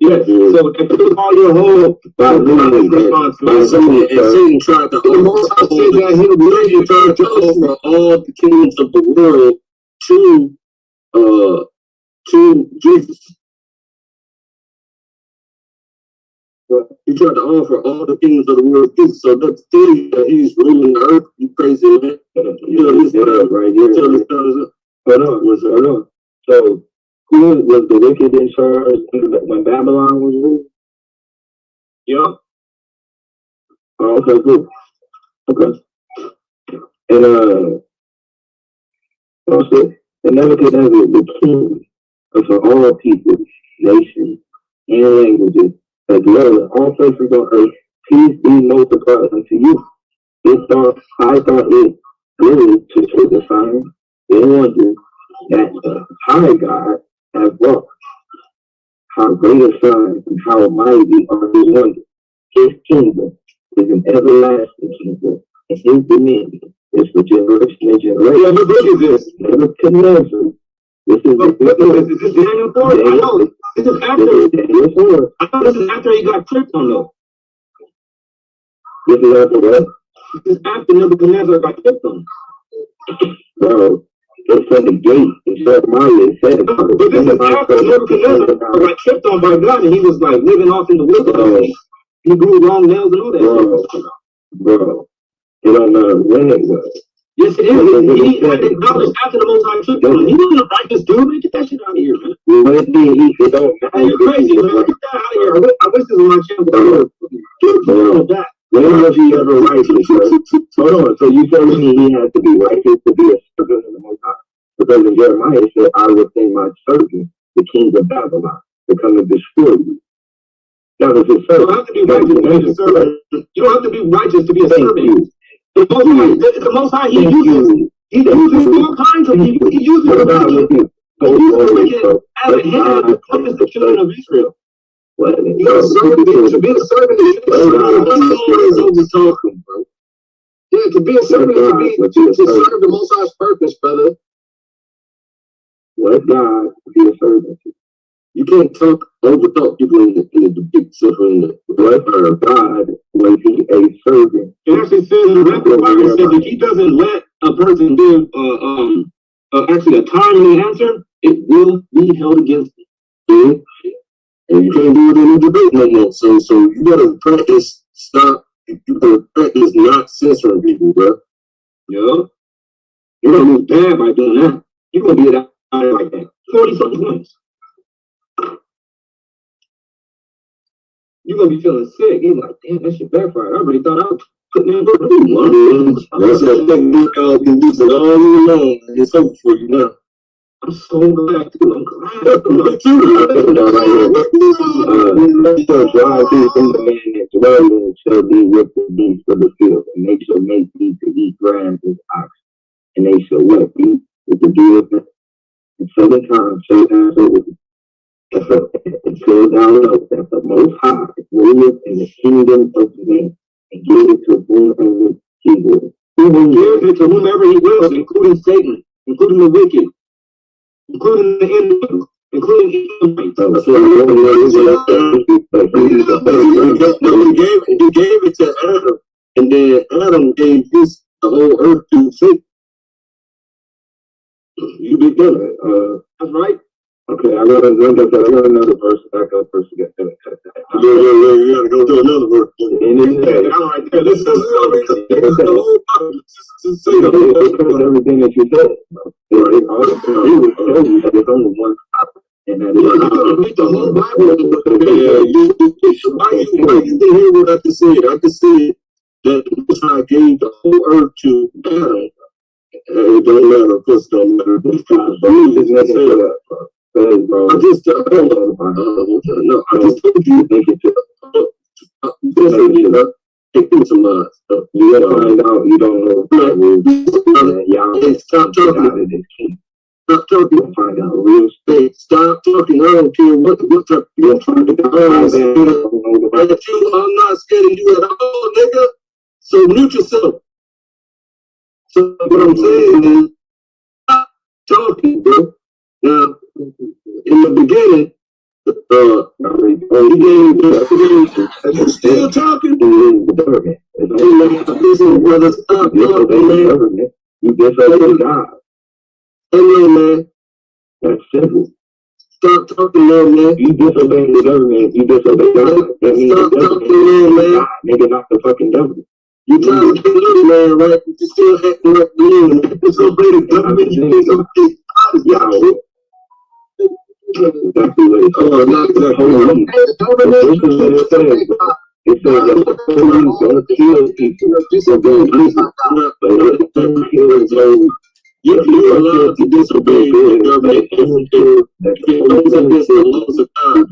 Yes. So if you all your whole and Satan tried to offer all the kingdoms of the world to Jesus. He tried to offer all the kingdoms of the world to Jesus. So that's still that he's ruling the earth. You crazy man. You know this right here. Hold on. So who was the wicked in charge when Babylon was ruled? Yeah. Oh, okay, good. Okay. And also, the Nebuchadnezzar, the king of all people, nations, and languages, as well as all places on earth, peace be multiplied unto you. I thought it good to show the sign and wonder that the high God has wrought. How great a sign and how mighty are his wonders. His kingdom is an everlasting kingdom, and his dominion is for generation and generation. Yeah, but look at this. Nebuchadnezzar. This is Daniel 4. I know. This is after Daniel 4. I thought this is after he got tripped on though. This is after what? This is after Nebuchadnezzar got tripped on. Bro, it's from the gate in Jeremiah. It said about it. But this is after Nebuchadnezzar got tripped on by God and he was like living off in the wilderness. He grew long nails and all that. Bro, it don't matter when it was. Yes, it is. He had to acknowledge after the Most High took him. He wasn't a righteous dude, man. Get that shit out of here, man. It don't matter. You're crazy, man. Get that out of here. I wish this was my channel. When was he ever righteous, bro? Hold on. So you telling me he has to be righteous to be a servant of the Most High? Because in Jeremiah it said, I will send my servant, the king of Babylon, to come and destroy you. That was his servant. You don't have to be righteous to be a servant. You don't have to be righteous to be a servant. The Most High, he uses all kinds of people. He uses the wicked. He uses the wicked as a hand to punish the children of Israel. You're a servant. To be a servant is over talking, bro. Yeah, to be a servant is to serve the Most High's purpose, brother. What God to be a servant to? You can't overtalk people in the debate. So What God was he a servant? it actually says in the Bible says if he doesn't let a person give actually a timely answer, it will be held against him. And you can't do it in the debate no more. So you gotta practice practice not censoring people, bro. Yeah. You're gonna lose bad by doing that. You're gonna be out like that. 40-something points. You're gonna be feeling sick. You're like, damn, that shit backfired. I really thought I was putting in work. That's that technique I've been using all year long. It's over for you now. I'm so glad too. I'm glad. Drive thee from the man that dwelleth shall be with the beasts of the field, and they shall make thee to eat grass as ox, and they shall wet thee with the dew of them. And 7 times shall pass over thee. Until thou know that the Most High ruleth in the kingdom of men, and giveth to whomever he will. He gives it to whomever he wills, including Satan, including the wicked, including the enemies, including Edomites. He gave it to Adam, and then Adam gave the whole earth to Satan. You be done. That's right. Okay, I got another verse. Backup verse again. You gotta go to another verse. This is everything that you said. He will show you that there's only one topic, and that is read the whole Bible. Why you didn't hear what I just said? I just said that the Most High gave the whole earth to Adam. It don't matter. Of course, it don't matter. I just told you. Take them some you gotta find out you don't know Stop talking. Stop talking. Find out real Hey, stop talking. I don't care what you're trying to do. I'm not scared of you at all, nigga. So mute yourself. So what I'm saying is, stop talking, bro. Now, in the beginning, you still talking? Listen, brother, stop talking, man. You disobey God. Hello, man. That's simple. Stop talking, little man. You disobey the government. You disobey God. That means Stop talking, little man. Nigga, not the fucking government. You trying to be little man, right? But you still acting like the little man. Disobey the government. You think I'm big out of y'all. Exactly what it says. Oh, not exactly. It says that the police don't kill people. You're allowed to disobey the government until there's a laws of God.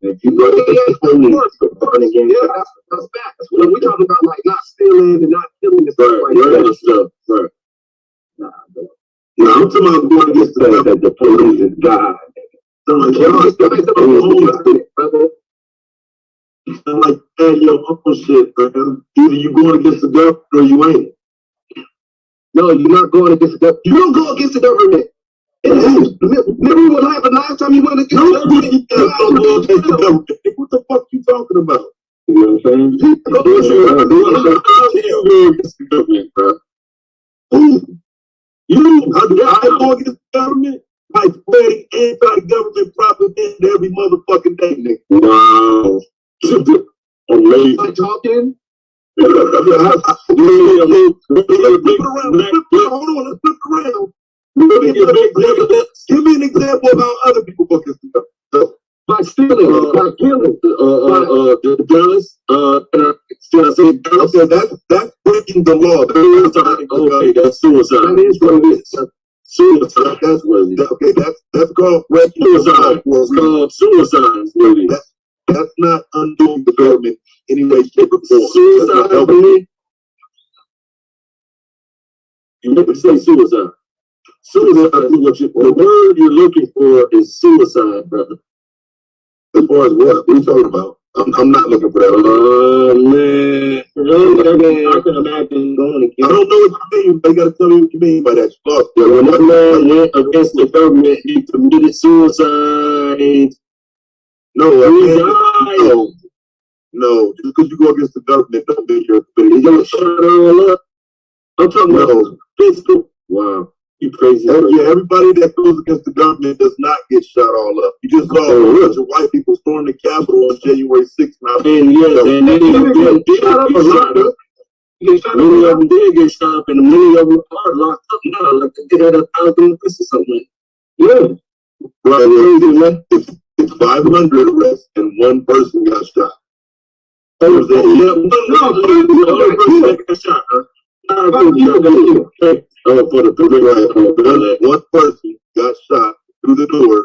If you go to the police for burning against God, That's facts. When we talking about like not stealing and not killing and stuff like that. Stuff, right. nah, bro. Now, I'm talking about going against That the police is God. I'm like, hey, your uncle shit, man. Either you going against the government or you ain't. No, you're not going against the government. You don't go against the government. Remember what happened last time you went against the government? What the fuck you talking about? You know what I'm saying? You go against the government, bro. I go against the government by spreading anti-government propaganda every motherfucking day, nigga. Wow. Amazing. Like talking? Flip it around. Hold on, let's flip it around. Give me an example of how other people fucking stuff. by stealing, by killing, Dallas, should I say Dallas? Okay, that's breaking the law. Okay, that's suicide. That is what it is. Suicide. That's what it is. Okay, that's called breaking suicide. It's called suicide. What it is. That's not undoing the government any way, shape, or form. Suicide for me. You make me say suicide. Suicide is what the word you're looking for is suicide, brother. As far as what are you talking about? I'm not looking for that. Man. I can imagine going again. I don't know what you mean, but you gotta tell me what you mean by that. When that man went against the government, he committed suicide. No, just because you go against the government don't mean you're committing suicide. I'm talking about physical. Wow. You crazy. Yeah, everybody that goes against the government does not get shot all up. You just saw a bunch of white people storm the Capitol on January 6th. And many of them did get shot up. Many of them did get shot up, and many of them are locked up now. Like they had 1,000 or something. Yeah. Right. It's 500 arrests and one person got shot. One person got shot, huh? One person got shot through the door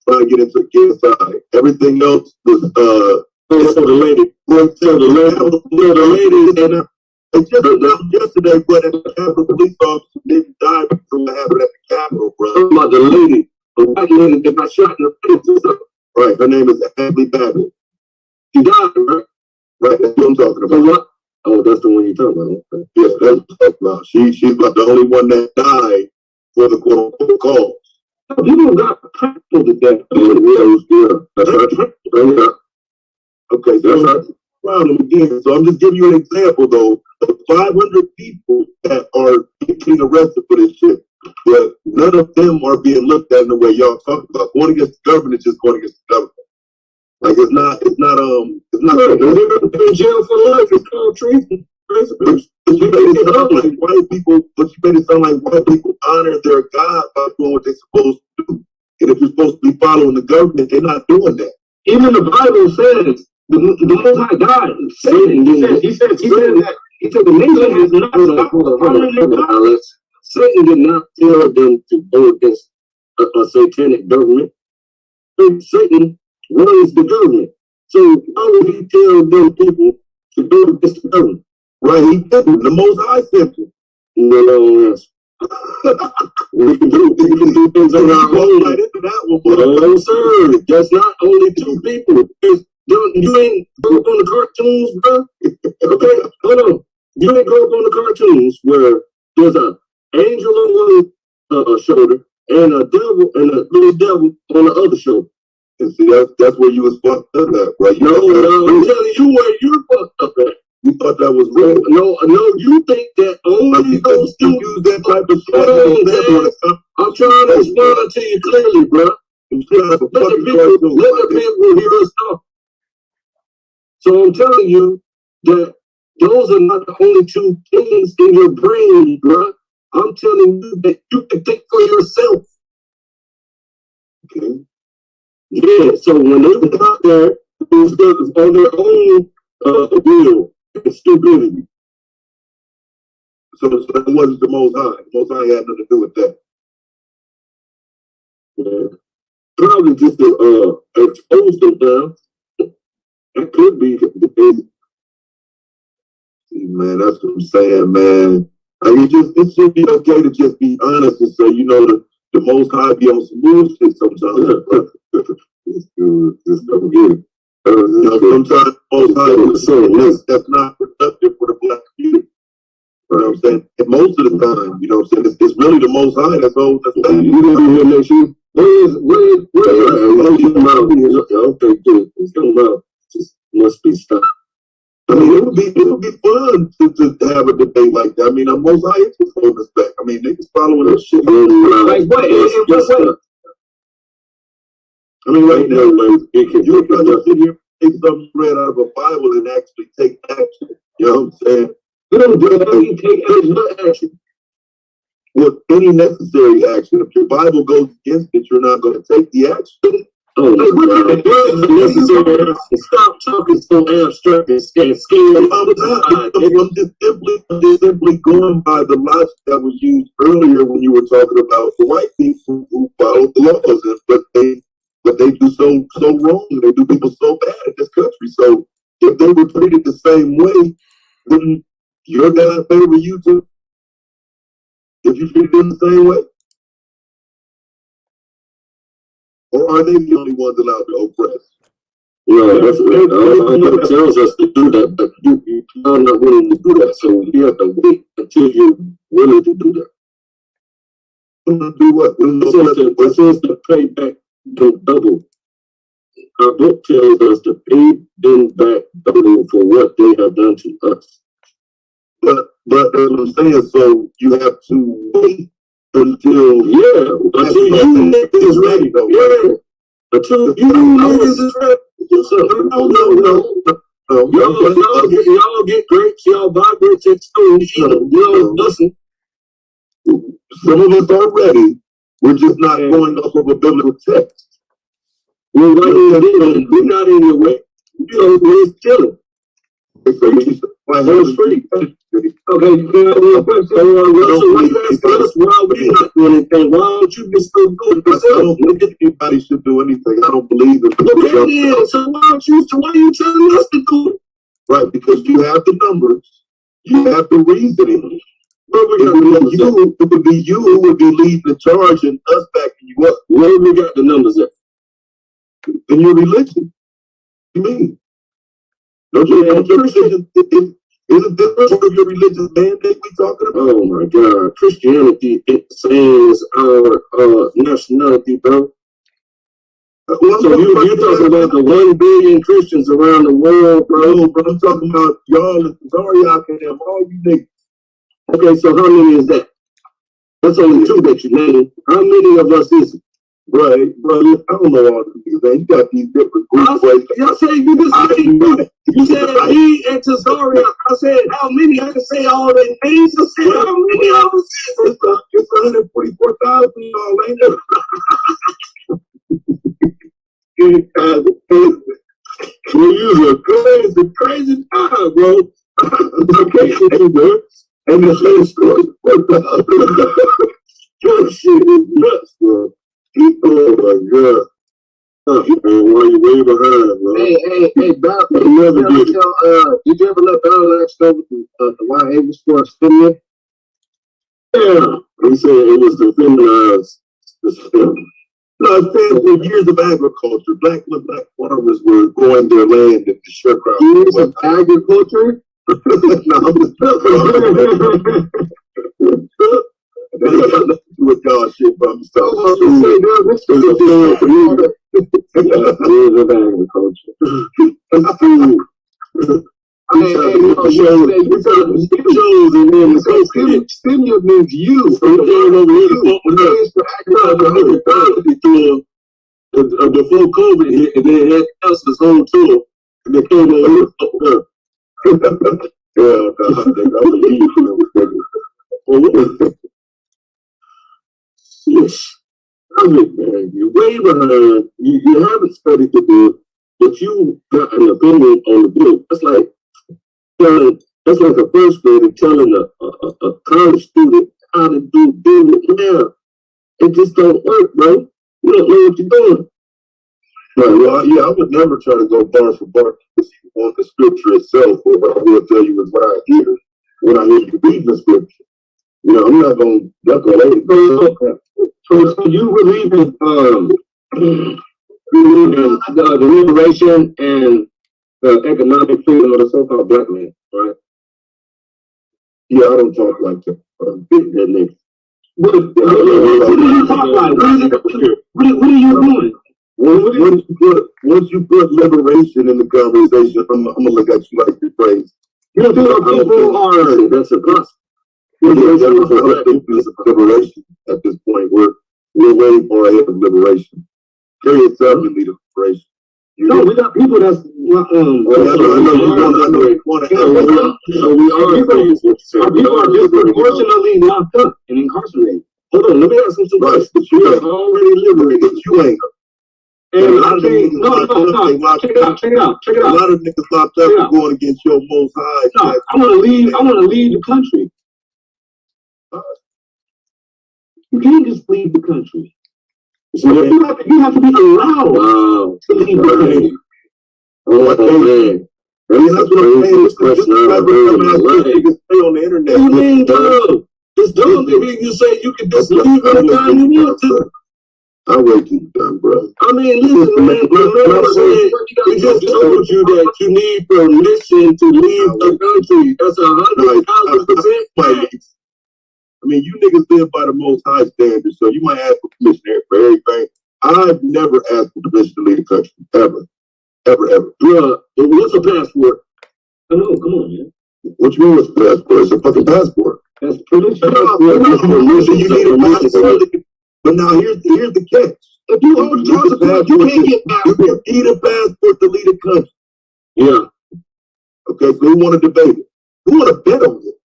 trying to get inside. Everything else was the lady. The lady and it just announced yesterday, but the Capitol police officer didn't die from what happened at the Capitol, bro. Talking about the lady, the white lady that got shot in the face. Right, her name is Ashley Babbitt. She died, right? Right, that's what I'm talking about. What? Oh, that's the one you're talking about. Okay. Yes, that's what I'm talking about. She's about the only one that died for the quote-unquote cause. People got practical to death. Yeah, that's right. Okay, so that's right. Problem again. So I'm just giving you an example, though, of 500 people that are getting arrested for this shit. But none of them are being looked at in the way y'all talk about. Going against the government is just going against the government. Like it's not. They're in jail for life. It's called treason. But you made it sound like white people. But you made it sound like white people honor their God by doing what they're supposed to do. And if you're supposed to be following the government, they're not doing that. Even the Bible says the Most High God said it. He said that the nation is not following their God. Satan did not tell them to go against a satanic government. Satan runs the government. So why would he tell them people to go against the government? Right, he didn't. The Most High sent him. No, yes. we can do things on our own. Right into that one, no, sir. That's not only two people. You ain't grow up on the cartoons, bro. Okay, hold on. You ain't grow up on the cartoons where there's an angel on one shoulder and a devil and a little devil on the other shoulder. And see, that's where you was fucked up at, right? No, I'm telling you where you're fucked up at. You thought that was real? No, you think that only those two use that type of shit. I'm trying to explain to you clearly, bro. Let the people hear us talk. So I'm telling you that those are not the only two things in your brain, bro. I'm telling you that you can think for yourself. Okay. Yeah, so when they went out there, it was on their own will and stupidity. So it wasn't the Most High. The Most High had nothing to do with that. Yeah. Probably just to expose them down. That could be the case. See, man, that's what I'm saying, man. Like it should be okay to just be honest and say, you know, the Most High be on some bullshit sometimes. Just don't get it. You know, sometimes the Most High is saying that's not productive for the black community. You know what I'm saying? And most of the time, you know what I'm saying, it's really the Most High that's all that's that. You gonna be here next year? Okay, good. It's coming out. Just must be stopped. I mean, it would be fun to have a debate like that. I mean, I'm Most High is holding us back. I mean, niggas following that shit. Like what? I mean, right now, you're trying to sit here, take something read out of a Bible and actually take action. You know what I'm saying? You don't do that. You take action. Well, any necessary action. If your Bible goes against it, you're not going to take the action. Oh, what is necessary? Stop talking so abstract and scary. I'm just simply going by the logic that was used earlier when you were talking about the white people who follow the laws, but they do so wrong. They do people so bad in this country. So if they were treated the same way, wouldn't your God favor you too? If you treat them the same way? Or are they the only ones allowed to oppress? It tells us to do that, but you are not willing to do that. So you have to wait until you're willing to do that. Do what? It says to pay back them double. Our book tells us to pay them back double for what they have done to us. But as I'm saying, so you have to wait until you niggas is ready though. Yeah. Until you niggas is ready. No. Y'all get grapes, y'all buy grapes at school, listen. Some of us are ready. We're just not going off of a biblical text. We're not in your way. We're chilling. Street. Okay, real quick. So why you asking us why we not doing anything? Why don't you just go do it yourself? I don't think anybody should do anything. I don't believe in it. So why are you telling us to do it? Right, because you have the numbers, you have the reasoning. It would be you who would be leading the charge and us backing you up. Where we got the numbers at? In your religion. What do you mean? Don't your religion, isn't this part of your religious mandate we talking about? Oh my God. Christianity, it's same as our nationality, bro. So you're talking about the 1 billion Christians around the world, bro. No, bro, I'm talking about y'all and Zaryak and them, all you niggas. Okay, so how many is that? That's only 2 that you named. How many of us is it? Right, bro, I don't know all the niggas, man. You got these different groups. Y'all say you just you said me and Tazaria. I said how many? I can say all their names. I said how many of us? It's 144,000 y'all, ain't it? You use a crazy time, bro. Okay, bro. And the same story. That shit is nuts, bro. Oh my God. Why you way behind, bro? Hey, Bob, did you ever let Bob go with the YA Sports Studio? Yeah. He said it was to feminize the STEM. No, it's been for years of agriculture. Black farmers were growing their land in the sharecropper. Years of agriculture? No, I'm just that ain't got nothing to do with y'all shit, bro. I'm sorry. Years of agriculture. Stimulus means you. Before COVID hit, and then had us this whole tour, and they came over here. Yes. I mean, man, you're way behind. You haven't studied the book, but you got an opinion on the book. That's like a first grader telling a college student how to do it now. It just don't work, bro. You don't know what you're doing. Right, well, yeah, I would never try to go bar for bar on the scripture itself, but what I will tell you is what I hear when I hear you read the scripture. You know, I'm not going to So you believe in the liberation and economic freedom of the so-called black man, right? Yeah, I don't talk like that. That nigga. What do you talk like? What are you doing? Once you put liberation in the conversation, I'm gonna look at you like you're crazy. You know, people are that's a gospel. Liberation at this point. We're way more ahead of liberation. Period. Certainly the liberation. No, we got people that's we are disproportionately locked up and incarcerated. Hold on, let me ask you some questions. But you are already liberated. You ain't. And a lot of niggas check it out. A lot of niggas locked up going against your most high. No, I want to leave the country. You can't just leave the country. So you have to be allowed to leave the country. Oh, man. I mean, that's what I'm saying. It's just niggas stay on the internet. What do you mean, dog? It's dumb to hear you say you can just leave anytime you want to. I'm way too done, bro. I mean, listen, man. We just told you that you need permission to leave the country. That's 100,000% fact. I mean, you niggas live by the most high standards, so you might ask for permission for everything. I've never asked for permission to leave the country, ever. Bruh, what's a passport? I know, come on, man. What you mean what's a passport? It's a fucking passport. That's permission. You need a passport. But now here's the catch. If you hold a passport, you can't get passport. You need a passport to leave the country. Yeah. Okay, so who want to debate it? Who want to bet on it?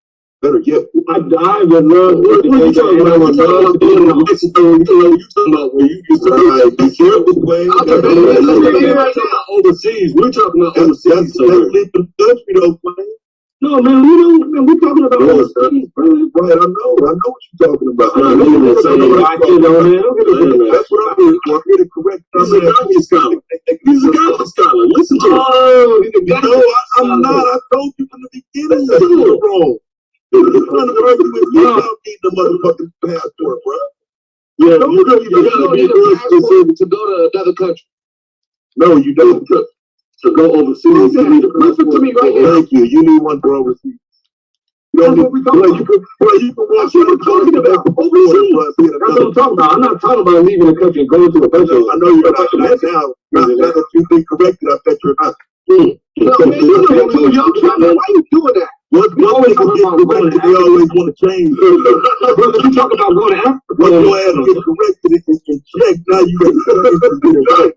Better yet. I would love what you talking about? You're talking about where you used to be careful, Quay. Overseas. We're talking about overseas. That's leave the country though, Quay. No, man, we're talking about overseas, bro. Right, I know what you're talking about. That's what I'm here for. I'm here to correct. He's a Gandhi scholar. He's a Gandhi scholar. Listen to him. No, I'm not. I told you from the beginning that you were wrong. You're trying to argue with me about needing a motherfucking passport, bro. Yeah, you gotta be good to go to another country. No, you don't. To go overseas, you need a passport. Listen to me right now. Thank you. You need one for overseas. That's what we're talking about. You can watch what I'm talking about. Overseas. That's what I'm talking about. I'm not talking about leaving the country and going to a country. I know you're not now. Now that you've been corrected, I bet you're not. No, man, you know, why are you doing that? What always corrected, they always want to change. You talk about going to Africa. When your ass get corrected, it can check. Now you got to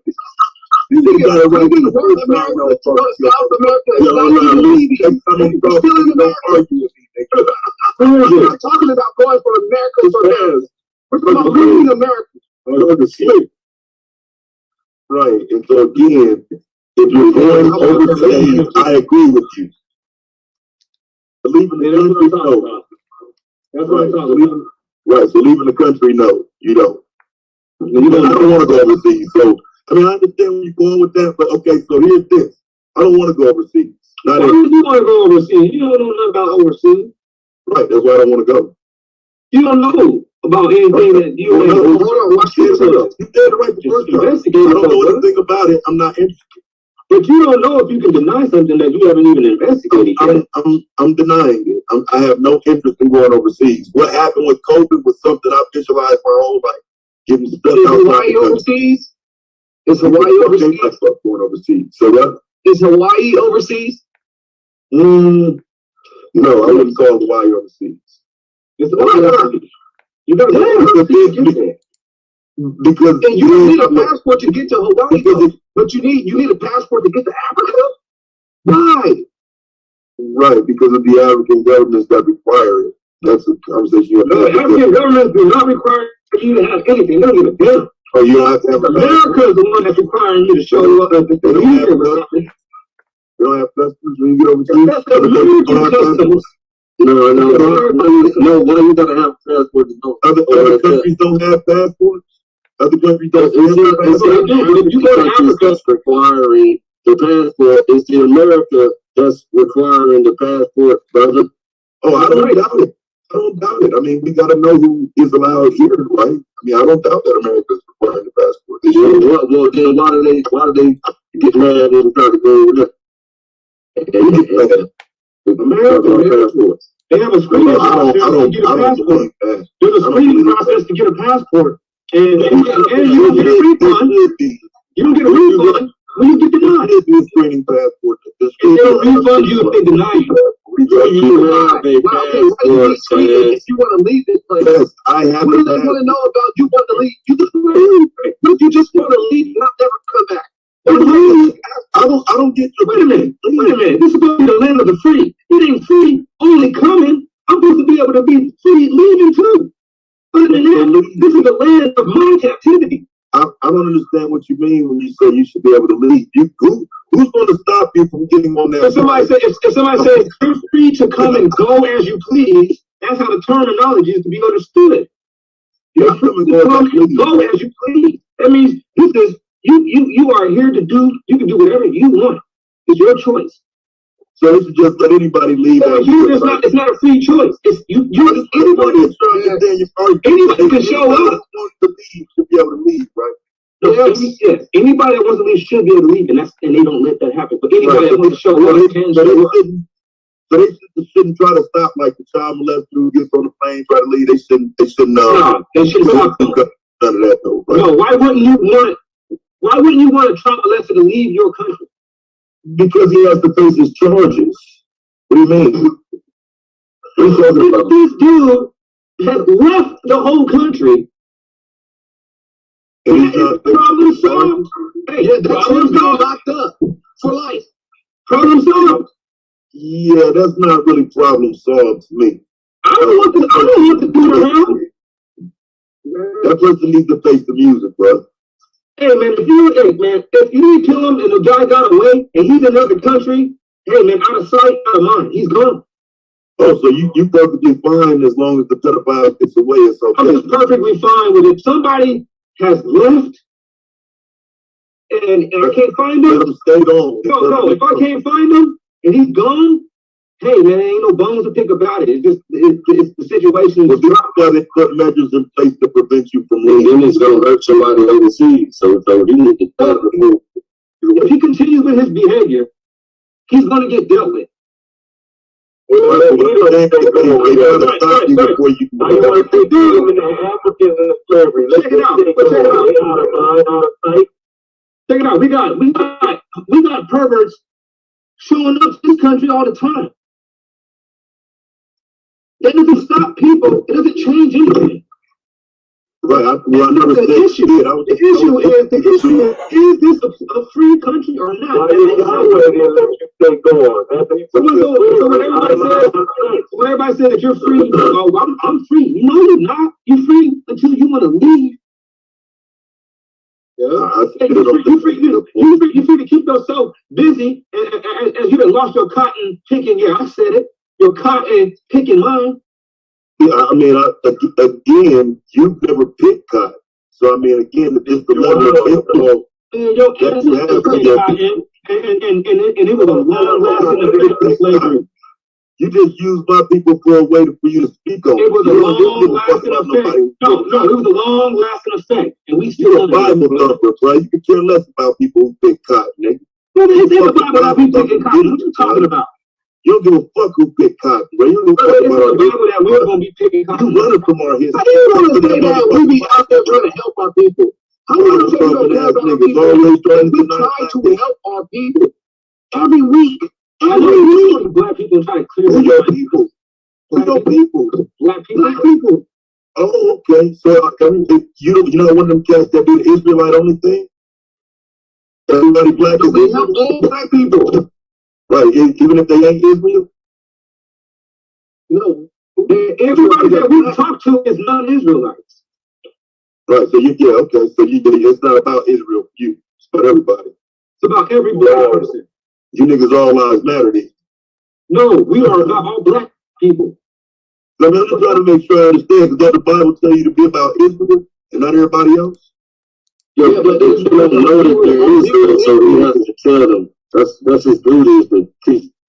you got it right in the first time. South America is not leaving. Still in America. We're not talking about going for America for us. We're talking about leaving America. Right. And so again, if you're going overseas, I agree with you. Leaving the country, no. That's what I'm talking about. Right. So leaving the country, no, you don't. I don't want to go overseas. So I mean, I understand where you're going with that, but okay, so here's this. I don't want to go overseas. Why do you want to go overseas? You don't know nothing about overseas. Right, that's why I don't want to go. You don't know about anything that you want to go. Hold on, watch this. You did it right the first time. I don't know anything about it. I'm not interested. But you don't know if you can deny something that you haven't even investigated yet. I'm denying it. I have no interest in going overseas. What happened with COVID was something I visualized my whole life. Getting stuff Is outside Hawaii overseas? Is Hawaii overseas? Going overseas. So what? Is Hawaii overseas? No, I wouldn't call Hawaii overseas. It's Hawaii overseas. You got to because and you don't need a passport to get to Hawaii, but you need a passport to get to Africa. Why? Right, because of the African governments that require it. That's a conversation you have to have. The African governments do not require you to have anything. They don't give a damn. Oh, you don't have to have America is the one that's requiring you to show up at the You don't have customs when you get overseas? No, why you gotta have passports? Other countries don't have passports? Other countries don't have passports? If you go to Africa requiring the passport, it's in America that's requiring the passport, brother. Oh, I don't doubt it. I don't doubt it. I mean, we got to know who is allowed here, right? I mean, I don't doubt that America is requiring the passport. Well, then why do they get mad when we try to go over there? America passports. They have a screening process to get a passport. There's a screening process to get a passport, and you don't get a refund. You don't get a refund when you get denied. It is a screening passport. If they don't refund you if they deny you. You have a passport. If you want to leave this place, yes, I have. We just want to know about you want to leave. You just want to leave. But you just want to leave and not never come back. I don't get your. Wait a minute. This is supposed to be the land of the free. It ain't free only coming. I'm supposed to be able to be free leaving too. Other than that, this is the land of my captivity. I don't understand what you mean when you say you should be able to leave. Who's going to stop you from getting on that? If somebody says you're free to come and go as you please, that's how the terminology is to be understood. You're free to come and go as you please. That means this is you are here to do. You can do whatever you want. It's your choice. So they should just let anybody leave. It's not a free choice. It's anybody can show up. Wants to leave should be able to leave, right? Yes. Anybody that wants to leave should be able to leave, and they don't let that happen. But anybody that wants to show up can show up. So they shouldn't try to stop like the child molester who gets on the plane, try to leave. They shouldn't. They shouldn't stop. None of that though. Right? No, why wouldn't you want a child molester to leave your country? Because he has to face his charges. What do you mean? This dude has left the whole country. Problem solved. Hey, problem solved. Locked up for life. Problem solved. Yeah, that's not really problem solved to me. I don't want to do around. That person needs to face the music, bro. Hey man, if you kill him and the guy got away and he's in another country, hey man, out of sight, out of mind, he's gone. Oh, so you perfectly fine as long as the pedophile gets away or something. I'm just perfectly fine with it. Somebody has left and I can't find him. Let him stay on. No, if I can't find him and he's gone, hey man, there ain't no bones to pick about it. It's just it's the situation. Well, that's why they put measures in place to prevent you from leaving. Then it's gonna hurt somebody overseas. So he need to if he continues with his behavior, he's gonna get dealt with. Check it out. We got perverts showing up to this country all the time. That doesn't stop people. It doesn't change anything. Right. I never said the issue is this a free country or not? When everybody says that you're free, I'm free. No, you're not. You're free until you want to leave. You're free to keep yourself busy as you done lost your cotton picking. Yeah, I said it. Your cotton picking mind. Yeah, I mean, again, you've never picked cotton. So, I mean, again, it's the level of info that you have for your people. And it was a long-lasting effect of slavery. You just used my people for a way for you to speak on. It was a long-lasting effect. No, it was a long-lasting effect. And we still You're a Bible thumper, bro. You can care less about people who pick cotton, nigga. Well, they say the Bible about people picking cotton. What you talking about? You don't give a fuck who pick cotton, bro. You don't give a fuck about our people that we're going to be picking cotton. You running from our history. How do you want to say that we be out there trying to help our people? How do you want to say we try to help our people every week? Every week, black people try to clear who your people? Who your people? Black people. Oh, okay. So you're not one of them cats that do the Israelite only thing? Everybody black is we help all black people. Right, even if they ain't Israel? No. Everybody that we talk to is non-Israelites. Right, so okay. So it's not about Israel for you. It's about everybody. It's about every black person. You niggas all lives matter then. No, we are about all black people. So I'm just trying to make sure I understand, because don't the Bible tell you to be about Israel and not everybody else? Yeah, but they don't know that they're Israel, so he has to tell them. That's his duty, is to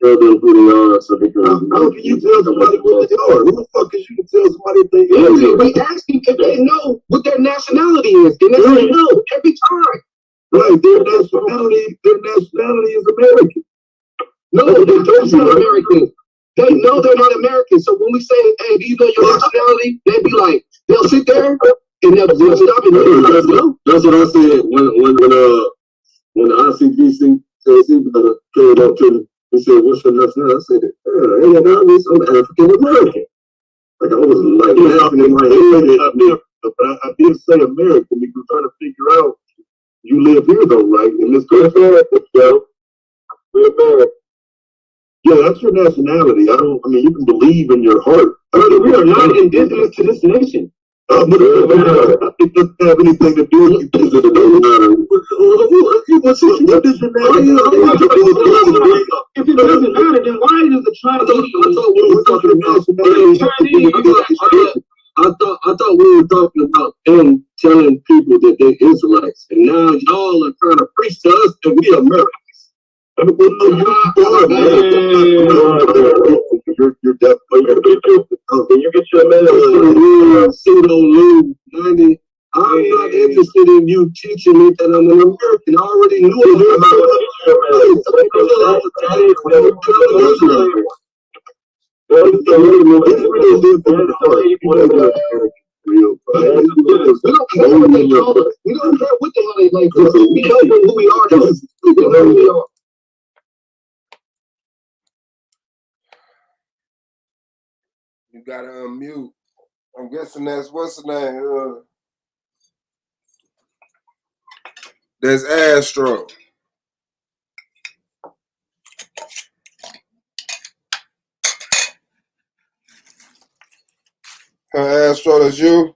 tell them who they are, so they can. How can you tell somebody what they are? Who the fuck is you to tell somebody if they are? We ask them if they know what their nationality is, and they say no every time. Right, their nationality is American. No, they're not American. They know they're not American. So when we say, "Hey, do you know your nationality?" They be like, they'll sit there and they'll stop and that's what I said when the ICBC brother came up to me. He said, "What's your nationality?" I said, "I'm African American." Like I was like laughing in my head. But I did say American because I'm trying to figure out you live here though, right? In this country, so we're American. Yeah, that's your nationality. You can believe in your heart. We are not indigenous to this nation. But it doesn't have anything to do with you. What's this? What does it matter? If it doesn't matter, then why does the Chinese? I thought we were talking about them telling people that they're Israelites, and now y'all are trying to preach to us that we Americans. You're definitely. Can you get your man pseudo lube 90? I'm not interested in you teaching me that I'm an American. I already knew We don't care what they call us. We don't care what the hell they like us. We know who we are. We know who we are. You gotta unmute. I'm guessing that's what's the name? That's Astro. Astro, that's you?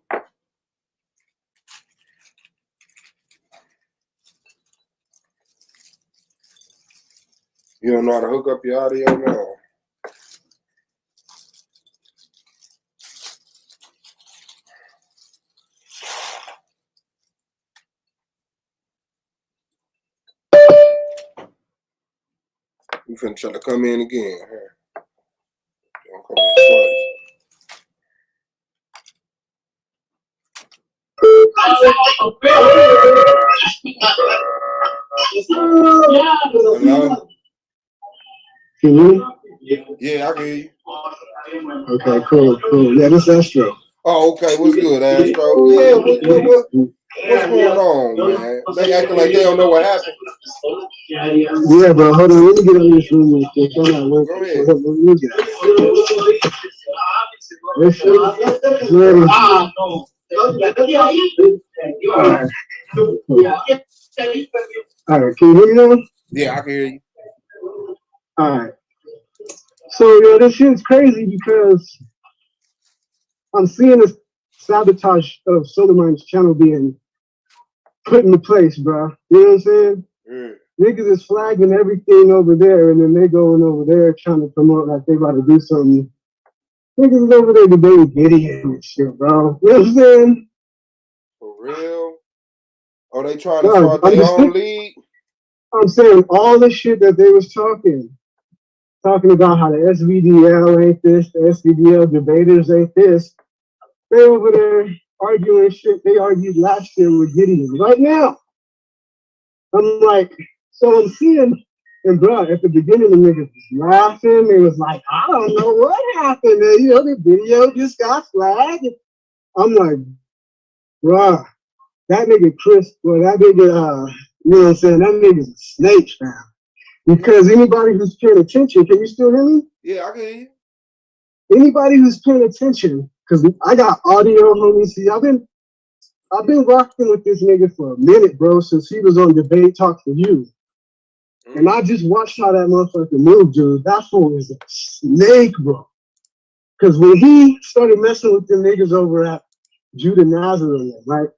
You don't know how to hook up your audio now? You finna try to come in again. Huh? Don't come in twice. Hello? Can you? Yeah, I can hear you. Okay, cool. Yeah, this is Astro. Oh, okay. What's good, Astro? Yeah, what's going on, man? They acting like they don't know what happened. Yeah, bro. Hold on. Let me get on this room real quick. I'm not working. Go ahead. Let me get out. Ready? All right. Can you hear me now? Yeah, I can hear you. All right. So, this shit's crazy because I'm seeing this sabotage of Soleiman's channel being put into place, bro. You know what I'm saying? Niggas is flagging everything over there, and then they going over there trying to promote like they about to do something. Niggas is over there debating Gideon and shit, bro. You know what I'm saying? For real? Oh, they trying to start their own league? I'm saying all the shit that they was talking about how the SVDL ain't this, the SVDL debaters ain't this. They over there arguing shit they argued last year with Gideon. Right now, I'm like, so I'm seeing, and bro, at the beginning the niggas was laughing. They was like, I don't know what happened. And, the video just got flagged. I'm like, bro, that nigga Chris, well, that nigga, you know what I'm saying? That nigga's a snake, fam. Because anybody who's paying attention, can you still hear me? Yeah, I can hear you. Anybody who's paying attention, because I got audio, homie. See, I've been rocking with this nigga for a minute, bro, since he was on Debate Talk for You. And I just watched how that motherfucker moved, dude. That fool is a snake, bro. Because when he started messing with them niggas over at Judah Nazareth, right?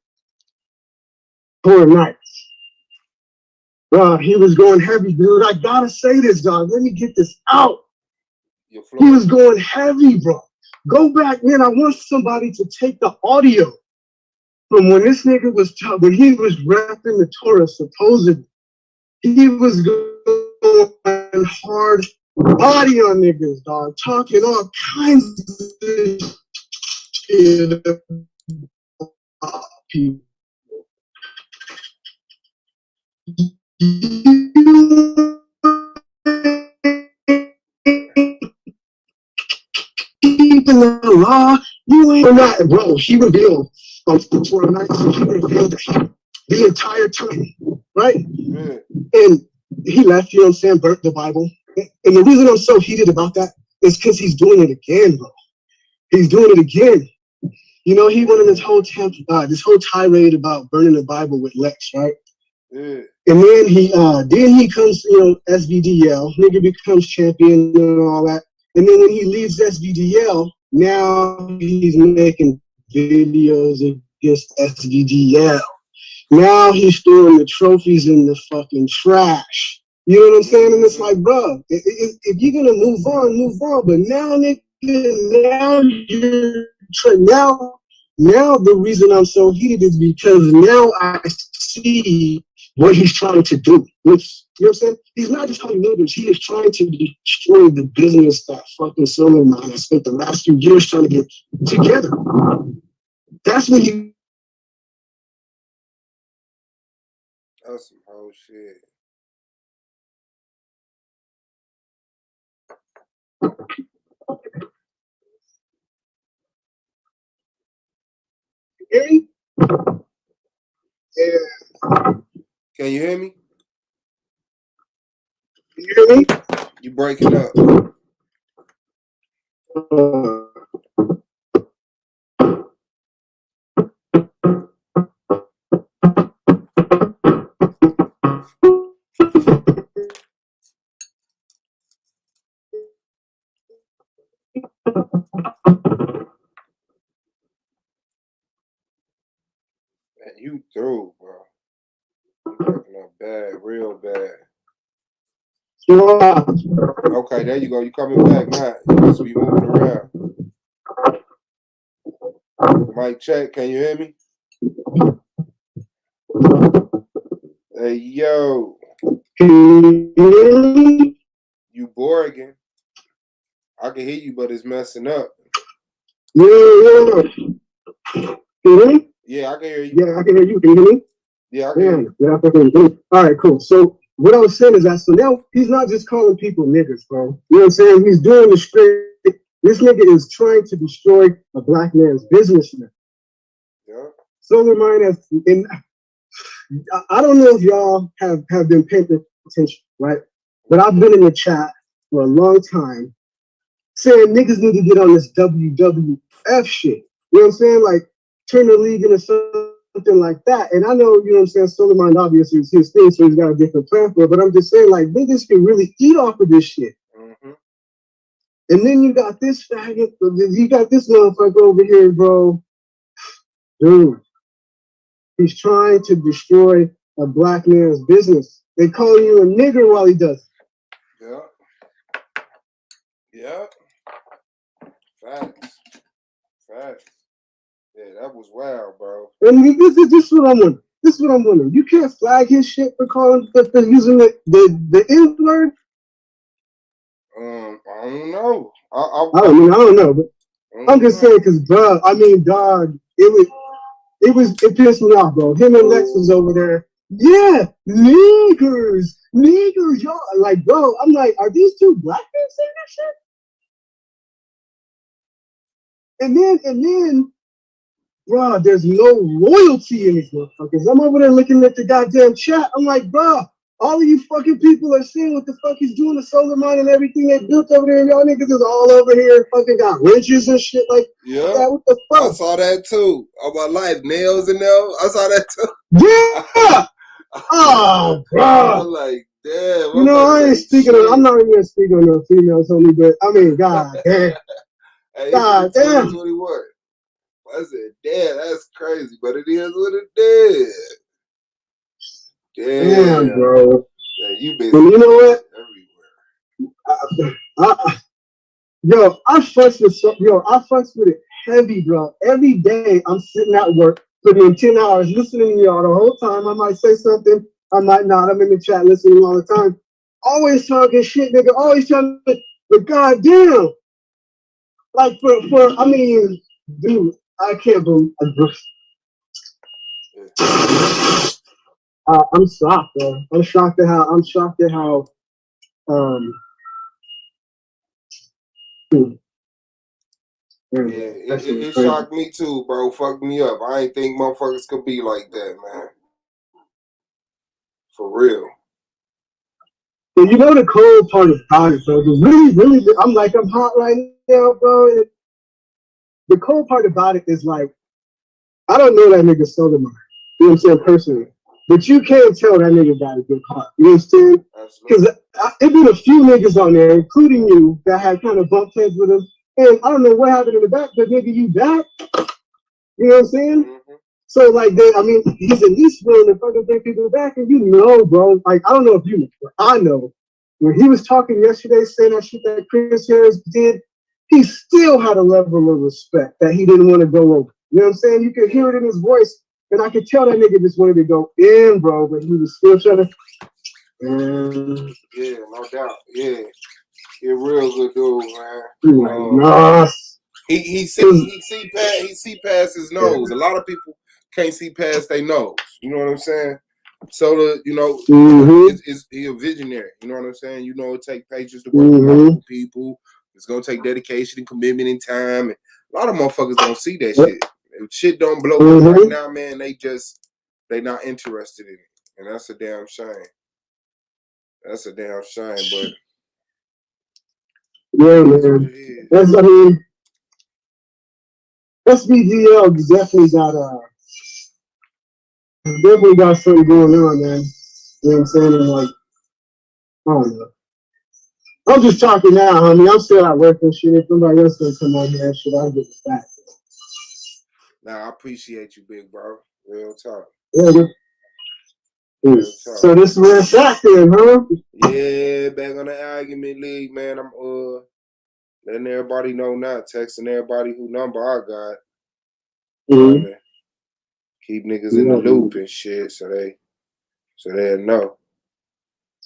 For nights. Bro, he was going heavy, dude. I gotta say this, dog. Let me get this out. He was going heavy, bro. Go back, man. I want somebody to take the audio from when this nigga was when he was rapping the Torah, supposedly. He was going hard body on niggas, dog, talking all kinds of shit about people. Keeping the law, you ain't not, bro. He revealed on 4 nights, he revealed the entire time, right? And he left, you know what I'm saying, burnt the Bible. And the reason I'm so heated about that is because he's doing it again, bro. He's doing it again. You know, he went on this whole tirade about burning the Bible with Lex, right? And then he comes, SVDL, nigga becomes champion and all that. And then when he leaves SVDL, now he's making videos against SVDL. Now he's throwing the trophies in the fucking trash. You know what I'm saying? And it's like, bro, if you're gonna move on. But now, nigga, now the reason I'm so heated is because now I see what he's trying to do. Which, you know what I'm saying? He's not just calling niggas. He is trying to destroy the business that fucking Solomon has spent the last few years trying to get together. That's what he. That's some whole shit. Yeah. Yeah. Can you hear me? You hear me? You breaking up. Man, you through, bro. You breaking up bad, real bad. Okay, there you go. You coming back now. You must be moving around. Mic check. Can you hear me? Hey, yo. You Borgin. I can hear you, but it's messing up. Yeah. Can you hear me? Yeah, I can hear you. Yeah, I can hear you. Can you hear me? Yeah, I can hear you. Yeah, I can hear you. All right, cool. So what I was saying is that so now he's not just calling people niggas, bro. You know what I'm saying? He's doing the straight. This nigga is trying to destroy a black man's business now. Yeah. Solar has, and I don't know if y'all have been paying attention, right? But I've been in the chat for a long time saying niggas need to get on this WWF shit. You know what I'm saying? Like turn the league into something like that. And I know, you know what I'm saying, Solar obviously is his thing, so he's got a different plan for it. But I'm just saying, like, niggas can really eat off of this shit. Mm-hmm. And then you got this faggot, you got this motherfucker over here, bro. Dude, he's trying to destroy a black man's business. They call you a nigger while he does it. Yeah. Yeah. Facts. Yeah, that was wild, bro. And this is what I'm wondering. This is what I'm wondering. You can't flag his shit for calling for using the N word. I don't know. I don't know, but I'm just saying because, bro. I mean, dog. It pissed me off, bro. Him and Lex was over there. Yeah, niggers, y'all. Like, bro, I'm like, are these two black men saying that shit? And then, bro, there's no loyalty in these motherfuckers. I'm over there looking at the goddamn chat. I'm like, bro, all of you fucking people are seeing what the fuck he's doing to Solar Mine and everything they built over there. And y'all niggas is all over here and fucking got wrenches and shit like that. What the fuck? I saw that too. On my life, nails in there. I saw that too. Yeah. Oh, bro. I'm like, damn. You know, I ain't speaking on, I'm not even speaking on no females only, but I mean, God damn. Hey, God damn. 2021. I said, damn, that's crazy, but it is what it is. Damn, bro. Yeah, you been you know what? Yo, I fucks with it heavy, bro. Every day I'm sitting at work, putting in 10 hours listening to y'all the whole time. I might say something, I might not. I'm in the chat listening all the time. Always talking shit, nigga. Always trying to, but goddamn. Like I mean, dude, I can't believe I'm shocked, bro. I'm shocked at how it shocked me too, bro. Fucked me up. I ain't think motherfuckers could be like that, man. For real. And you know the cold part about it, bro. Really, I'm hot right now, bro. The cold part about it is like, I don't know that nigga Solar Mine. You know what I'm saying, personally. But you can't tell that nigga got a good heart. You know what I'm saying? Because it been a few niggas on there, including you, that had kind of bumped heads with him. And I don't know what happened in the back, but nigga, you back? You know what I'm saying? Mm-hmm. So like he's at least willing to fucking bring people back, and bro. Like I don't know if you know, but I know when he was talking yesterday, saying that shit that Chris Harris did, he still had a level of respect that he didn't want to go over. You know what I'm saying? You could hear it in his voice, and I could tell that nigga just wanted to go in, bro, but he was still trying to. Yeah, no doubt. Yeah, he a real good dude, man. Nah. He see past his nose. A lot of people can't see past their nose. You know what I'm saying? So he a visionary. You know what I'm saying? You know, it takes patience to work with multiple people. It's gonna take dedication and commitment and time. And a lot of motherfuckers don't see that shit. If shit don't blow up right now, man, they not interested in it, and that's a damn shame. That's a damn shame, but yeah, man. SVDL definitely got something going on, man. You know what I'm saying? And like, I don't know. I'm just talking now, homie. I'm still at work and shit. If somebody else gonna come on here and shit, I'll get it back. Nah, I appreciate you, big bro. Real talk. Yeah, so this is where it's at then, huh? Yeah, back on the argument league, man. I'm letting everybody know now, texting everybody who number I got. Mm-hmm. Keep niggas in the loop and shit, so they know.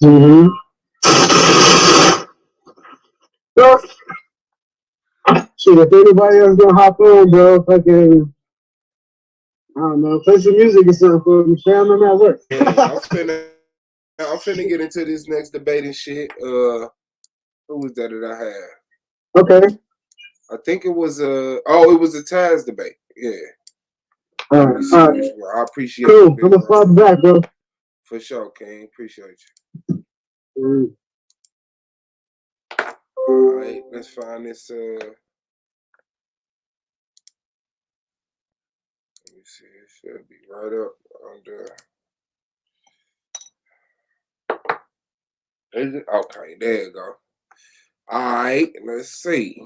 Mm-hmm. So, shit, if anybody else gonna hop on, bro, fucking, I don't know, play some music or something for me, fam. I'm at work. Yeah, I'm finna get into this next debate and shit. Who was that I had? Okay. I think it was it was a Taz debate. Yeah. All right. I appreciate cool. you. I'm gonna fall back, bro. For sure, King. Appreciate you. All right, let's find this. Let me see. It should be right up under. Is it? Okay, there you go. All right, let's see.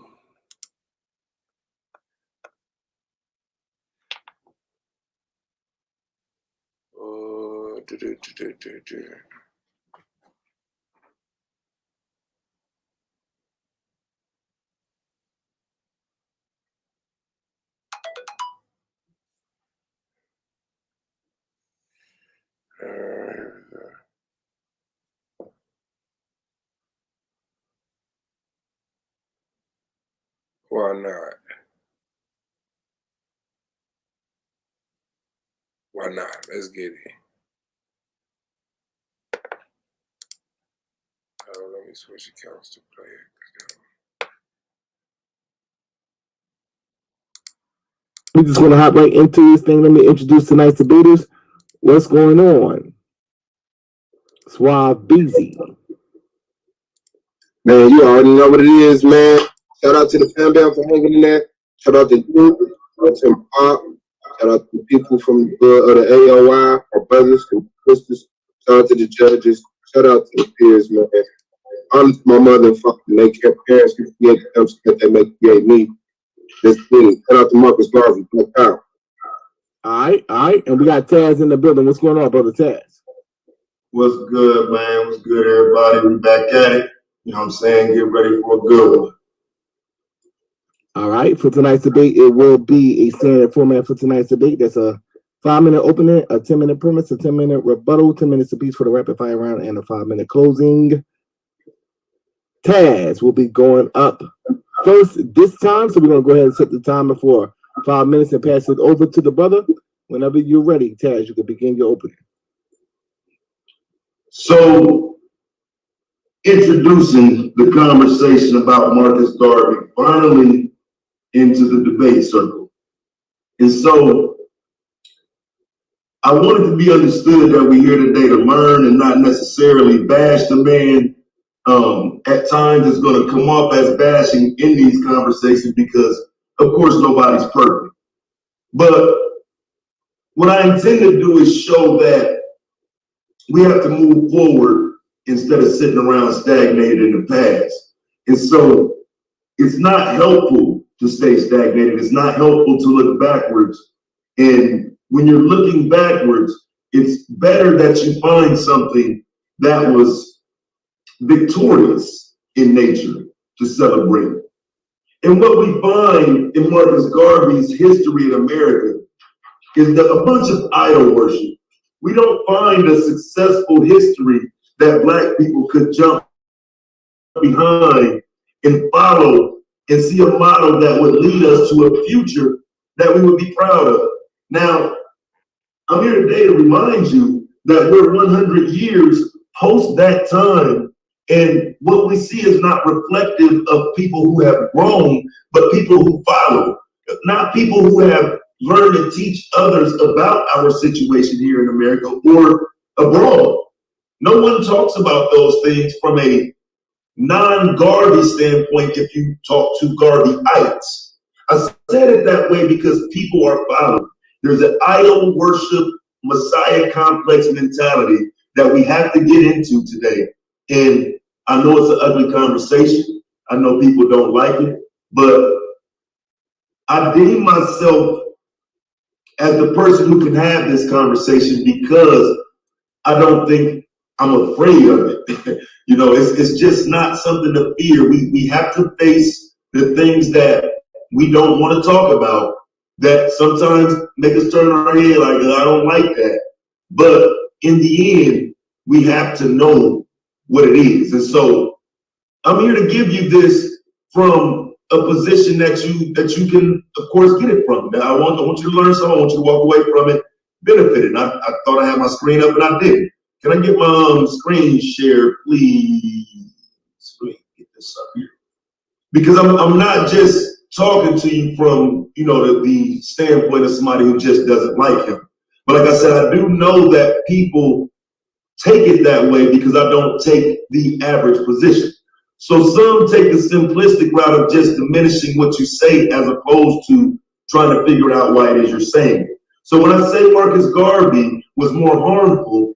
Why not? Why not? Let's get it. Let me switch accounts to play it. We're just going to hop right into this thing. Let me introduce tonight's debaters. What's going on? Swdl. Man, you already know what it is, man. Shout out to the fan band for hanging in there. Shout out to you. Shout out to Pop. Shout out to the people from the AOI, our brothers and sisters. Shout out to the judges. Shout out to the peers, man. Honor to my mother and fucking they kept parents who created them so that they create me. This thing. Shout out to Marcus Garvey. Black Power. All right. And we got Taz in the building. What's going on, brother Taz? What's good, man? What's good, everybody? We back at it. You know what I'm saying? Get ready for a good one. All right. For tonight's debate, it will be a standard format for tonight's debate. That's a 5-minute opening, a 10-minute premise, a 10-minute rebuttal, 10 minutes apiece for the rapid fire round, and a 5-minute closing. Taz will be going up first this time, so we're going to go ahead and set the timer for 5 minutes and pass it over to the brother. Whenever you're ready, Taz, you can begin your opening. So, introducing the conversation about Marcus Garvey finally into the debate circle. And so, I want it to be understood that we're here today to learn and not necessarily bash the man. At times, it's going to come off as bashing in these conversations because, of course, nobody's perfect. But what I intend to do is show that we have to move forward instead of sitting around stagnated in the past. And so it's not helpful to stay stagnated. It's not helpful to look backwards. And when you're looking backwards, it's better that you find something that was victorious in nature to celebrate. And what we find in Marcus Garvey's history in America is that a bunch of idol worship. We don't find a successful history that Black people could jump behind and follow and see a model that would lead us to a future that we would be proud of. Now, I'm here today to remind you that we're 100 years post that time, and what we see is not reflective of people who have grown, but people who follow, not people who have learned to teach others about our situation here in America or abroad. No one talks about those things from a non-Garvey standpoint if you talk to Garveyites. I said it that way because people are following. There's an idol worship, Messiah complex mentality that we have to get into today. And I know it's an ugly conversation. I know people don't like it, but I deem myself as the person who can have this conversation because I don't think I'm afraid of it. You know, it's just not something to fear. We have to face the things that we don't want to talk about that sometimes make us turn our head like, I don't like that. But in the end, we have to know what it is. And so I'm here to give you this from a position that you can, of course, get it from. Now, I want you to learn something. I want you to walk away from it benefited. I thought I had my screen up and I didn't. Can I get my screen share, please? Get this up here. Because I'm not just talking to you from, you know, the standpoint of somebody who just doesn't like him. But like I said, I do know that people take it that way because I don't take the average position. So some take the simplistic route of just diminishing what you say as opposed to trying to figure out why it is you're saying it. So when I say Marcus Garvey was more harmful,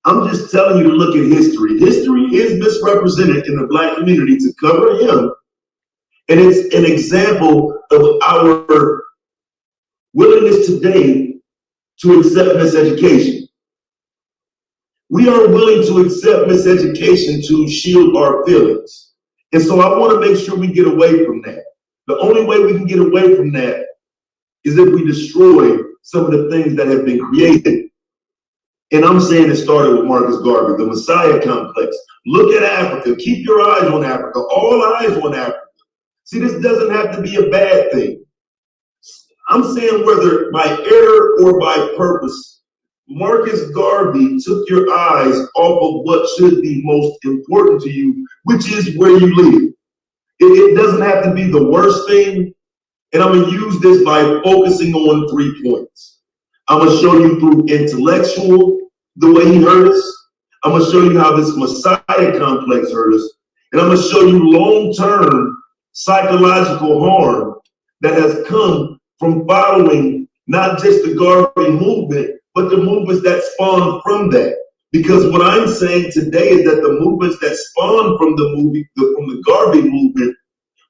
I'm just telling you to look at history. History is misrepresented in the Black community to cover him. And it's an example of our willingness today to accept miseducation. We are willing to accept miseducation to shield our feelings. And so I want to make sure we get away from that. The only way we can get away from that is if we destroy some of the things that have been created. And I'm saying it started with Marcus Garvey, the Messiah complex. Look at Africa. Keep your eyes on Africa. All eyes on Africa. See, this doesn't have to be a bad thing. I'm saying whether by error or by purpose, Marcus Garvey took your eyes off of what should be most important to you, which is where you live. It doesn't have to be the worst thing. And I'm going to use this by focusing on 3 points. I'm going to show you through intellectual, the way he hurt us. I'm going to show you how this Messiah complex hurt us. And I'm going to show you long-term psychological harm that has come from following not just the Garvey movement, but the movements that spawned from that. Because what I'm saying today is that the movements that spawned from the Garvey movement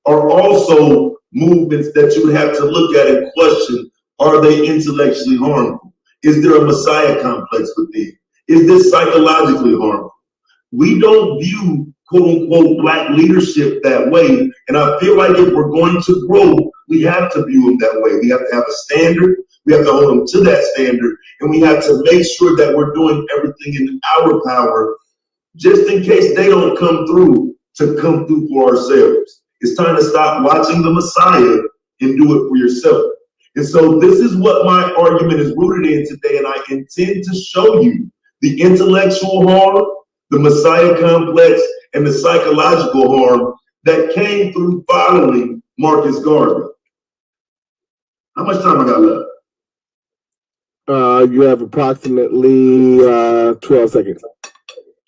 are also movements that you would have to look at and question, are they intellectually harmful? Is there a Messiah complex within? Is this psychologically harmful? We don't view quote unquote Black leadership that way. And I feel like if we're going to grow, we have to view them that way. We have to have a standard. We have to hold them to that standard. And we have to make sure that we're doing everything in our power, just in case they don't come through, to come through for ourselves. It's time to stop watching the Messiah and do it for yourself. And so this is what my argument is rooted in today. And I intend to show you the intellectual harm, the Messiah complex, and the psychological harm that came through following Marcus Garvey. How much time I got left? You have approximately 12 seconds.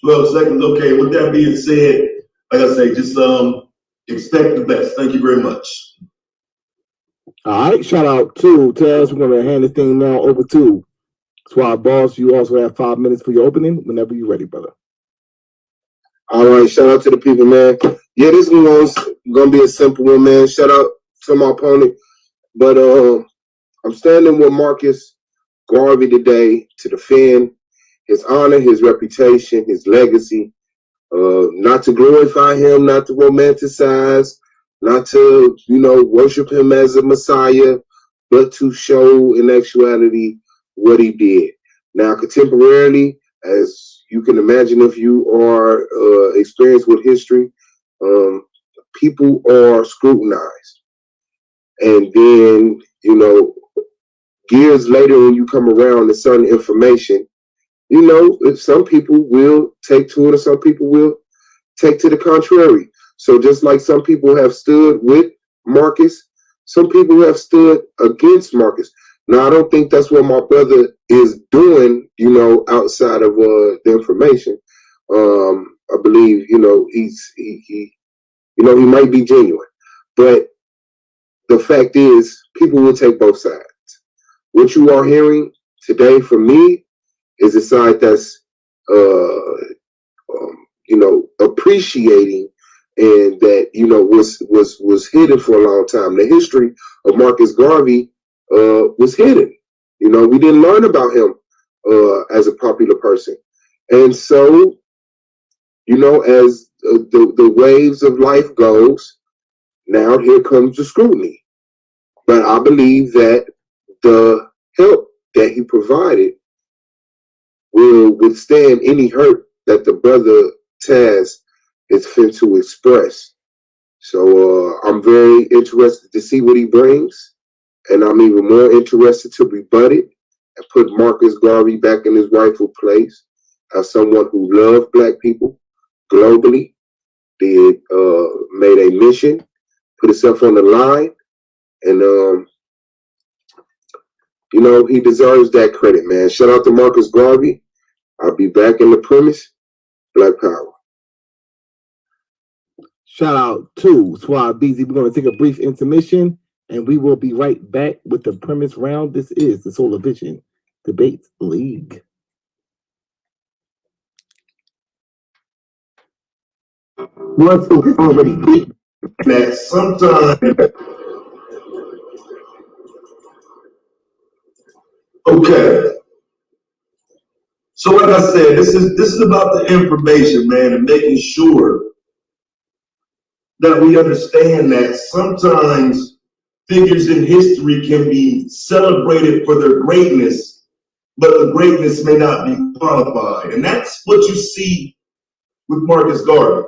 12 seconds. Okay. With that being said, like I say, just expect the best. Thank you very much. All right. Shout out to Taz. We're going to hand this thing now over to our boss. You also have 5 minutes for your opening whenever you're ready, brother. All right. Shout out to the people, man. Yeah, this one's going to be a simple one, man. Shout out to my opponent. But I'm standing with Marcus Garvey today to defend his honor, his reputation, his legacy, not to glorify him, not to romanticize, not to, worship him as a messiah, but to show in actuality what he did. Now, contemporarily, as you can imagine, if you are experienced with history, people are scrutinized. And then, years later, when you come around to certain information, if some people will take to it or some people will take to the contrary. So just like some people have stood with Marcus, some people have stood against Marcus. Now, I don't think that's what my brother is doing, outside of the information. I believe, he might be genuine. But the fact is, people will take both sides. What you are hearing today from me is a side that's, appreciating and that, was hidden for a long time. The history of Marcus Garvey was hidden. We didn't learn about him as a popular person. And so, as the waves of life goes, now here comes the scrutiny. But I believe that the help that he provided will withstand any hurt that the brother Taz is fin to express. So I'm very interested to see what he brings, and I'm even more interested to rebut it and put Marcus Garvey back in his rightful place as someone who loved Black people globally, made a mission, put himself on the line, and he deserves that credit, man. Shout out to Marcus Garvey. I'll be back in the premise. Black Power. Shout out to Swab BZ. We're going to take a brief intermission, and we will be right back with the premise round. This is the Solar Vision Debate League. What's already that sometimes. Okay. So like I said, this is about the information, man, and making sure that we understand that sometimes figures in history can be celebrated for their greatness, but the greatness may not be qualified. And that's what you see with Marcus Garvey.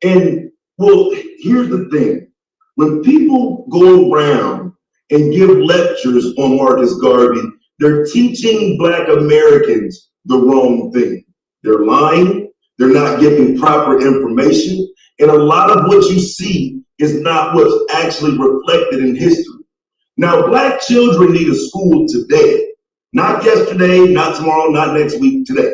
And well, here's the thing. When people go around and give lectures on Marcus Garvey, they're teaching Black Americans the wrong thing. They're lying. They're not giving proper information. And a lot of what you see is not what's actually reflected in history. Now, Black children need a school today. Not yesterday, not tomorrow, not next week, today.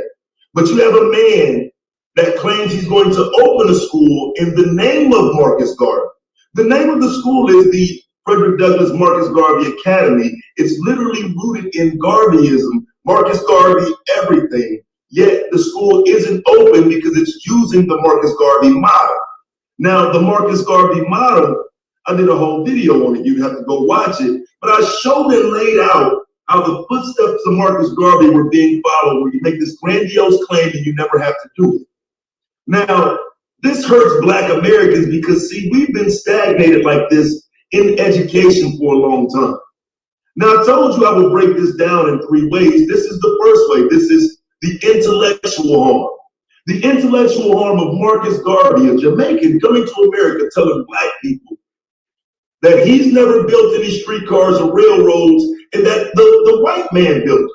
But you have a man that claims he's going to open a school in the name of Marcus Garvey. The name of the school is the Frederick Douglass Marcus Garvey Academy. It's literally rooted in Garveyism, Marcus Garvey, everything. Yet the school isn't open because it's using the Marcus Garvey model. Now, the Marcus Garvey model, I did a whole video on it. You'd have to go watch it. But I showed and laid out how the footsteps of Marcus Garvey were being followed, where you make this grandiose claim and you never have to do it. Now, this hurts Black Americans because, see, we've been stagnated like this in education for a long time. Now, I told you I would break this down in 3 ways. This is the first way. This is the intellectual harm. The intellectual harm of Marcus Garvey, a Jamaican coming to America telling Black people that he's never built any streetcars or railroads and that the white man built them.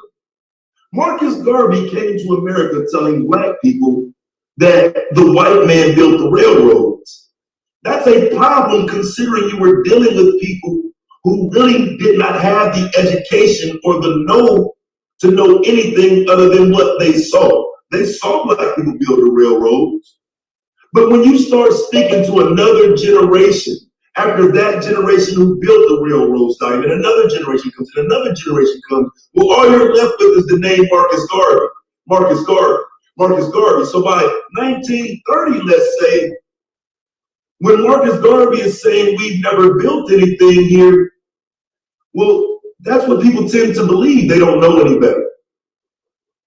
Marcus Garvey came to America telling Black people that the white man built the railroads. That's a problem considering you were dealing with people who really did not have the education or the know to know anything other than what they saw. They saw Black people build the railroads. But when you start speaking to another generation, after that generation who built the railroads died, and another generation comes, and another generation comes, well, all you're left with is the name Marcus Garvey. Marcus Garvey. Marcus Garvey. So by 1930, let's say, when Marcus Garvey is saying we've never built anything here, well, That's what people tend to believe. They don't know any better.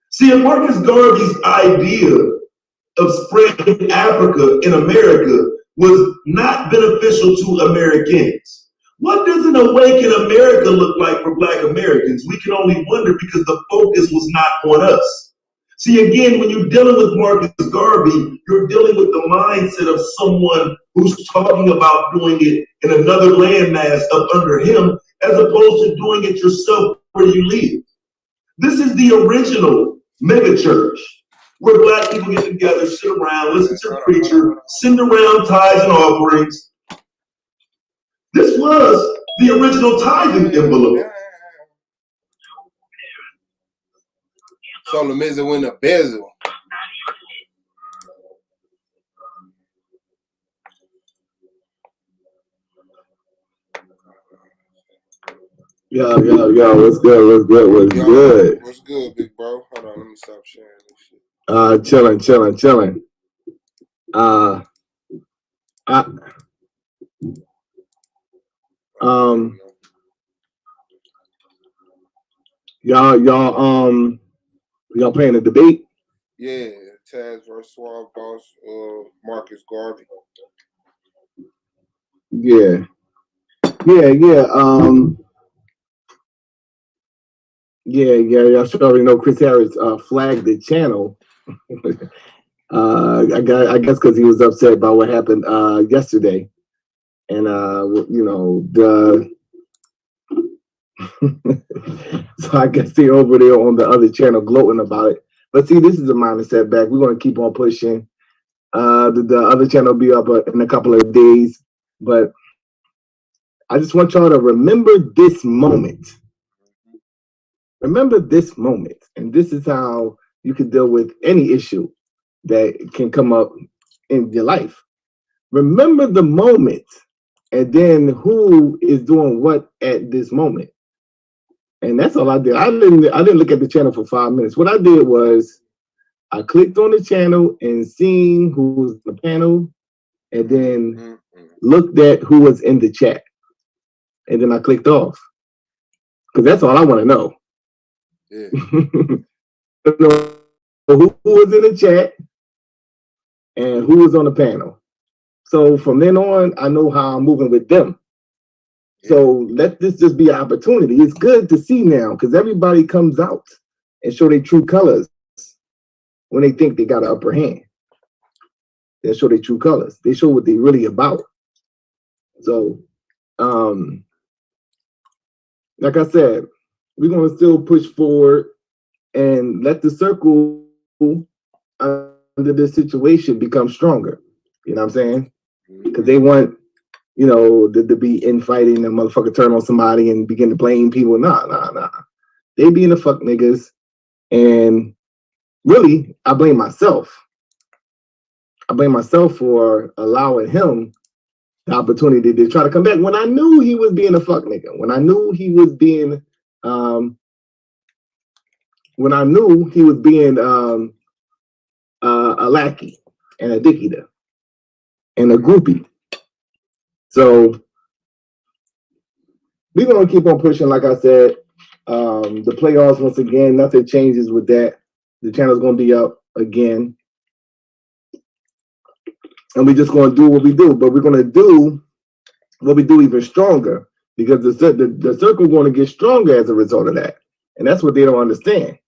See, if Marcus Garvey's idea of spreading Africa in America was not beneficial to Americans, what does an awakened America look like for Black Americans? We can only wonder because the focus was not on us. See, again, when you're dealing with Marcus Garvey, you're dealing with the mindset of someone who's talking about doing it in another landmass up under him, as opposed to doing it yourself where you live. This is the original mega church, where Black people get together, sit around, listen to the preacher, send around tithes and offerings. This was the original tithing envelope. So the mizzy win a bezel. Yo, what's good? What's good, big bro? Hold on, let me stop sharing this shit. Chilling. Y'all playing a debate? Yeah, Taz versus Suave Boss, Marcus Garvey. Yeah. Y'all should already know Chris Harris flagged the channel. I guess because he was upset about what happened yesterday, and so I guess they're over there on the other channel gloating about it. But see, this is a minor setback. We're gonna keep on pushing. The other channel will be up in a couple of days, but I just want y'all to remember this moment. Remember this moment, and this is how you can deal with any issue that can come up in your life. Remember the moment, and then who is doing what at this moment. And that's all I did. I didn't look at the channel for 5 minutes. What I did was I clicked on the channel and seen who was on the panel, and then looked at who was in the chat, and then I clicked off because that's all I want to know. Yeah. Who was in the chat and who was on the panel. So from then on, I know how I'm moving with them. So let this just be an opportunity. It's good to see now because everybody comes out and show their true colors when they think they got an upper hand. They show their true colors. They show what they're really about. So, like I said, we're going to still push forward and let the circle under this situation become stronger. You know what I'm saying? Because they want, to be infighting and motherfucker turn on somebody and begin to blame people. Nah. They being the fuck niggas. And really, I blame myself. I blame myself for allowing him the opportunity to try to come back when I knew he was being a fuck nigga. When I knew he was being a lackey and a dicky and a groupie. So we're gonna keep on pushing, like I said. The playoffs, once again, nothing changes with that. The channel's gonna be up again. And we're just gonna do what we do, but we're gonna do what we do even stronger because the circle is gonna get stronger as a result of that. And that's what they don't understand.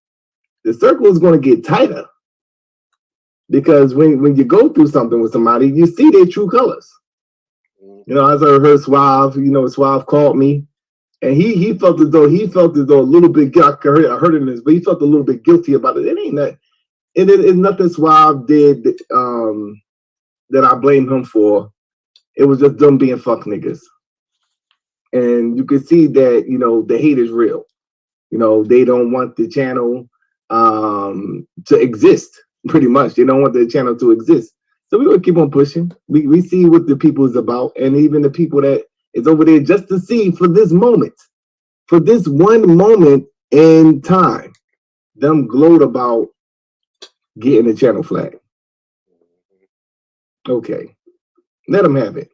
The circle is gonna get tighter. Because when you go through something with somebody, you see their true colors. As I heard Suave, Suave called me, and he felt as though a little bit. I heard it in this, but he felt a little bit guilty about it. It ain't that. It's nothing Suave did that I blame him for. It was just them being fuck niggas, and you can see that the hate is real. They don't want the channel to exist. Pretty much, they don't want the channel to exist. So we're gonna keep on pushing. We see what the people is about, and even the people that is over there just to see for this moment, for this one moment in time, them gloat about getting the channel flag. Okay, let them have it.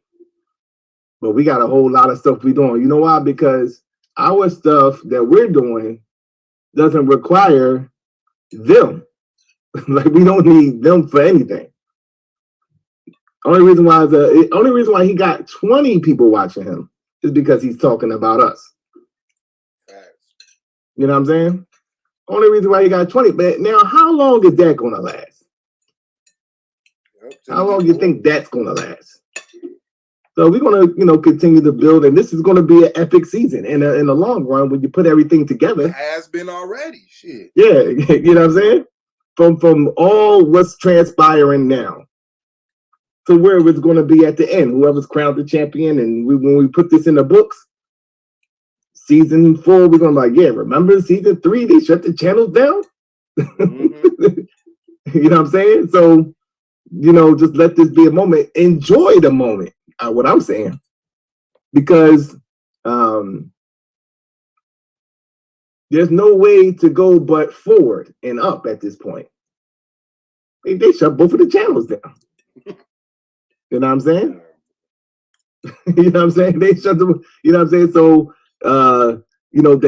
But we got a whole lot of stuff we doing. You know why? Because our stuff that we're doing doesn't require them. Like we don't need them for anything. Only reason why he got 20 people watching him is because he's talking about us. You know what I'm saying? Only reason why he got 20. But now, how long is that gonna last? How long do you think that's gonna last? So we're gonna, continue to build, and this is gonna be an epic season in the long run when you put everything together. It has been already. Shit. Yeah, you know what I'm saying? From all what's transpiring now to where it's gonna be at the end. Whoever's crowned the champion, and when we put this in the books, season 4, we're gonna be like, yeah, remember season 3? They shut the channels down. Mm-hmm. You know what I'm saying? So, just let this be a moment. Enjoy the moment. What I'm saying, because there's no way to go but forward and up at this point. They shut both of the channels down. You know what I'm saying? You know what I'm saying? They shut them. You know what I'm saying? So, the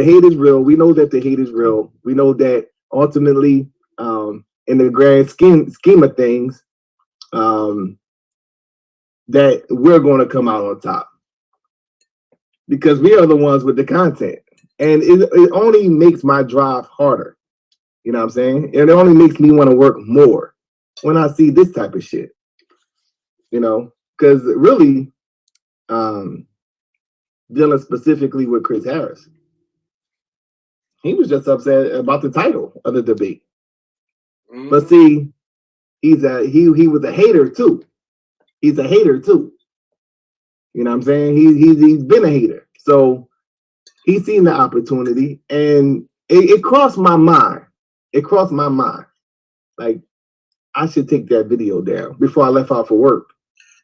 hate is real. We know that the hate is real. We know that ultimately, in the grand scheme of things, that we're going to come out on top because we are the ones with the content, and it only makes my drive harder. You know what I'm saying? And it only makes me want to work more when I see this type of shit. Because really, dealing specifically with Chris Harris, he was just upset about the title of the debate. Mm-hmm. But see, he was a hater too. He's a hater too. You know what I'm saying? He's been a hater. So he's seen the opportunity, and it crossed my mind. It crossed my mind. Like, I should take that video down before I left out for work.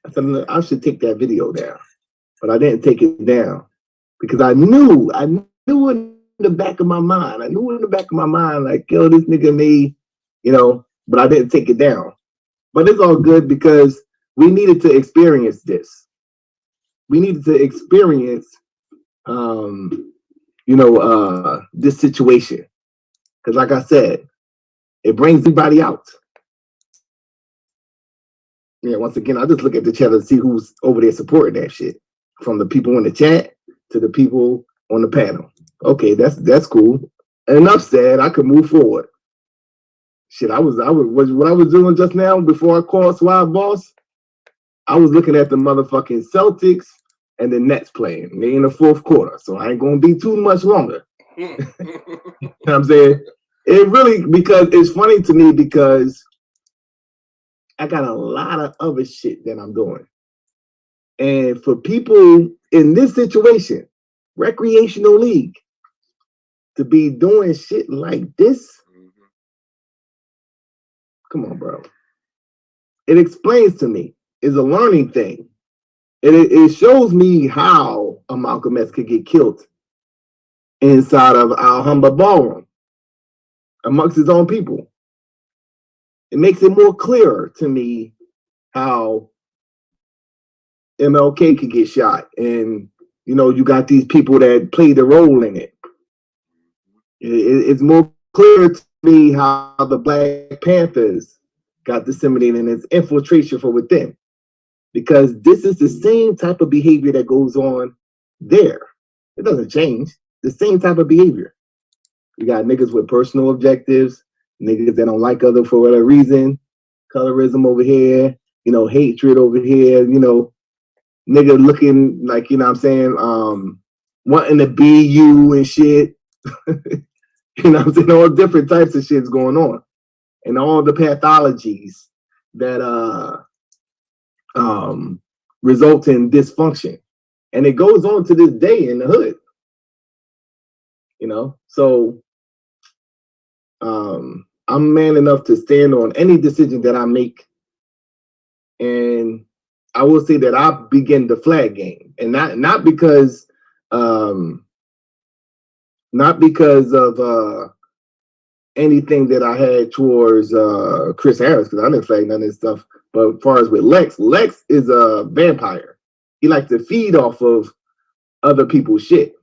I said, I should take that video down. But I didn't take it down because I knew in the back of my mind. Like, yo, this nigga may, but I didn't take it down. But it's all good because we needed to experience this. We needed to experience, this situation. Because like I said, it brings everybody out. Yeah, once again, I just look at the chat and see who's over there supporting that shit. From the people in the chat to the people on the panel. Okay, that's cool. Enough said. I could move forward. Shit, what I was doing just now before I called Swab Boss. I was looking at the motherfucking Celtics and the Nets playing. They in the fourth quarter, so I ain't gonna be too much longer. You know what I'm saying? It really, because it's funny to me because I got a lot of other shit that I'm doing. And for people in this situation, recreational league, to be doing shit like this, come on, bro. It explains to me. It's a learning thing. It shows me how a Malcolm X could get killed inside of Alhambra Ballroom amongst his own people. It makes it more clearer to me how MLK could get shot, and you got these people that played a role in it. It's more clear to me how the Black Panthers got disseminated and its infiltration from within, because this is the same type of behavior that goes on there. It doesn't change. The same type of behavior. You got niggas with personal objectives, niggas that don't like other for whatever reason, colorism over here, hatred over here, nigga looking like, wanting to be you and shit. I'm saying? All different types of shit's going on. And all the pathologies that result in dysfunction. And it goes on to this day in the hood. So I'm man enough to stand on any decision that I make. And I will say that I begin the flag game, and not because of anything that I had towards Chris Harris, because I didn't flag none of this stuff. But as far as with Lex is a vampire. He likes to feed off of other people's shit.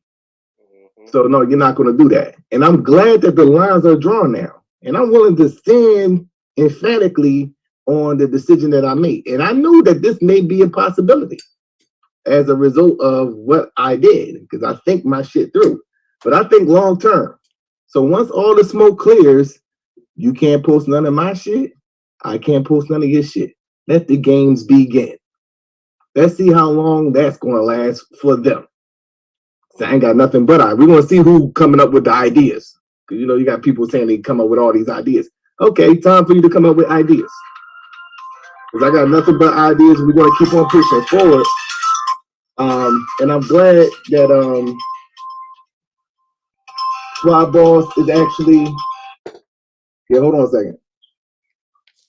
So no, you're not going to do that. And I'm glad that the lines are drawn now. And I'm willing to stand emphatically on the decision that I made. And I knew that this may be a possibility as a result of what I did, because I think my shit through. But I think long term. So once all the smoke clears, you can't post none of my shit. I can't post none of your shit. Let the games begin. Let's see how long that's going to last for them. So I ain't got nothing but we're going to see who coming up with the ideas. Because, you know, you got people saying they come up with all these ideas. Okay, time for you to come up with ideas. Because I got nothing but ideas. We're going to keep on pushing forward. And I'm glad that Swab Boss is actually... Yeah, hold on a second.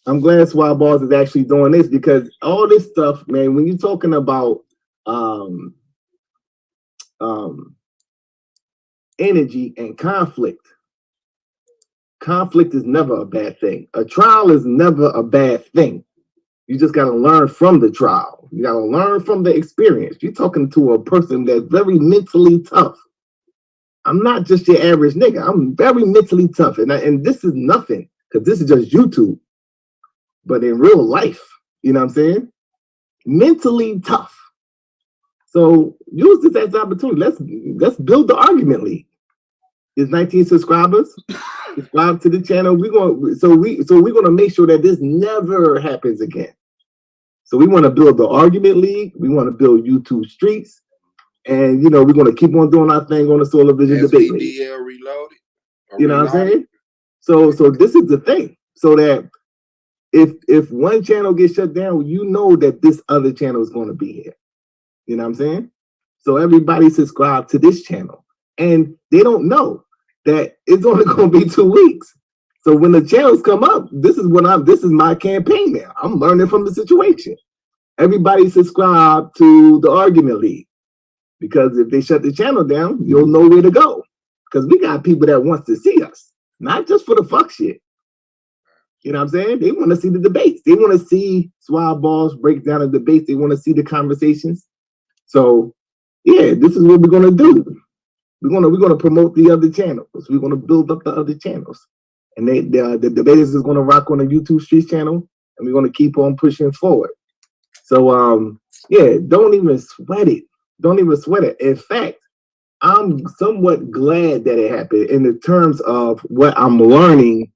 I'm glad Swab Boss is actually doing this, because all this stuff, man, when you're talking about energy and conflict is never a bad thing. A trial is never a bad thing. You just got to learn from the trial. You got to learn from the experience. You're talking to a person that's very mentally tough. I'm not just your average nigga. I'm very mentally tough. And this is nothing, because this is just YouTube. But in real life, you know what I'm saying? Mentally tough. So use this as an opportunity. Let's build the argument league. There's 19 subscribers. Subscribe to the channel. We're gonna make sure that this never happens again. So we want to build the argument league. We want to build YouTube streets, and you know we're gonna keep on doing our thing on the Solar Vision debate league. Svdl reloaded. You know what I'm saying? So this is the thing. So that if one channel gets shut down, you know that this other channel is going to be here. You know what I'm saying? So everybody subscribe to this channel, and they don't know that it's only going to be 2 weeks. So when the channels come up, this is my campaign now. I'm learning from the situation. Everybody subscribe to the argument league, because if they shut the channel down, you'll know where to go. Because we got people that wants to see us, not just for the fuck shit. You know what I'm saying? They want to see the debates. They want to see Swab Boss break down the debates. They want to see the conversations. So, yeah, this is what we're gonna do. We're gonna promote the other channels. We're gonna build up the other channels, and the debaters is gonna rock on the YouTube Streets channel, and we're gonna keep on pushing forward. So, yeah, don't even sweat it. Don't even sweat it. In fact, I'm somewhat glad that it happened in the terms of what I'm learning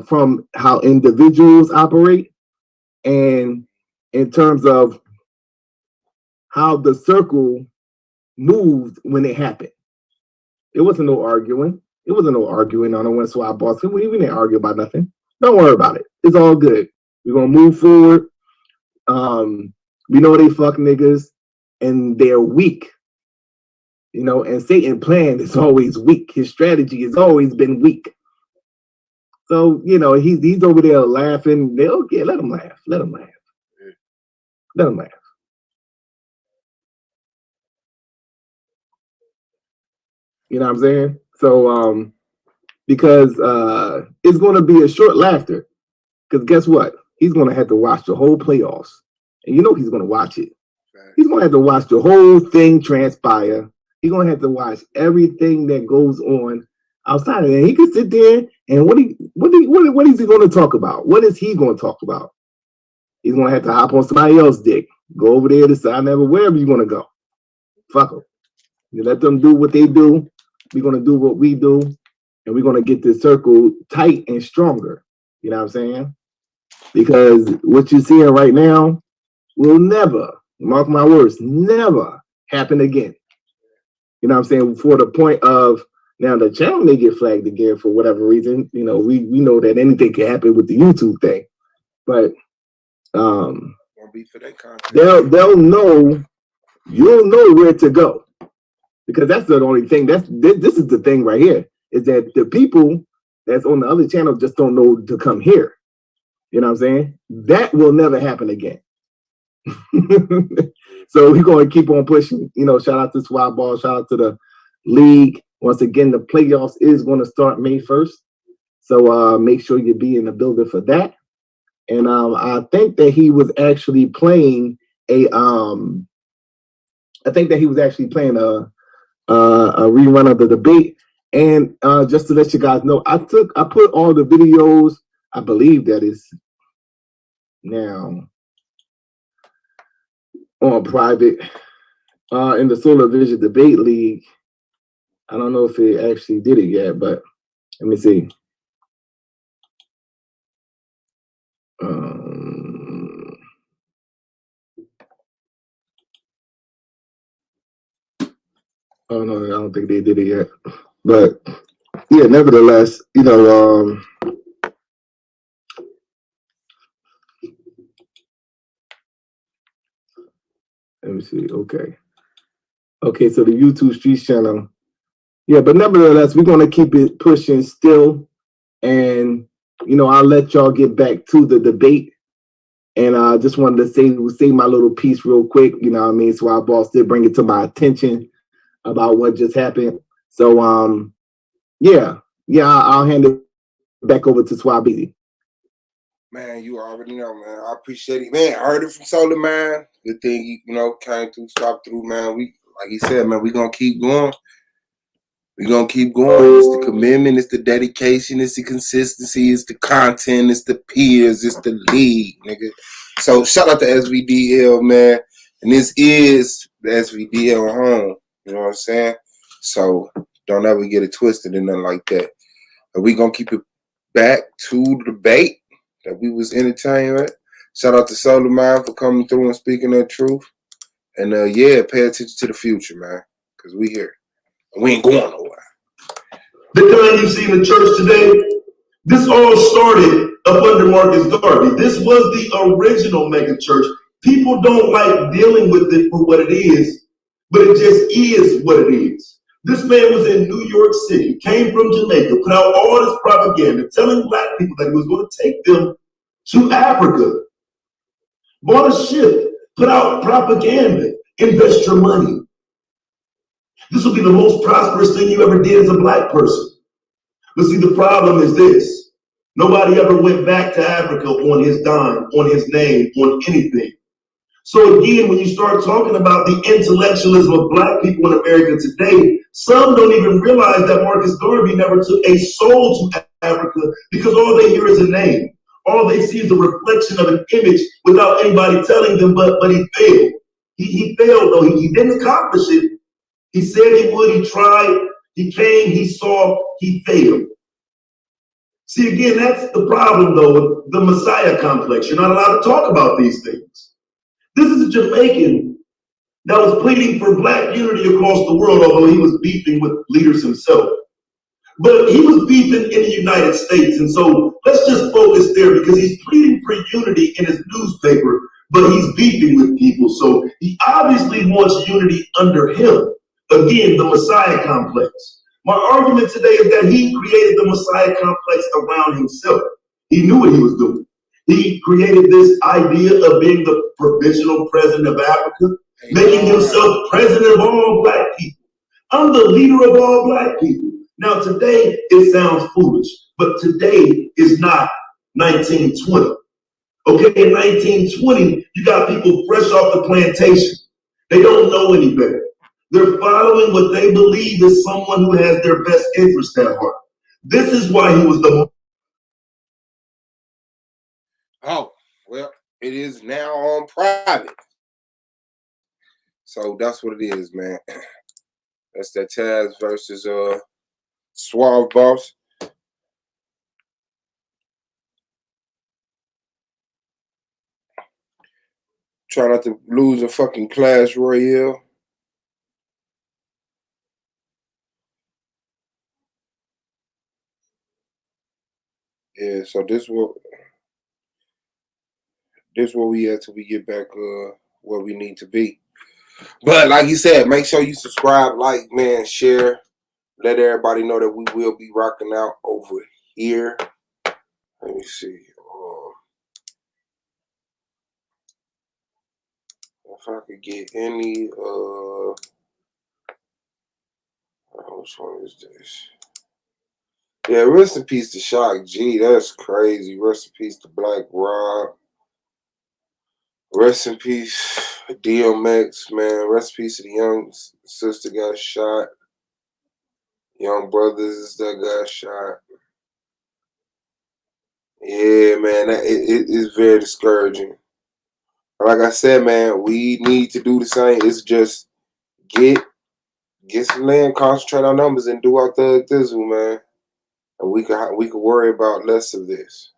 from how individuals operate, and in terms of how the circle moved when it happened. It wasn't no arguing. It wasn't no arguing on the one Swab Boss. We didn't argue about nothing. Don't worry about it. It's all good. We're gonna move forward. We know they fuck niggas and they're weak. You know, and Satan's plan is always weak. His strategy has always been weak. So, you know, he's over there laughing. Let him laugh. Let him laugh. Let him laugh. You know what I'm saying? So, because it's going to be a short laughter. Because guess what? He's going to have to watch the whole playoffs. And you know he's going to watch it. He's going to have to watch the whole thing transpire. He's going to have to watch everything that goes on outside of it. He can sit there and what is he going to talk about? What is he going to talk about? He's going to have to hop on somebody else's dick. Go over there to side never wherever you're going to go. Fuck them. You let them do what they do. We're going to do what we do. And we're going to get this circle tight and stronger. You know what I'm saying? Because what you're seeing right now will never, mark my words, never happen again. You know what I'm saying? For the point of, now the channel may get flagged again for whatever reason. You know, we know that anything can happen with the YouTube thing. But they'll know, you'll know where to go. Because that's the only thing. This is the thing right here, is that the people that's on the other channel just don't know to come here. You know what I'm saying? That will never happen again. So we're going to keep on pushing. You know, shout out to Swab Ball, shout out to the league. Once again, the playoffs is going to start May 1st. So make sure you be in the building for that. And I think that he was actually playing a a rerun of the debate. And just to let you guys know, I put all the videos. I believe that is now on private in the Solar Vision Debate League. I don't know if it actually did it yet, but let me see. Oh no, I don't think they did it yet. But yeah, nevertheless, you know, let me see. Okay, so the YouTube Streets channel. Yeah, but nevertheless, we're gonna keep it pushing still. And you know, I'll let y'all get back to the debate. And I just wanted to say my little piece real quick, you know what I mean? So our boss did bring it to my attention about what just happened. So yeah, I'll hand it back over to Swabili. Man, you already know, man. I appreciate it. Man, I heard it from Solar, man. Good thing he, you know, came through, stopped through, man. We, like he said, man, we gonna keep going. We're going to keep going. It's the commitment. It's the dedication. It's the consistency. It's the content. It's the peers. It's the league, nigga. So shout out to SVDL, man. And this is the SVDL home. You know what I'm saying? So don't ever get it twisted and nothing like that. But we going to keep it back to the debate that we was entertained with. Shout out to Solar Man for coming through and speaking that truth. And yeah, pay attention to the future, man. Because we here. We ain't going nowhere. The kind you see in the church today, this all started up under Marcus Garvey. This was the original mega church. People don't like dealing with it for what it is, but it just is what it is. This man was in New York City, came from Jamaica, put out all this propaganda, telling black people that he was going to take them to Africa. Bought a ship, put out propaganda, invest your money. This will be the most prosperous thing you ever did as a black person. But see, the problem is this. Nobody ever went back to Africa on his dime, on his name, on anything. So again, when you start talking about the intellectualism of black people in America today, some don't even realize that Marcus Garvey never took a soul to Africa because all they hear is a name. All they see is a reflection of an image without anybody telling them, but he failed. He failed, though. He didn't accomplish it. He said he would, he tried, he came, he saw, he failed. See, again, that's the problem, though, with the Messiah complex. You're not allowed to talk about these things. This is a Jamaican that was pleading for black unity across the world, although he was beefing with leaders himself. But he was beefing in the United States, and so let's just focus there because he's pleading for unity in his newspaper, but he's beefing with people. So he obviously wants unity under him. Again, the Messiah complex. My argument today is that he created the Messiah complex around himself. He knew what he was doing. He created this idea of being the provisional president of Africa, making himself president of all black people. I'm the leader of all black people. Now, today, it sounds foolish, but today is not 1920. Okay, in 1920, you got people fresh off the plantation. They don't know any better. They're following what they believe is someone who has their best interest at heart. This is why he was the... Oh, well, it is now on private. So that's what it is, man. That's that Taz versus Suave Boss. Try not to lose a fucking Clash Royale. Yeah, so this where we at till we get back where we need to be. But like you said, make sure you subscribe, like, man, share. Let everybody know that we will be rocking out over here. Let me see. If I could get any which one is this? Yeah, rest in peace to Shock G. That's crazy. Rest in peace to Black Rob. Rest in peace, DMX, man. Rest in peace to the young sister got shot. Young brothers that got shot. Yeah, man, it is very discouraging. Like I said, man, we need to do the same. It's just get some land, concentrate on numbers, and do our thug thizzle, man. And we could worry about less of this.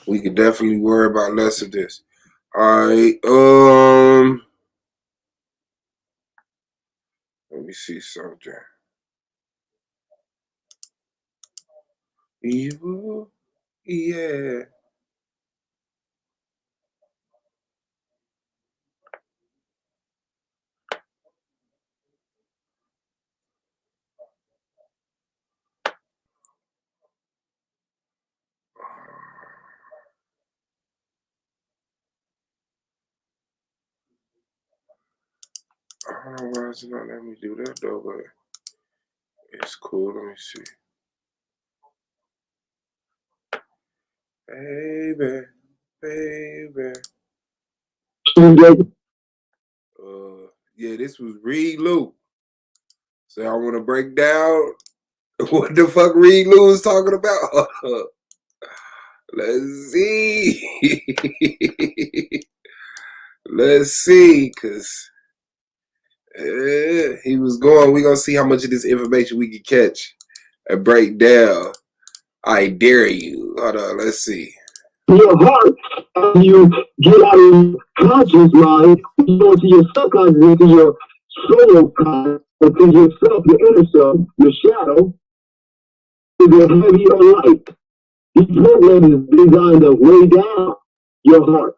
We could definitely worry about less of this. All right. Let me see something. Evil, yeah. I don't know why it's not letting me do that though, but it's cool. Let me see. Baby. Yeah, this was Reed Lou. So I want to break down what the fuck Reed Lou is talking about. Let's see. Let's see, cause he was going. We gonna see how much of this information we can catch and break down. I dare you. Hold on. Let's see. Your heart, as you get out of your conscious mind, you go to your subconscious, into your soul conscious, into yourself, your inner self, your shadow, is a heavy or light. This program is designed to weigh down your heart,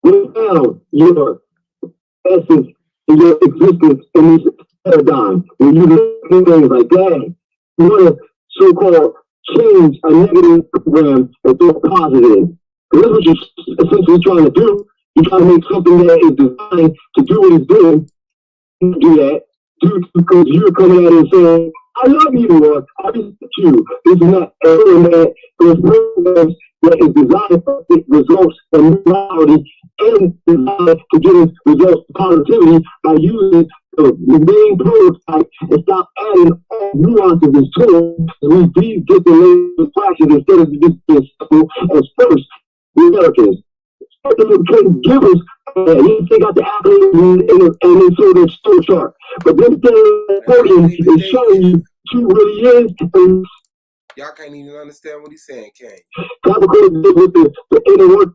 weigh down your essence and your existence in this paradigm. When you look at things like that, you want to so-called change a negative program into a positive. That's what you're essentially trying to do. You're trying to make something that is designed to do what it's doing. You do that because you're coming at it and saying, I love you, or I respect you. This is not everything that there's programs that is designed for results and reality and designed to get us results of positivity by using the main prototype and stop adding all nuances and tools. We get the latest classes instead of just as simple as first. The Americans. Couldn't give us, they got the accolades and they show their store chart. But this thing is showing you who really is. And y'all can't even understand what he's saying, can you? Capricorn did with the inner work,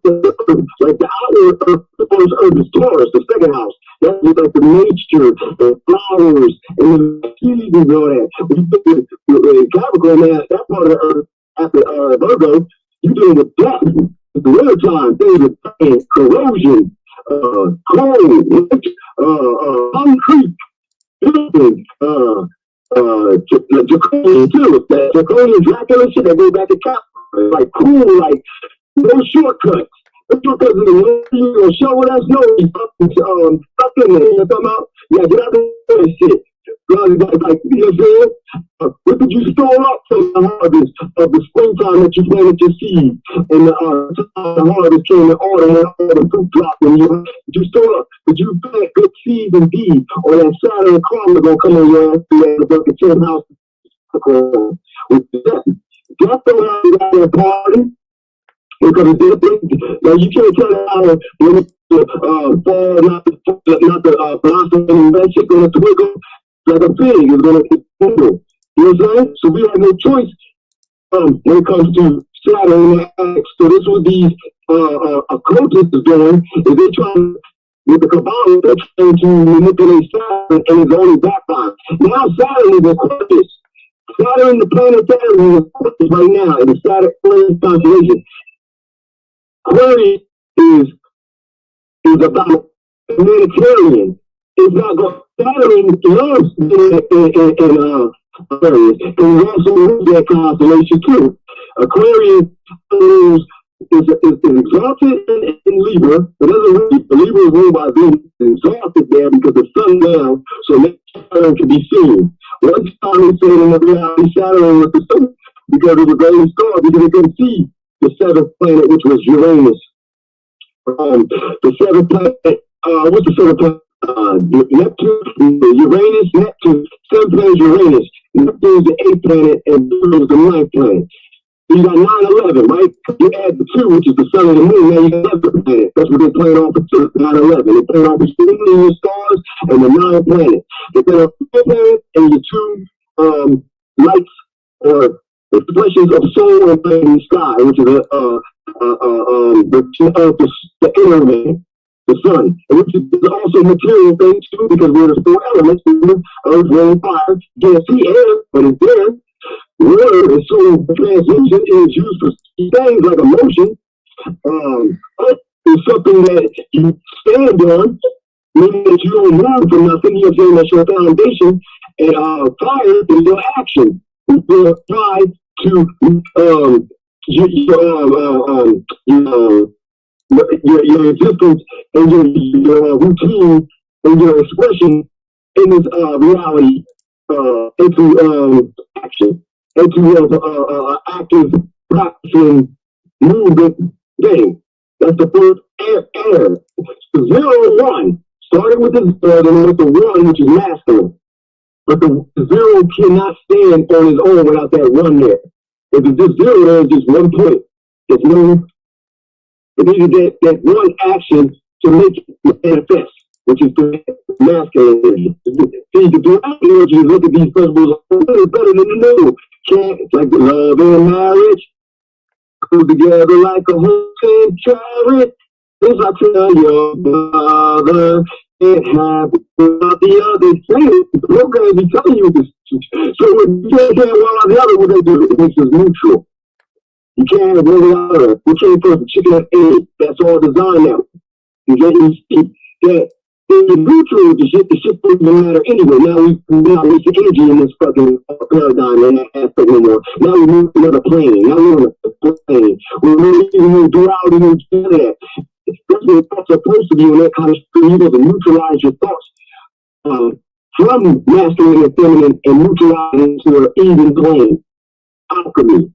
like the outward earth, the first earth is Taurus, the second house. That's like the nature, the flowers, and the seeds and all that. When you put the Capricorn, man, that part of the earth after Virgo, you dealing with death. The winter time, things are dying, corrosion, cold, concrete, building, Draconian too. That Draconian Dracula shit that goes back to Capricorn. Like cool, like no shortcuts. No shortcuts in the way you're gonna show us no stuff in there. You know what I'm talking about? Yeah, get out of that shit. Like, you know what I'm saying? What did you store up from the harvest of the springtime that you planted your seed? And the harvest came in autumn and all the fruit dropped. And you store up? Did you plant good seeds indeed? Or that Saturn karma gonna come on your ass through the 10th house? With death. Death don't have a party. Because like you can't tell how when it's fall, not the blossom and that shit gonna twiggle like a pig is gonna twiggle. You know what I'm saying? So we have no choice when it comes to Saturn and X. So this is what these occultists is doing, is they trying with the Kabbalah, they're trying to manipulate Saturn and it's only backfire. Now Saturn is Aquarius. Saturn, the planet Saturn is Aquarius right now in the Saturn constellation. Aquarius is about humanitarian. It's not going. Saturn loves in Aquarius, and we also lose that constellation too. Aquarius is exalted in Libra, but doesn't really. The Libra is ruled by Venus, exalted there because the sun down, so Saturn can be seen. One time they said in the reality Saturn was the sun because it was a golden star because they couldn't see the seventh planet, which was Uranus. The seven planet, what's the seven planet? Neptune, Uranus, Neptune, seven planets Uranus. Neptune is the 8th planet and Pluto is the 9th planet. You got 9/11, right? You add the 2, which is the sun and the moon, now you got 11 planets. That's what they're playing off of 2, 9/11. They're playing off of 7 million stars and the 9 planets. They're playing off 4 planets and your 2 lights or expressions of soul and the sky, which is the inner man, the sun, which is also material thing too, because we're the 4 elements, earth, wind, fire. You can't see air, but it's there. Water is so translucent, is used for things like emotion. Earth is something that you stand on, meaning that you don't move from nothing. You know what I'm saying? That's your foundation. And fire is your action. You apply to your existence and your routine and your expression in this reality into action, into active practicing movement thing. That's the first air. 0 1 starting with the 0 and with the 1, which is masculine. But the 0 cannot stand on its own without that 1 there. If it's just 0 there, it's just 1 point. It's no. It needed that 1 action to make it manifest, which is the masculine energy. See, the duality energy, look at these principles, it's better than the new. It's like the love and marriage go together like a horse and chariot. As I tell your brother, it happens without the other. The program be telling you this. So when you can't have one or the other, what they do, it makes us neutral. You can't have one or the other. We can't put the chicken and egg. That's all designed now. You get that the neutral the shit doesn't matter anyway. Now we waste the energy in this fucking paradigm and that aspect anymore. Now we move to another plane. Now we're on a plane. We're moving duality and that. That's what thoughts are supposed to be when that kind of you're able to neutralize your thoughts from masculine and feminine and neutralize into an even plane. Alchemy.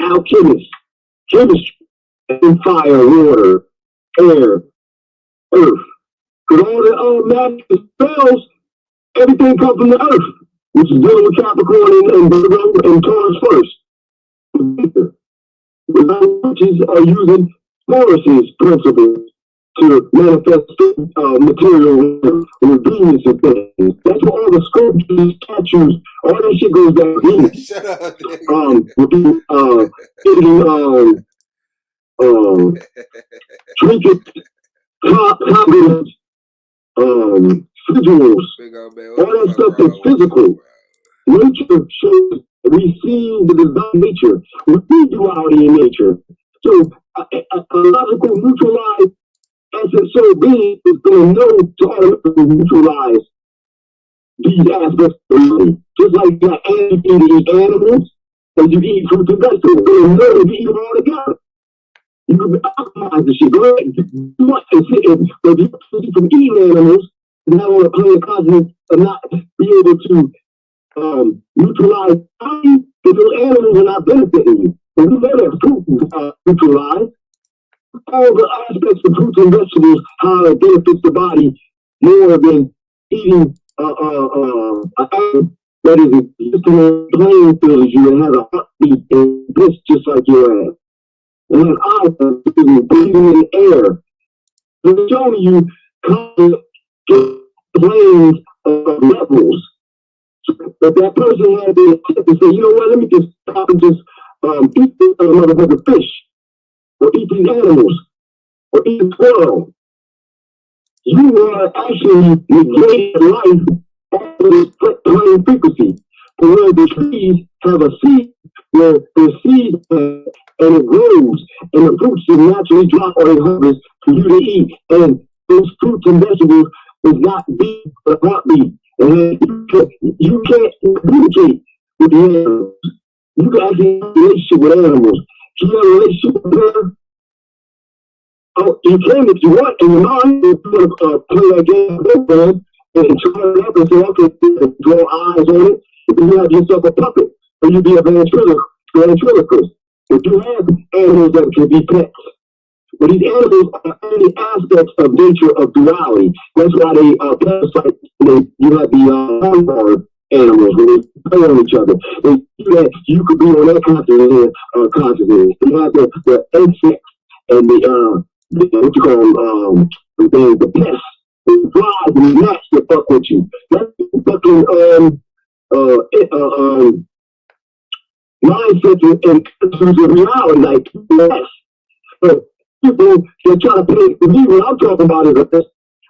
Alchemist. Chemistry. And fire, water, air, earth. Because all the magic spells, everything comes from the earth, which is dealing with Capricorn and Virgo and Taurus first. The witches are using Taurus's principles to manifest material with Venus and things. That's where all the sculptures, statues, all that shit goes down to Venus. Shut up. Trinkets, confidence, rituals, all that stuff is physical. Nature shows we see the divine nature. We see duality in nature. So a logical neutralized essence soul being is going to know to automatically neutralize these aspects of reality. Just like you got animals to eat animals, and you eat fruits and vegetables. You're going to know to eat them all together. You can optimize the shit. Go ahead. You want to sit in, but if you from eating animals, and now on a plane consciousness and not be able to neutralize body, because those animals are not benefiting you. But we know that fruit neutralize all the aspects of fruits and vegetables, how it benefits the body more than eating an animal that is existing on the playing field as you and have a heartbeat and bliss just like your ass. And then I was breathing in the air. They're showing you constant planes of levels. But that person had the intent to say, you know what, let me just stop and just eat this motherfucking fish, or eat these animals, or eat the squirrel. You are actually negating life off of this plane frequency. And where the trees have a seed, where the seed and it grows, and the fruits just naturally drop on the harvest for you to eat. And those fruits and vegetables is not beat or heartbeat. And you can't communicate with the animals. You can actually have a relationship with animals. Can you have a relationship with her? Oh, you can if you want in your mind. If you want to play that game and try it up and say, okay, draw eyes on it. If you have yourself a puppet, or you be a ventriloquist. If you have animals that can be pets, But these animals are only aspects of nature of duality. That's why they parasites. You have the hornborn animals when they play on each other. They do that. You could be on that continent. You have the insects and the what you call the pests, the flies and the gnats that fuck with you. That's fucking mindset and terms of reality, like yes. So people that try to play to me, what I'm talking about is a pest.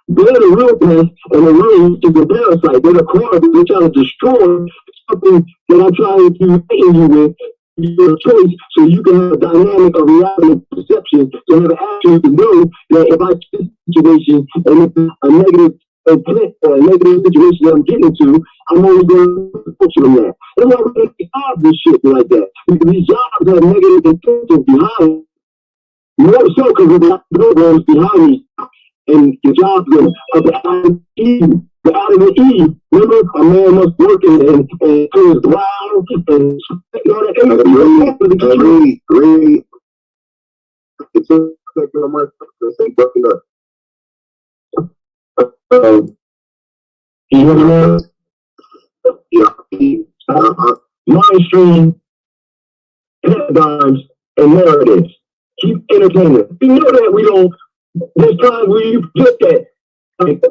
They're the real pest, and the real is the parasite. They're the core. They're trying to destroy something that I'm trying to hit you with. Your choice, so you can have a dynamic of reality and perception, to have an action to know that if I see a situation and it's a negative intent or a negative situation that I'm getting into, I'm only going to function on that. That's why we make jobs and shit like that. Because these jobs have negative intentions behind, more so because of the programs behind these. And the jobs of the Adam and Eve. The Adam and Eve. Remember, a man must work and to his ground and all that. Agree. It's a second of my fucking up. You know what I mean? Yeah. Mainstream paradigms and narratives. Keep entertaining. You know that we don't. There's times where you get that. Like,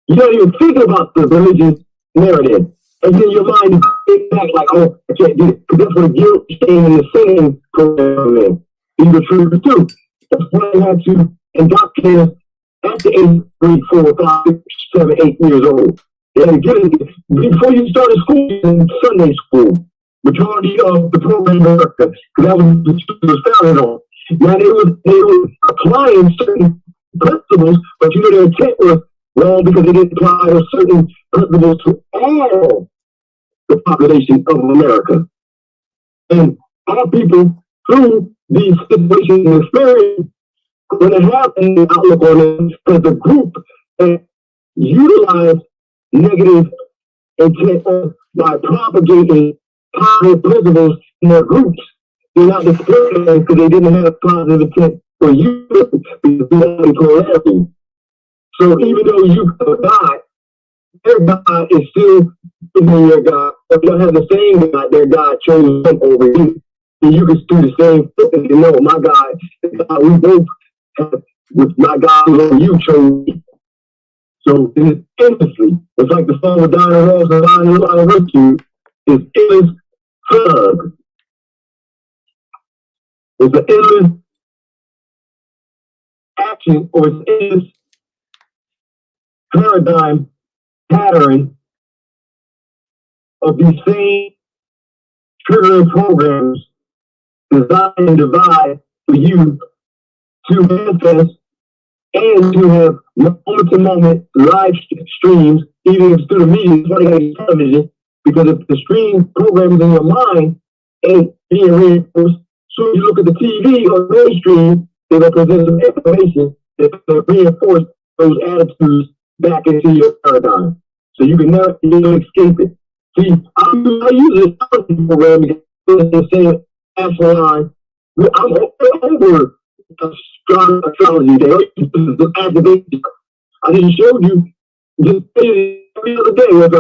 you don't even think about the religious narrative. And then your mind is back like, oh, I can't do it. Because that's what guilt, shame, and the sin program is. These are true too. That's why I had to indoctrinate us at the age of 3, 4, 5, 6, 7, 8 years old. They had to get it before you started school in Sunday school. Majority of the program in America, because that was the school was founded on. Now they were applying certain principles, but you know their intent was wrong because they didn't apply those certain principles to all the population of America. And our people, through these situations and experience, when they have an outlook on it, because the group that utilize negative intent by propagating positive principles in their groups, they're not displaying them because they didn't have positive intent for you because they only polarity. So even though you are God, their God is still in your God. If you have the same God, their God chose them over you. And you can do the same thing. You know, my God, we both have, with my God over you chose me. So it's endlessly. It's like the song with Donna Ross and Lionel Richie. It's endless hug. It's an endless action or it's endless paradigm pattern of these same triggering programs designed and devised for you to manifest and to have moment-to-moment live streams, even if it's through the media, it's why they got television, because if the stream programs in your mind ain't being reinforced, so you look at the TV or mainstream, they're going to present some information that reinforce those attitudes back into your paradigm. So you can never escape it. See, I use this program to get the same line. I'm over astrology. The activation. I just showed you just every other day what I'm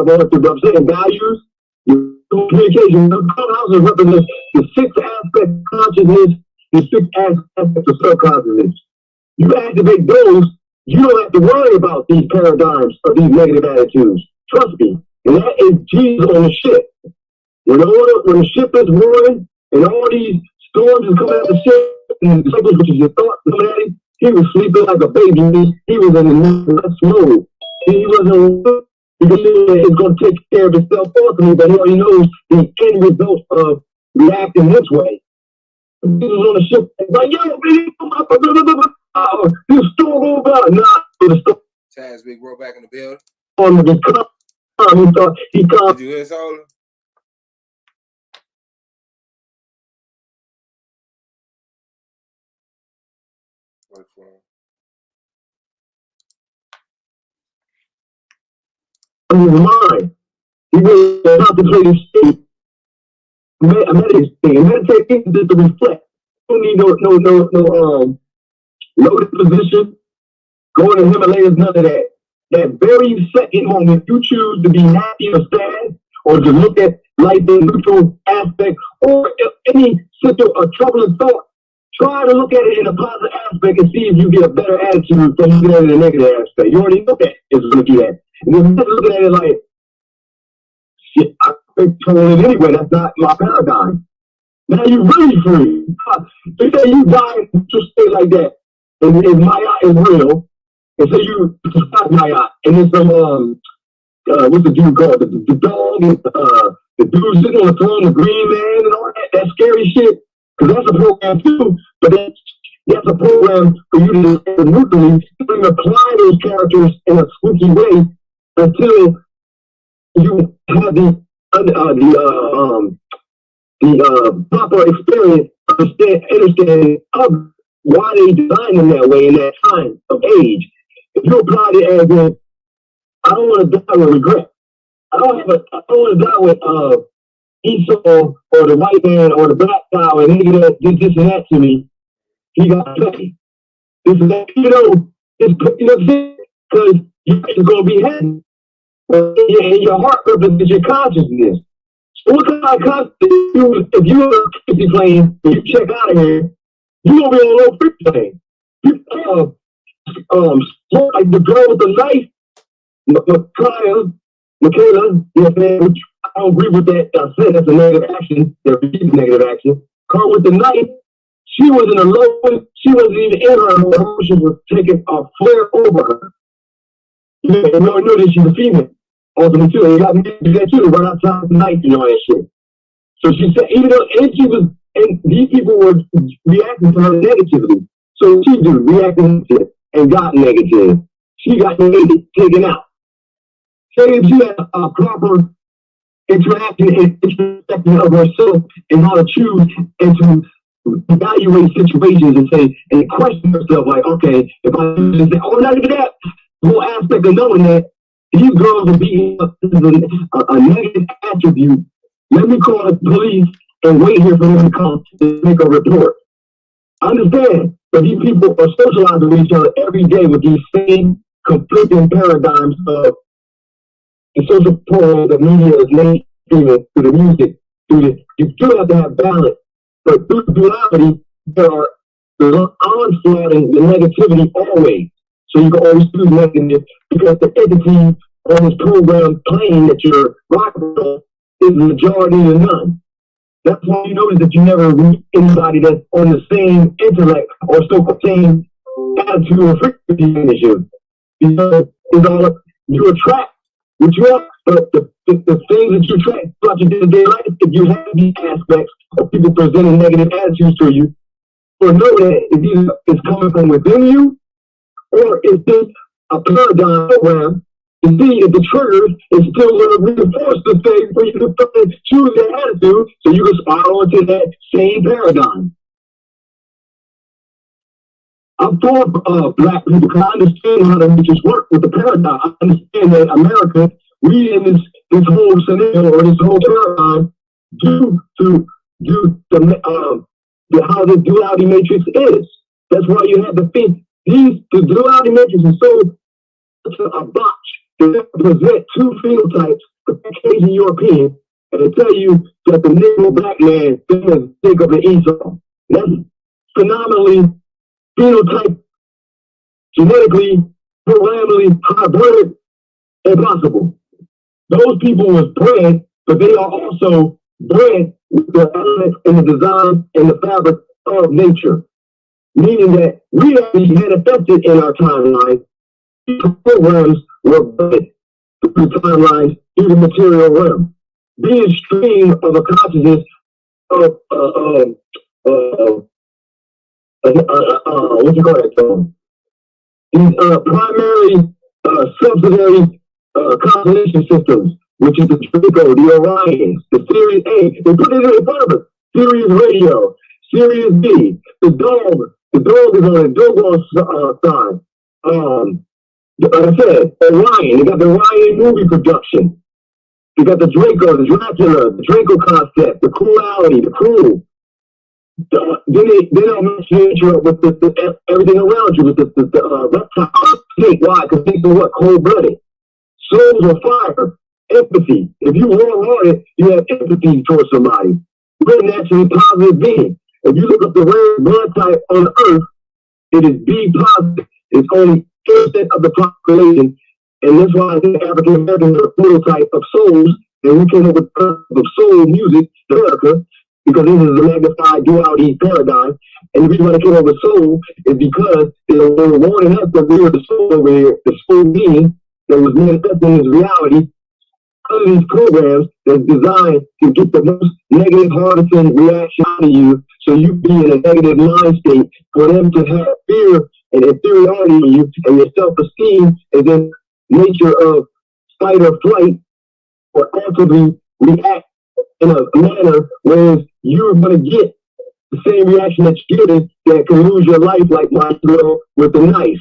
saying. Values, your communication. The clubhouse represents the 6 aspects of consciousness, the 6 aspects of subconsciousness. You activate those, you don't have to worry about these paradigms or these negative attitudes. Trust me. And that is Jesus on the ship. When the ship is rolling and all these storms are coming at the ship, and the circles, which is your thoughts coming at him, he was sleeping like a baby. He was in the rest mode. He wasn't because he's going to take care of himself ultimately, but he already knows the end result of reacting this way. Jesus on the ship, like, yo, this storm over. Nah, the storm. Taz Big Bro back in the building. He Did you hear Solar? Wait for him. His mind. He was contemplating state. Meditating. Meditating is just to reflect. You don't need no loaded position, going to Himalayas, none of that. That very second moment you choose to be happy or sad, or to look at life in neutral aspect, or any or troubling thought, try to look at it in a positive aspect and see if you get a better attitude from looking at it in a negative aspect. You already know that it's going to do that. And if you're looking at it like, shit, I think totally anyway, that's not my paradigm. Now you're really free. They say you die in a state like that, and Maya is real, and say you describe Maya, and then some, what's the dude called? The dog, and, the dude sitting on the throne, the green man, and all that scary shit. Because that's a program too, but that's a program for you to neutrally apply those characters in a spooky way until you have the proper experience, understanding of why they designed them that way in that time of age. If you apply it as in, I don't want to die with regret. I don't want to die with Esau or the white man or the black guy or any of that did this and that to me. He got lucky. This is that, because you're going to be happy. And your heart represents your consciousness. So what kind of consciousness, if you're on a taxi plane and you check out of here, you're going to be on a low frequency plane. Like the girl with the knife, Michaela, yes, man, I don't agree with that. I said that's a negative action. They're negative action. Her with the knife, she was in a low, she wasn't even in her emotions, was taking a flare over her. You know that she's a female. Ultimately, too. And you got me to do that too, right outside the knife and all that shit. So she said, even though, and these people were reacting to her negatively. So she did reacting to it and got negative. She got taken out. So if she had a proper interaction and introspection of herself and how to choose and to evaluate situations and say and question herself like, okay, if I do this, not even that whole aspect of knowing that these girls are being a negative attribute. Let me call the police and wait here for them to come to make a report. I understand, but these people are socializing with each other every day with these same conflicting paradigms of the social programs that media is mainstreaming through the music, you still have to have balance. But through the duality, there's onslaught and the negativity always. So you can always do negative because the entity on this program plane that you're rocking on is the majority of none. That's why you notice that you never meet anybody that's on the same intellect or same attitude or frequency as you. Because it's all you attract what you are, but the things that you attract throughout your day-to-day life, if you have these aspects of people presenting negative attitudes to you, or know that it's coming from within you, or is this a paradigm program to see if the triggers is still going to reinforce the thing for you to choose that attitude so you can spiral into that same paradigm. I'm for black people because I understand how the matrix work with the paradigm. I understand that America, we in this whole scenario or this whole paradigm due to how the duality matrix is. That's why you have to think the duality matrix is so a botch to present two phenotypes, the Caucasian European, and to tell you that the Negro black man is Jacob and Esau. That's phenomenally phenotype, genetically, programmably hybrid, impossible. Those people was bred, but they are also bred with the elements and the design and the fabric of nature. Meaning that we actually manifested in our timeline. These programs were bred through the timelines, through the material realm. Being stream of a consciousness of what you call that? These primary subsidiary constellation systems, which is the Draco, the Orions, the Sirius A. They put it in front of us. Sirius Radio, Sirius B, the dog is on the Dogon side. Like I said, Orion, they got the Orion movie production. They got the Draco, the Dracula, the Draco concept, the cruelty, the cruel. they'll mix you up with everything around you, with the reptile. Why? Because these are what? Cold-blooded. Souls are fire. Empathy. If you warm-hearted, you have empathy towards somebody. You're a naturally positive being. If you look up the rare blood type on Earth, it is B positive. It's only 8% of the population. And that's why I think African Americans are a prototype of souls. And we came up with the soul music in America because this is a magnified duality paradigm. And the reason why they came up with soul is because they were warning us that we were the soul over here, the soul being that was manifesting this reality. Of these programs that's designed to get the most negative partisan reaction out of you, so you be in a negative mind state for them to have fear and inferiority in you, and your self-esteem is in nature of fight or flight, or actively react in a manner where you're going to get the same reaction that you're getting that can lose your life, like my girl with the knife.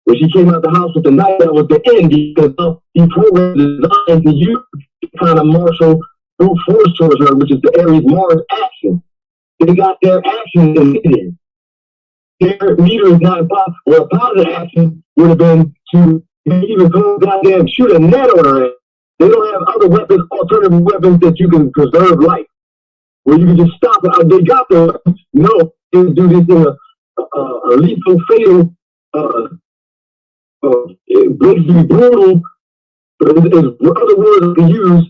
When she came out the house with the knife, that was the end, because these programs designed to use kind of martial brute force towards her, which is the Aries Mars action. They got their action in. Their meter is not possible. Well, a positive action would have been to even go goddamn shoot a net on her. They don't have other weapons, alternative weapons that you can preserve life, where you can just stop it. They got the weapons. No, they do this in a lethal, fatal, basically brutal, but there's other words to use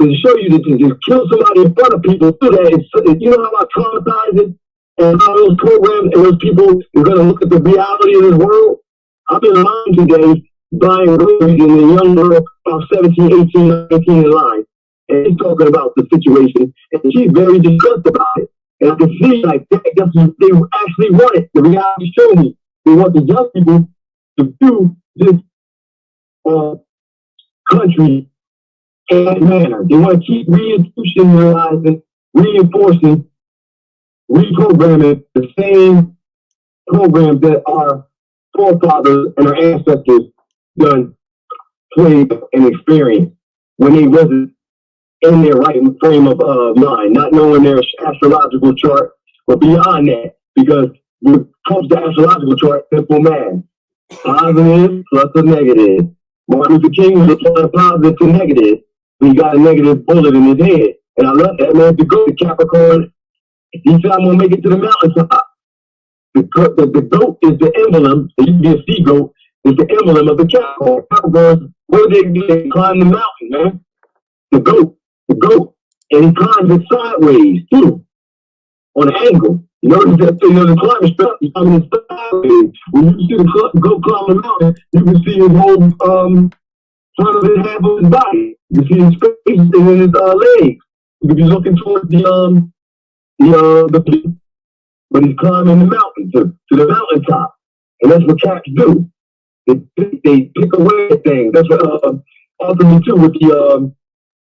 to show you that to just kill somebody in front of people. Do that. You know how traumatizing and how those programs and those people are going to look at the reality of this world. I've been lying today, buying groceries, and a young girl about 17, 18, 19 in line, and he's talking about the situation, and she's very distressed about it. And I can see like they actually want it. The reality showed me they want the young people to do this country in that manner. They want to keep reinstitutionalizing, reinforcing, reprogramming the same programs that our forefathers and our ancestors done played and experienced when they wasn't in their right frame of mind, not knowing their astrological chart, but beyond that, because when it comes to astrological chart, simple math. Positive plus a negative. Martin Luther King was applying positive to negative. He got a negative bullet in his head. And I love that man to go to Capricorn. He said, I'm going to make it to the mountaintop. The goat is the emblem. So you can be a sea goat. Is the emblem of the Capricorn. Capricorn, what do they do? They climb the mountain, man. The goat. And he climbs it sideways, too. On an angle. You know, the climber stuff, he's climbing it sideways. When you see the goat climb the mountain, you can see his whole front of his half of his body. You can see his face and then his legs. You can be looking towards the but he's climbing the mountain to the mountaintop. And that's what cats do. They pick away at things. That's what ultimately too with the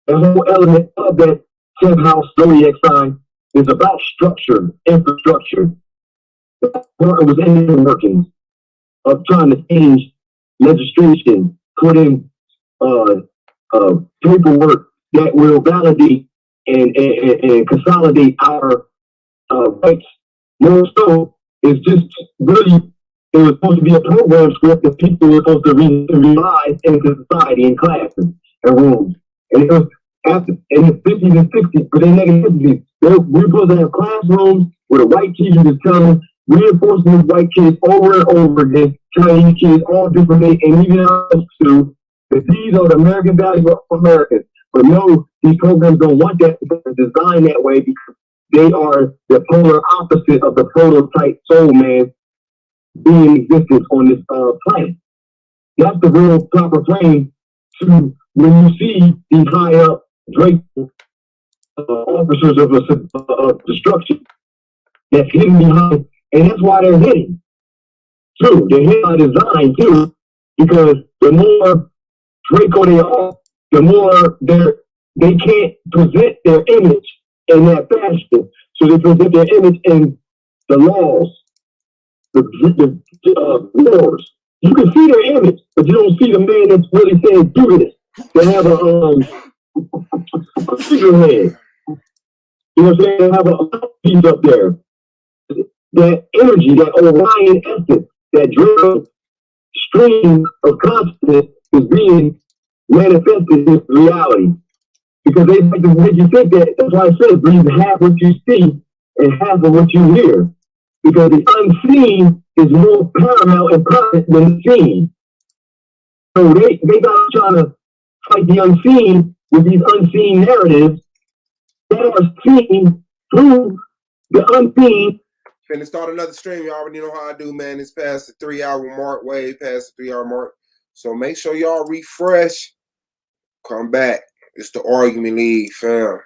whole element of that 10th house zodiac sign is about structure, infrastructure. It was in the workings of trying to change legislation, put in paperwork that will validate and consolidate our rights. More so, it's just really, it was supposed to be a program script that people were supposed to realize into society in classes and rooms. And it was after in the 50s and 60s, but in the negativity, we're supposed to have classrooms with a white teacher that's telling, reinforcing these white kids over and over again, telling these kids all different things, and even us too, that these are the American values for Americans. But no, these programs don't want that because they're designed that way because they are the polar opposite of the prototype soul man being in existence on this planet. That's the real proper frame to when you see these high up Drake officers of destruction that's hidden behind, and that's why they're hidden. True, they're hidden by design too, because the more Draco they are, the more they can't present their image in that fashion. So they present their image in the laws, the wars. You can see their image, but you don't see the man that's really saying, do this. They have a figurehead. You know what I'm saying? They have a piece up there. that energy, that Orion essence, that drill stream of consciousness is being manifested in reality. Because they like to make you think that, that's why I said breathe half what you see and half of what you hear. Because the unseen is more paramount and present than the seen. So they got trying to fight the unseen with these unseen narratives that are seen through the unseen. Finna start another stream. You already know how I do, man. It's past the 3-hour mark, way past the 3-hour mark. So make sure y'all refresh. Come back. It's the Argument League, fam.